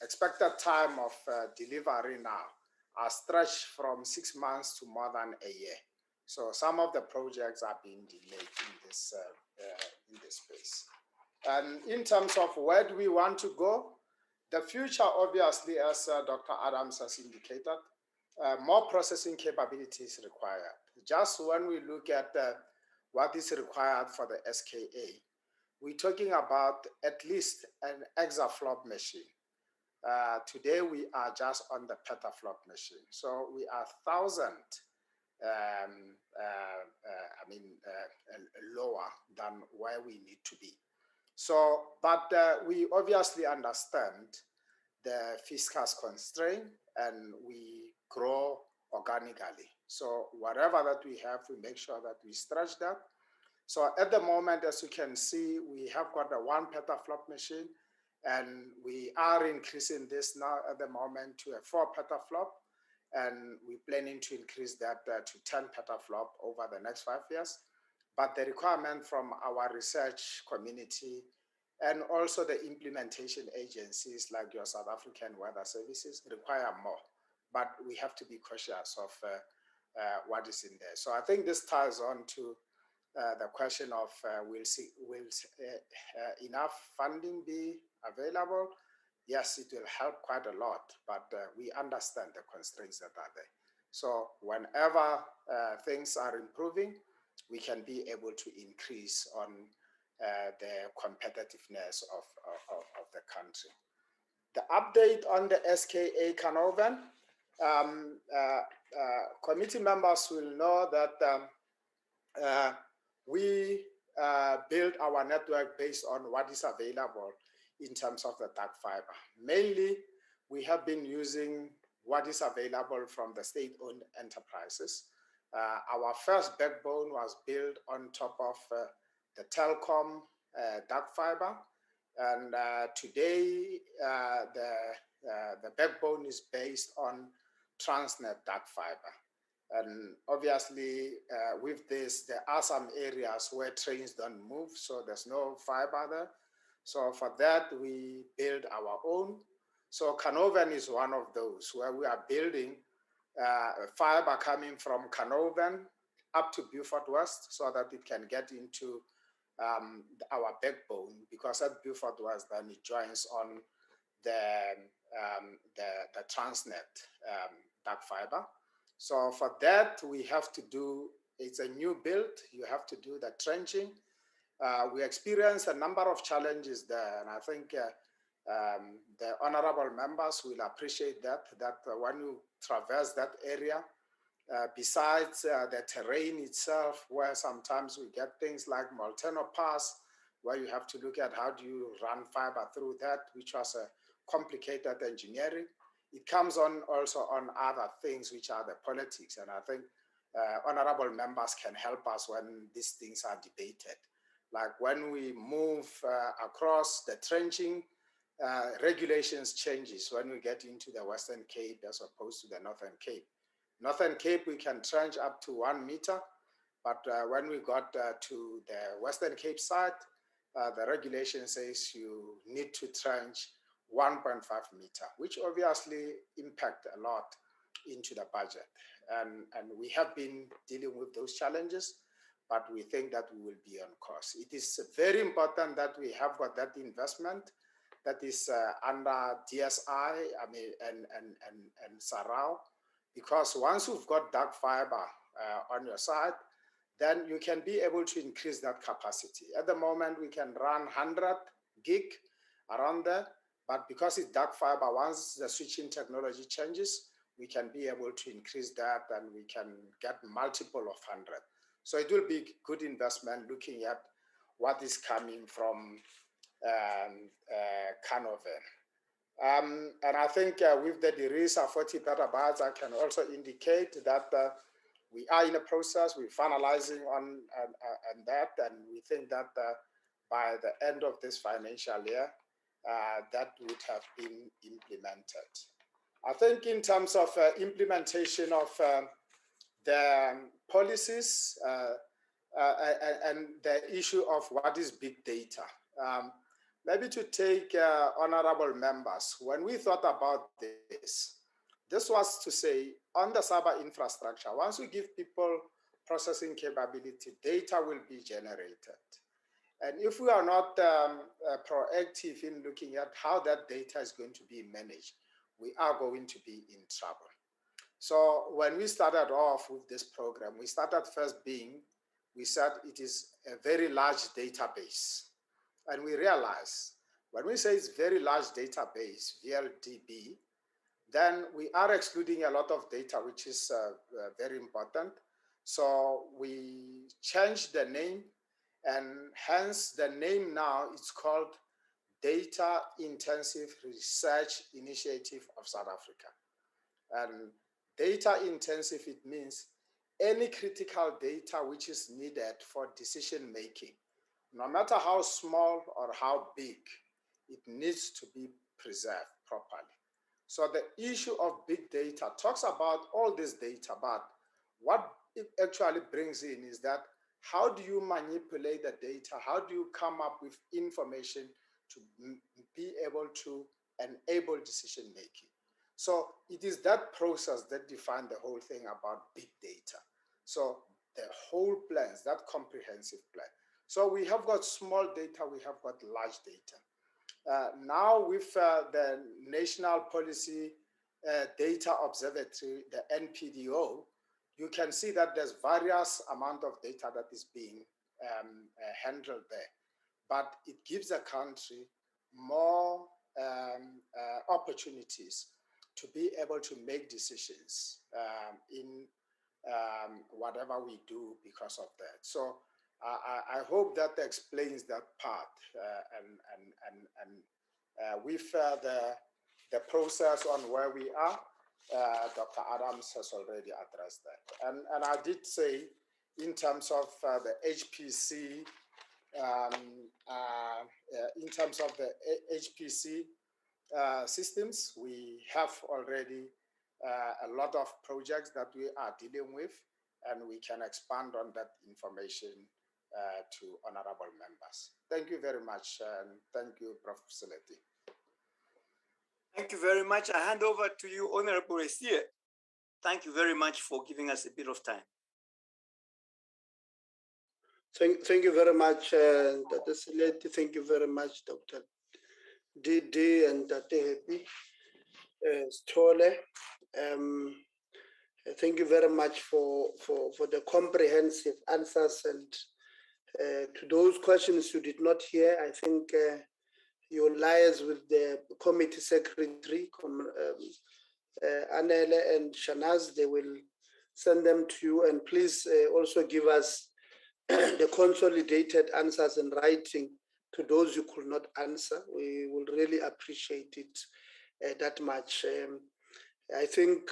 expected time of delivery now are stretched from 6 months to more than a year. So some of the projects are being delayed in this space. And in terms of where do we want to go, the future obviously, as Dr. Adams has indicated, more processing capabilities required. Just when we look at what is required for the SKA, we're talking about at least an exaflop machine. Today we are just on the petaflop machine. So we are 1,000 lower than where we need to be. So, but we obviously understand the fiscal constraint, and we grow organically. So whatever that we have, we make sure that we stretch that. So at the moment, as you can see, we have got a 1 petaflop machine, and we are increasing this now at the moment to a 4 petaflop, and we're planning to increase that to 10 petaflop over the next 5 years. But the requirement from our research community and also the implementation agencies like your South African Weather Services require more, but we have to be cautious of what is in there. So I think this ties on to the question of will enough funding be available? Yes, it will help quite a lot, but we understand the constraints that are there. So whenever things are improving, we can be able to increase on the competitiveness of the country. The update on the SKA Canoven, committee members will know that we build our network based on what is available in terms of the dark fiber. Mainly, we have been using what is available from the state-owned enterprises. Our first backbone was built on top of the telecom dark fiber, and today the backbone is based on Transnet dark fiber. And obviously, with this, there are some areas where trains don't move, so there's no fiber there. So for that, we build our own. So Canoven is one of those where we are building fiber coming from Canoven up to Beaufort West so that it can get into our backbone, because at Beaufort West, then it joins on the Transnet dark fiber. So for that, we have to do, it's a new build, you have to do the trenching. We experienced a number of challenges there, and I think the honorable members will appreciate that when you traverse that area, besides the terrain itself, where sometimes we get things like Molteno Pass, where you have to look at how do you run fiber through that, which was a complicated engineering. It comes on also on other things, which are the politics. And I think honorable members can help us when these things are debated. Like when we move across the trenching, regulations changes when we get into the Western Cape as opposed to the Northern Cape. Northern Cape, we can trench up to 1 meter, but when we got to the Western Cape side, the regulation says you need to trench 1.5 meter, which obviously impact a lot into the budget. And we have been dealing with those challenges, but we think that we will be on course. It is very important that we have got that investment that is under DSI, and SARIR, because once you've got dark fiber on your side, then you can be able to increase that capacity. At the moment, we can run 100 gig around there, but because it's dark fiber, once the switching technology changes, we can be able to increase that, and we can get multiple of 100. So it will be good investment looking at what is coming from Canoven. And I think with the DRISA 40 petabytes, I can also indicate that we are in a process, we're finalizing on that, and we think that by the end of this financial year, that would have been implemented. I think in terms of implementation of the policies and the issue of what is big data. Maybe to take honorable members, when we thought about this was to say on the cyber infrastructure, once we give people processing capability, data will be generated. And if we are not proactive in looking at how that data is going to be managed, we are going to be in trouble. So when we started off with this program, we started first we said it is a very large database. And we realized when we say it's very large database, VLDB, then we are excluding a lot of data, which is very important. So we changed the name, and hence the name now is called Data Intensive Research Initiative of South Africa. And data intensive, it means any critical data which is needed for decision making, no matter how small or how big, it needs to be preserved properly. So the issue of big data talks about all this data, but what it actually brings in is that how do you manipulate the data? How do you come up with information to be able to enable decision making? So it is that process that defines the whole thing about big data. So the whole plans, that comprehensive plan. So we have got small data, we have got large data. Now with the National Policy Data Observatory, the NPDO, you can see that there's various amount of data that is being handled there. But it gives a country more opportunities to be able to make decisions in whatever we do because of that. So I hope that explains that part, and with the process on where we are, Dr. Adams has already addressed that. And I did say, in terms of the HPC, in terms of the HPC systems, we have already a lot of projects that we are dealing with, and we can expand on that information to honorable members. Thank you very much, and thank you, Prof. Seleti. Thank you very much. I hand over to you, Honorable Esie. Thank you very much for giving us a bit of time. Thank you very much, Dr. Seleti. Thank you very much, Dr. Didi and Dr. Happy Stole. Thank you very much for the comprehensive answers, and to those questions you did not hear, I think you will liaise with the committee secretary, Anele and Shanaz. They will send them to you, and please also give us the consolidated answers in writing to those you could not answer. We will really appreciate it that much. I think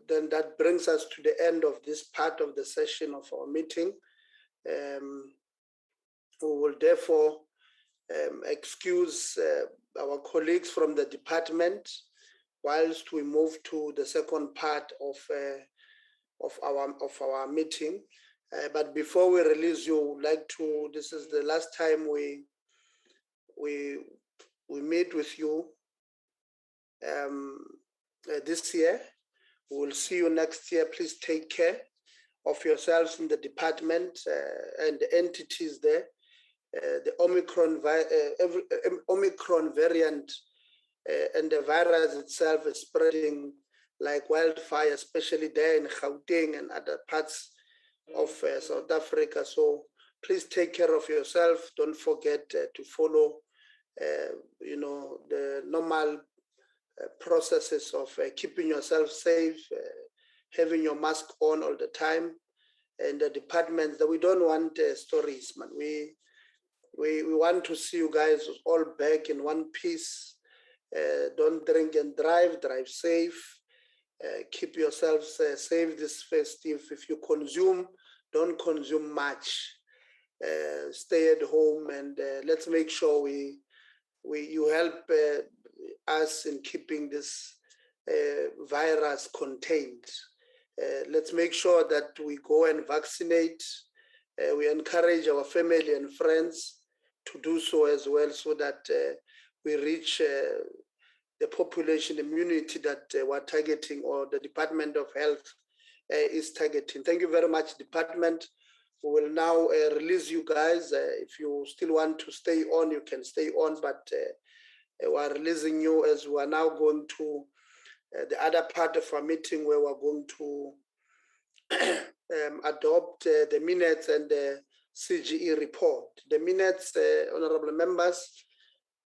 then that brings us to the end of this part of the session of our meeting. We will therefore excuse our colleagues from the department whilst we move to the second part of our meeting. But before we release you, like to, this is the last time we meet with you this year. We will see you next year. Please take care of yourselves in the department and the entities there. The Omicron variant and the virus itself is spreading like wildfire, especially there in Gauteng and other parts of South Africa. So please take care of yourself. Don't forget to follow, the normal processes of keeping yourself safe, having your mask on all the time, and the departments that we don't want stories, man. We want to see you guys all back in one piece. Don't drink and drive safe. Keep yourselves safe this festive. If you consume, don't consume much. Stay at home, and let's make sure you help us in keeping this virus contained. Let's make sure that we go and vaccinate. We encourage our family and friends to do so as well, so that we reach the population immunity that we're targeting, or the Department of Health is targeting. Thank you very much, Department. We will now release you guys. If you still want to stay on, you can stay on, but we're releasing you as we are now going to the other part of our meeting, where we're going to adopt the minutes and the CGE report. The minutes, honorable members,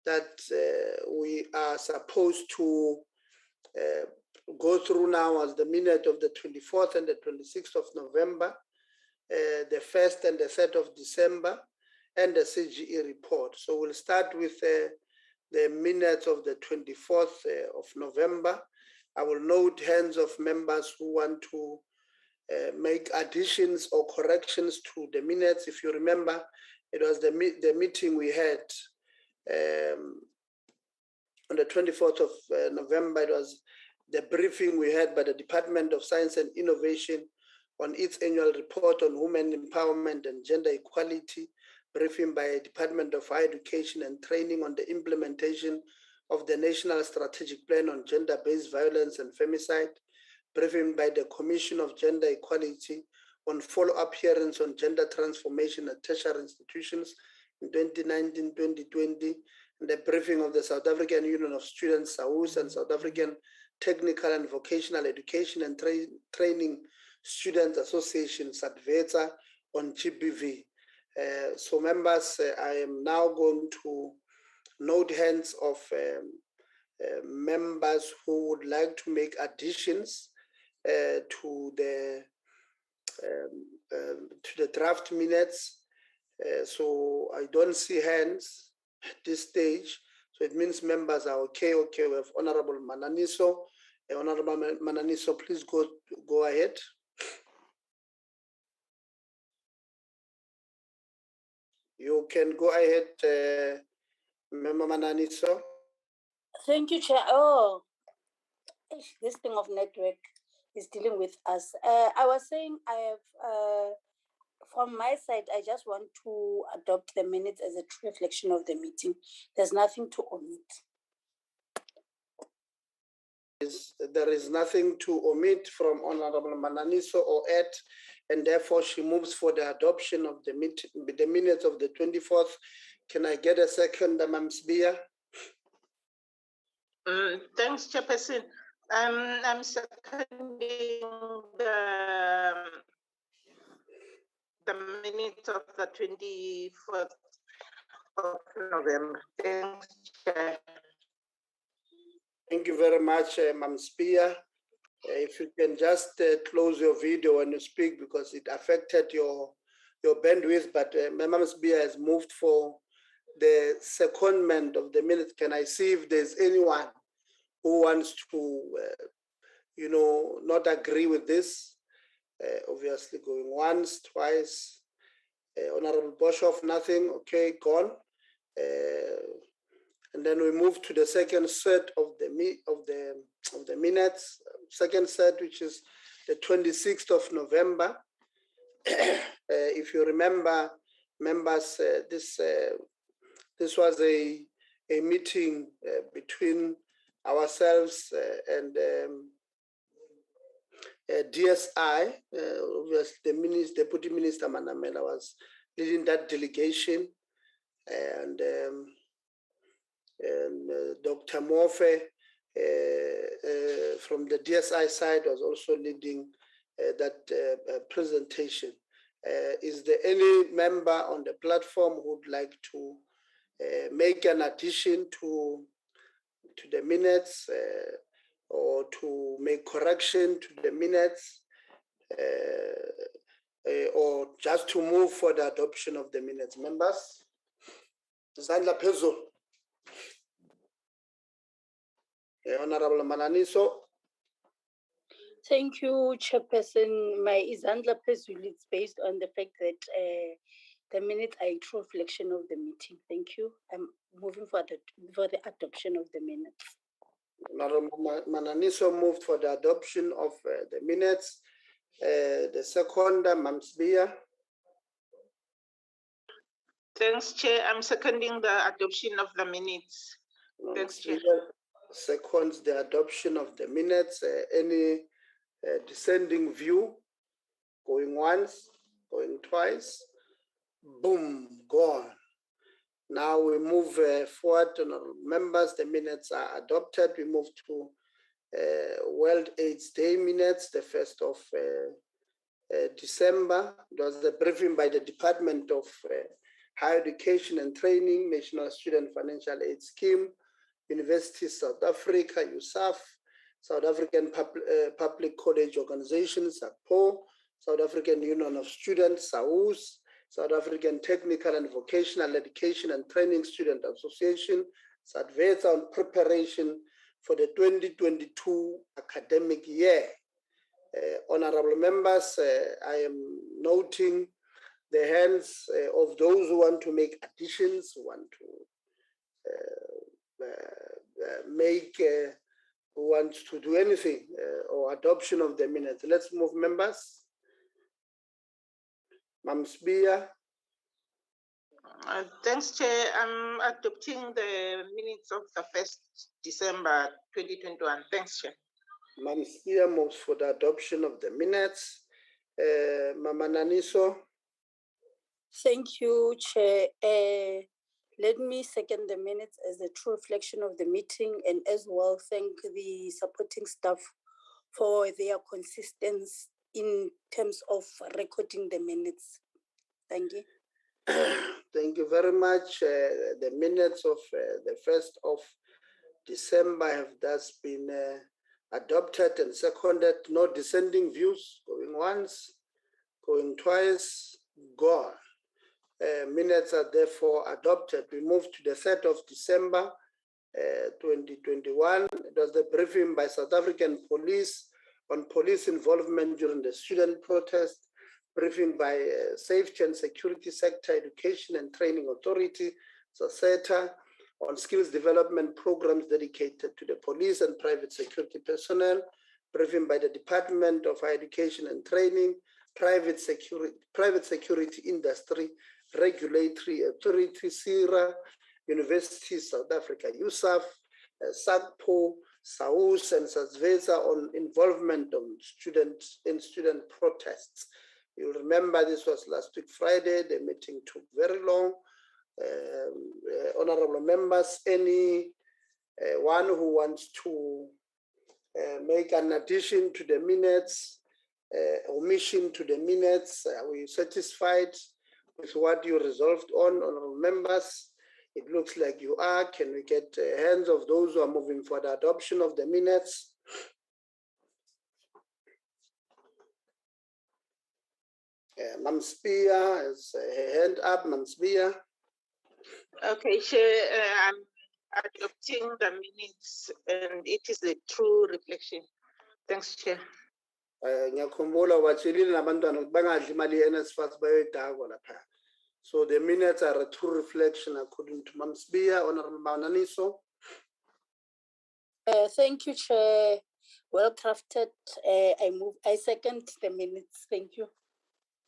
that we are supposed to go through now as the minute of the 24th and the 26th of November, the 1st and the 3rd of December, and the CGE report. So we'll start with the minutes of the 24th of November. I will note hands of members who want to make additions or corrections to the minutes. If you remember, it was the meeting we had on the 24th of November. It was the briefing we had by the Department of Science and Innovation on its annual report on women empowerment and gender equality, briefing by Department of Higher Education and Training on the implementation of the National Strategic Plan on Gender-Based Violence and Femicide, briefing by the Commission of Gender Equality on follow-up hearings on gender transformation at tertiary institutions in 2019-2020, and the briefing of the South African Union of Students, SAUS, and South African Technical and Vocational Education and Training Students Association, SADVETA, on GBV. So members, I am now going to note hands of members who would like to make additions to the draft minutes. So I don't see hands at this stage. So it means members are okay. Okay, we have Honorable Mananiso. Honorable Mananiso, please go ahead. You can go ahead, Member Mananiso. Thank you, Chair. Oh, this thing of network is dealing with us. I was saying I have, from my side, I just want to adopt the minutes as a true reflection of the meeting. There's nothing to omit. There is nothing to omit from Honorable Mananiso or add, and therefore she moves for the adoption of the minutes of the 24th. Can I get a second, Ma'am Sbia? Thanks, Chairperson. I'm seconding the minutes of the 24th of November. Thanks, Chair. Thank you very much, Ma'am Sbia. If you can just close your video when you speak, because it affected your bandwidth, but Ma'am Sbia has moved for the secondment of the minutes. Can I see if there's anyone who wants to, not agree with this? Obviously going once, twice. Honorable Boshoff, nothing. Okay, gone. And then we move to the second set of the minutes. Second set, which is the 26th of November. If you remember, members, this was a meeting between ourselves and DSI. Obviously, the Deputy Minister Manamela was leading that delegation, and Dr. Morfe from the DSI side was also leading that presentation. Is there any member on the platform who would like to make an addition to the minutes or to make correction to the minutes or just to move for the adoption of the minutes? Members? Zandla Pezo. Honorable Mananiso. Thank you, Chairperson. My Izandla Pezul is based on the fact that the minutes are a true reflection of the meeting. Thank you. I'm moving for the adoption of the minutes. Honorable Mananiso moved for the adoption of the minutes. The second, Ma'am Sbia. Thanks, Chair. I'm seconding the adoption of the minutes. Thanks, Chair. Seconds the adoption of the minutes. Any descending view? Going once, going twice. Boom, gone. Now we move forward, members. The minutes are adopted. We move to World AIDS Day minutes, the 1st of December. It was the briefing by the Department of Higher Education and Training, National Student Financial Aid Scheme, University of South Africa, USAF, South African Public College Organization, SAPO, South African Union of Students, SAUS, South African Technical and Vocational Education and Training Student Association, SADVESA, on preparation for the 2022 academic year. Honorable members, I am noting the hands of those who want to make additions, who want to do anything or adoption of the minutes. Let's move, members. Mamsbia. Thanks, Chair. I'm adopting the minutes of the 1st December 2021. Thanks, Chair. Mamsbia moves for the adoption of the minutes. Mama Naniso. Thank you, Chair. Let me second the minutes as a true reflection of the meeting, and as well thank the supporting staff for their consistency in terms of recording the minutes. Thank you. Thank you very much. The minutes of the 1st of December have thus been adopted and seconded. No dissenting views, going once, going twice, gone. Minutes are therefore adopted. We move to the 3rd of December 2021. It was the briefing by South African Police on police involvement during the student protest. Briefing by Safety and Security Sector Education and Training Authority, SASETA, on skills development programs dedicated to the police and private security personnel. Briefing by the Department of Higher Education and Training, Private Security Industry, Regulatory Authority, SARIR, University South Africa, USAF, SAPO, SAUS, and SADVESA on involvement of students in student protests. You'll remember this was last week, Friday. The meeting took very long. Honorable members, any one who wants to make an addition to the minutes, omission to the minutes, are we satisfied with what you resolved on, honorable members? It looks like you are. Can we get hands of those who are moving for the adoption of the minutes? Mamsbia has a hand up. Mamsbia. Okay, Chair, I'm adopting the minutes and it is a true reflection. Thanks, Chair. Ngiyakhumbula watshilile nabantwana ukuthi bangadli imali ye-NSFAS bayoyidakwa lapha. So the minutes are a true reflection according to Mamsbia. Honorable Mananiso. Thank you, Chair. Well crafted. I second the minutes. Thank you.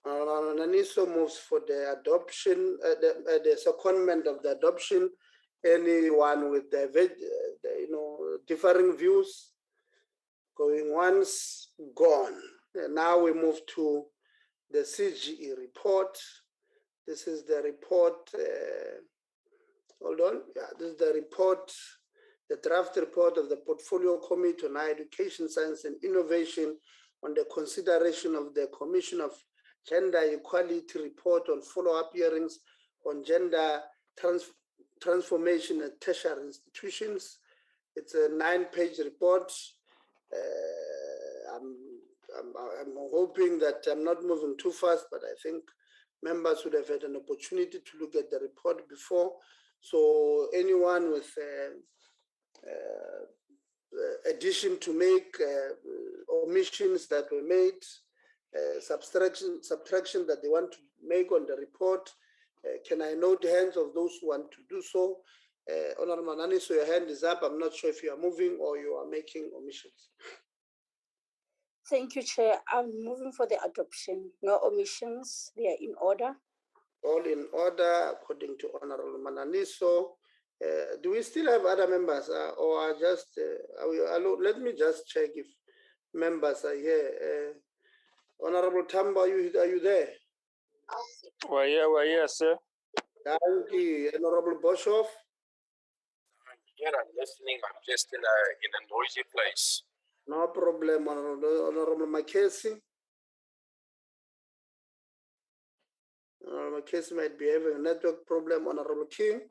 Naniso moves for the adoption, the secondment of the adoption. Anyone with the differing views? Going once, gone. And now we move to the CGE report. This is the report. Hold on. Yeah, this is the report, the draft report of the Portfolio Committee on Higher Education, Science and Innovation on the consideration of the Commission of Gender Equality report on follow-up hearings on gender transformation at tertiary institutions. It's a 9-page report. I'm hoping that I'm not moving too fast, but I think members would have had an opportunity to look at the report before. So anyone with addition to make, omissions that were made, subtraction that they want to make on the report, can I note the hands of those who want to do so? Honorable Manani, so your hand is up. I'm not sure if you are moving or you are making omissions. Thank you, Chair. I'm moving for the adoption. No omissions. They are in order. All in order, according to Honorable Mananiso. Do we still have other members or are just, let me just check if members are here. Honorable Tamba, are you there? We're here, sir. Thank you. Honorable Boshoff? Here I'm listening. I'm just in a noisy place. No problem, Honorable Makesi. Honorable Makesi might be having a network problem. Honorable King?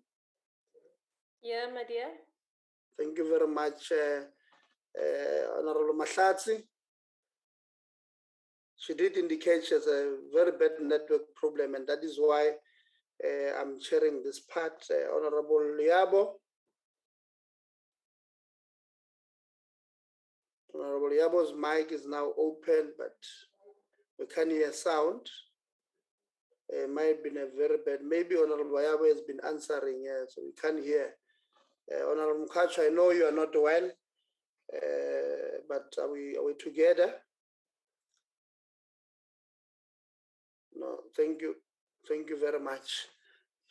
Yeah, my dear. Thank you very much. Honorable Mahlatsi. She did indicate she has a very bad network problem, and that is why I'm chairing this part. Honorable Liabo. Honorable Liabo's mic is now open, but we can't hear sound. It might have been a very bad, maybe Honorable Liabo has been answering, so we can't hear. Honorable Mkacho, I know you are not well, but are we together? No, thank you. Thank you very much.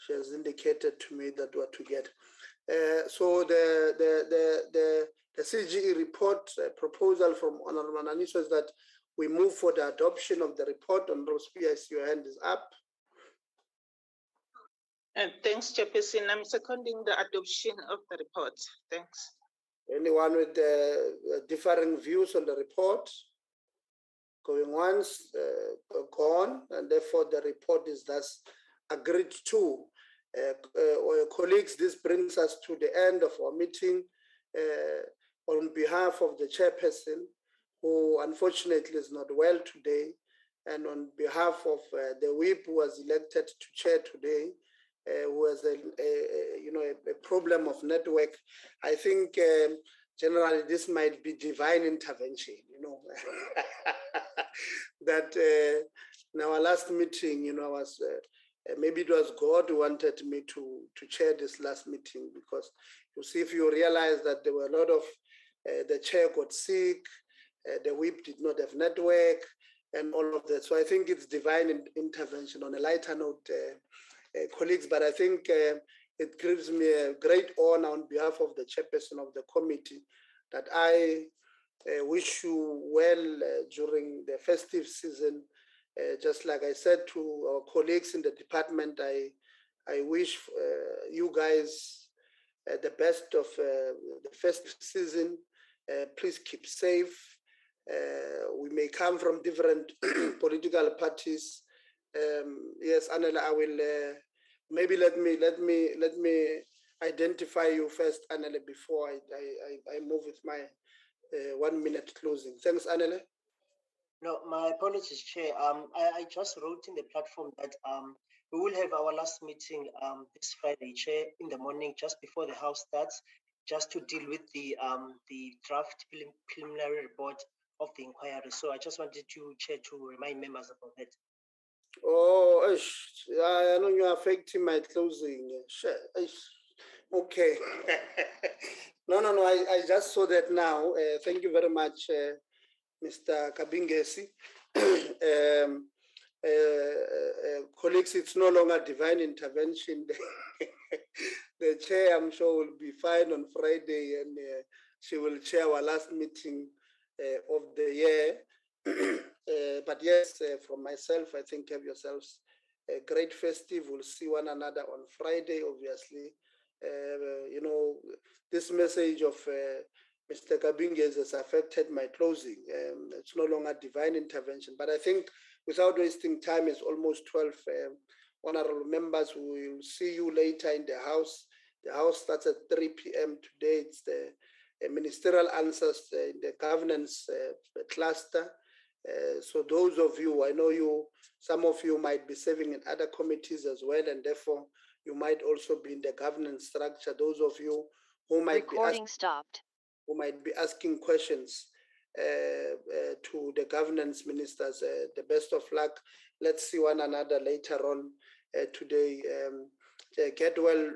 She has indicated to me that we're together. So the CGE report proposal from Honorable NICIS is that we move for the adoption of the report. Honorable Speaker, I see your hand is up. And thanks, Chairperson. I'm seconding the adoption of the report. Thanks. Anyone with differing views on the report? Going once, gone, and therefore the report is thus agreed to. Colleagues, this brings us to the end of our meeting. On behalf of the chairperson, who unfortunately is not well today, and on behalf of the whip who was elected to chair today, who has a problem of network, I think generally this might be divine intervention, that in our last meeting, was maybe it was God who wanted me to chair this last meeting, because you see, if you realize that there were a lot of, the chair got sick, the whip did not have network, and all of that. So I think it's divine intervention. On a lighter note, colleagues, but I think it gives me a great honor on behalf of the chairperson of the committee that I wish you well during the festive season. Just like I said to our colleagues in the department, I wish you guys the best of the festive season. Please keep safe. We may come from different political parties. Yes, Anela, I will maybe let me identify you first, Anela, before I move with my 1 minute closing. Thanks, Anela. No, my apologies, Chair. I just wrote in the platform that we will have our last meeting this Friday, Chair, in the morning, just before the House starts, just to deal with the draft preliminary report of the inquiry. So I just wanted you, Chair, to remind members about that. Oh, I know you're affecting my closing. Okay. No, I just saw that now. Thank you very much, Mr. Kabingesi. Colleagues, it's no longer divine intervention. The chair, I'm sure, will be fine on Friday, and she will chair our last meeting of the year. But yes, from myself, I think have yourselves a great festive. We'll see one another on Friday, obviously. This message of Mr. Kabingesi has affected my closing. It's no longer divine intervention, but I think without wasting time, it's almost 12. Honorable members, we will see you later in the House. The House starts at 3 p.m. today. It's the ministerial answers in the governance cluster. So those of you, I know some of you might be serving in other committees as well, and therefore you might also be in the governance structure. Those of you who might who might be asking questions to the governance ministers, the best of luck. Let's see one another later on today. Get well,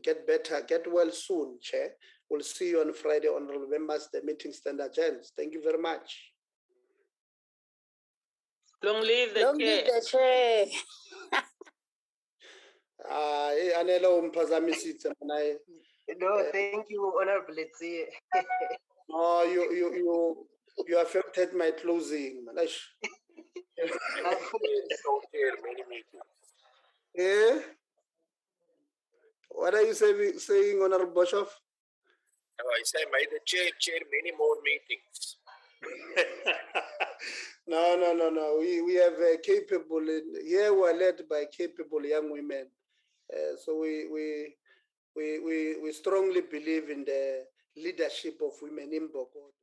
get better, get well soon, Chair. We'll see you on Friday, honorable members. The meeting stands adjourned. Thank you very much. Long live the Long live the chair. No, thank you, Honorable. No, you affected my closing. Many meetings. Yeah. What are you saying, Honorable Boshoff? No, I say, may the chair many more meetings. No. We have capable, here we're led by capable young women. So we strongly believe in the leadership of women in Boko.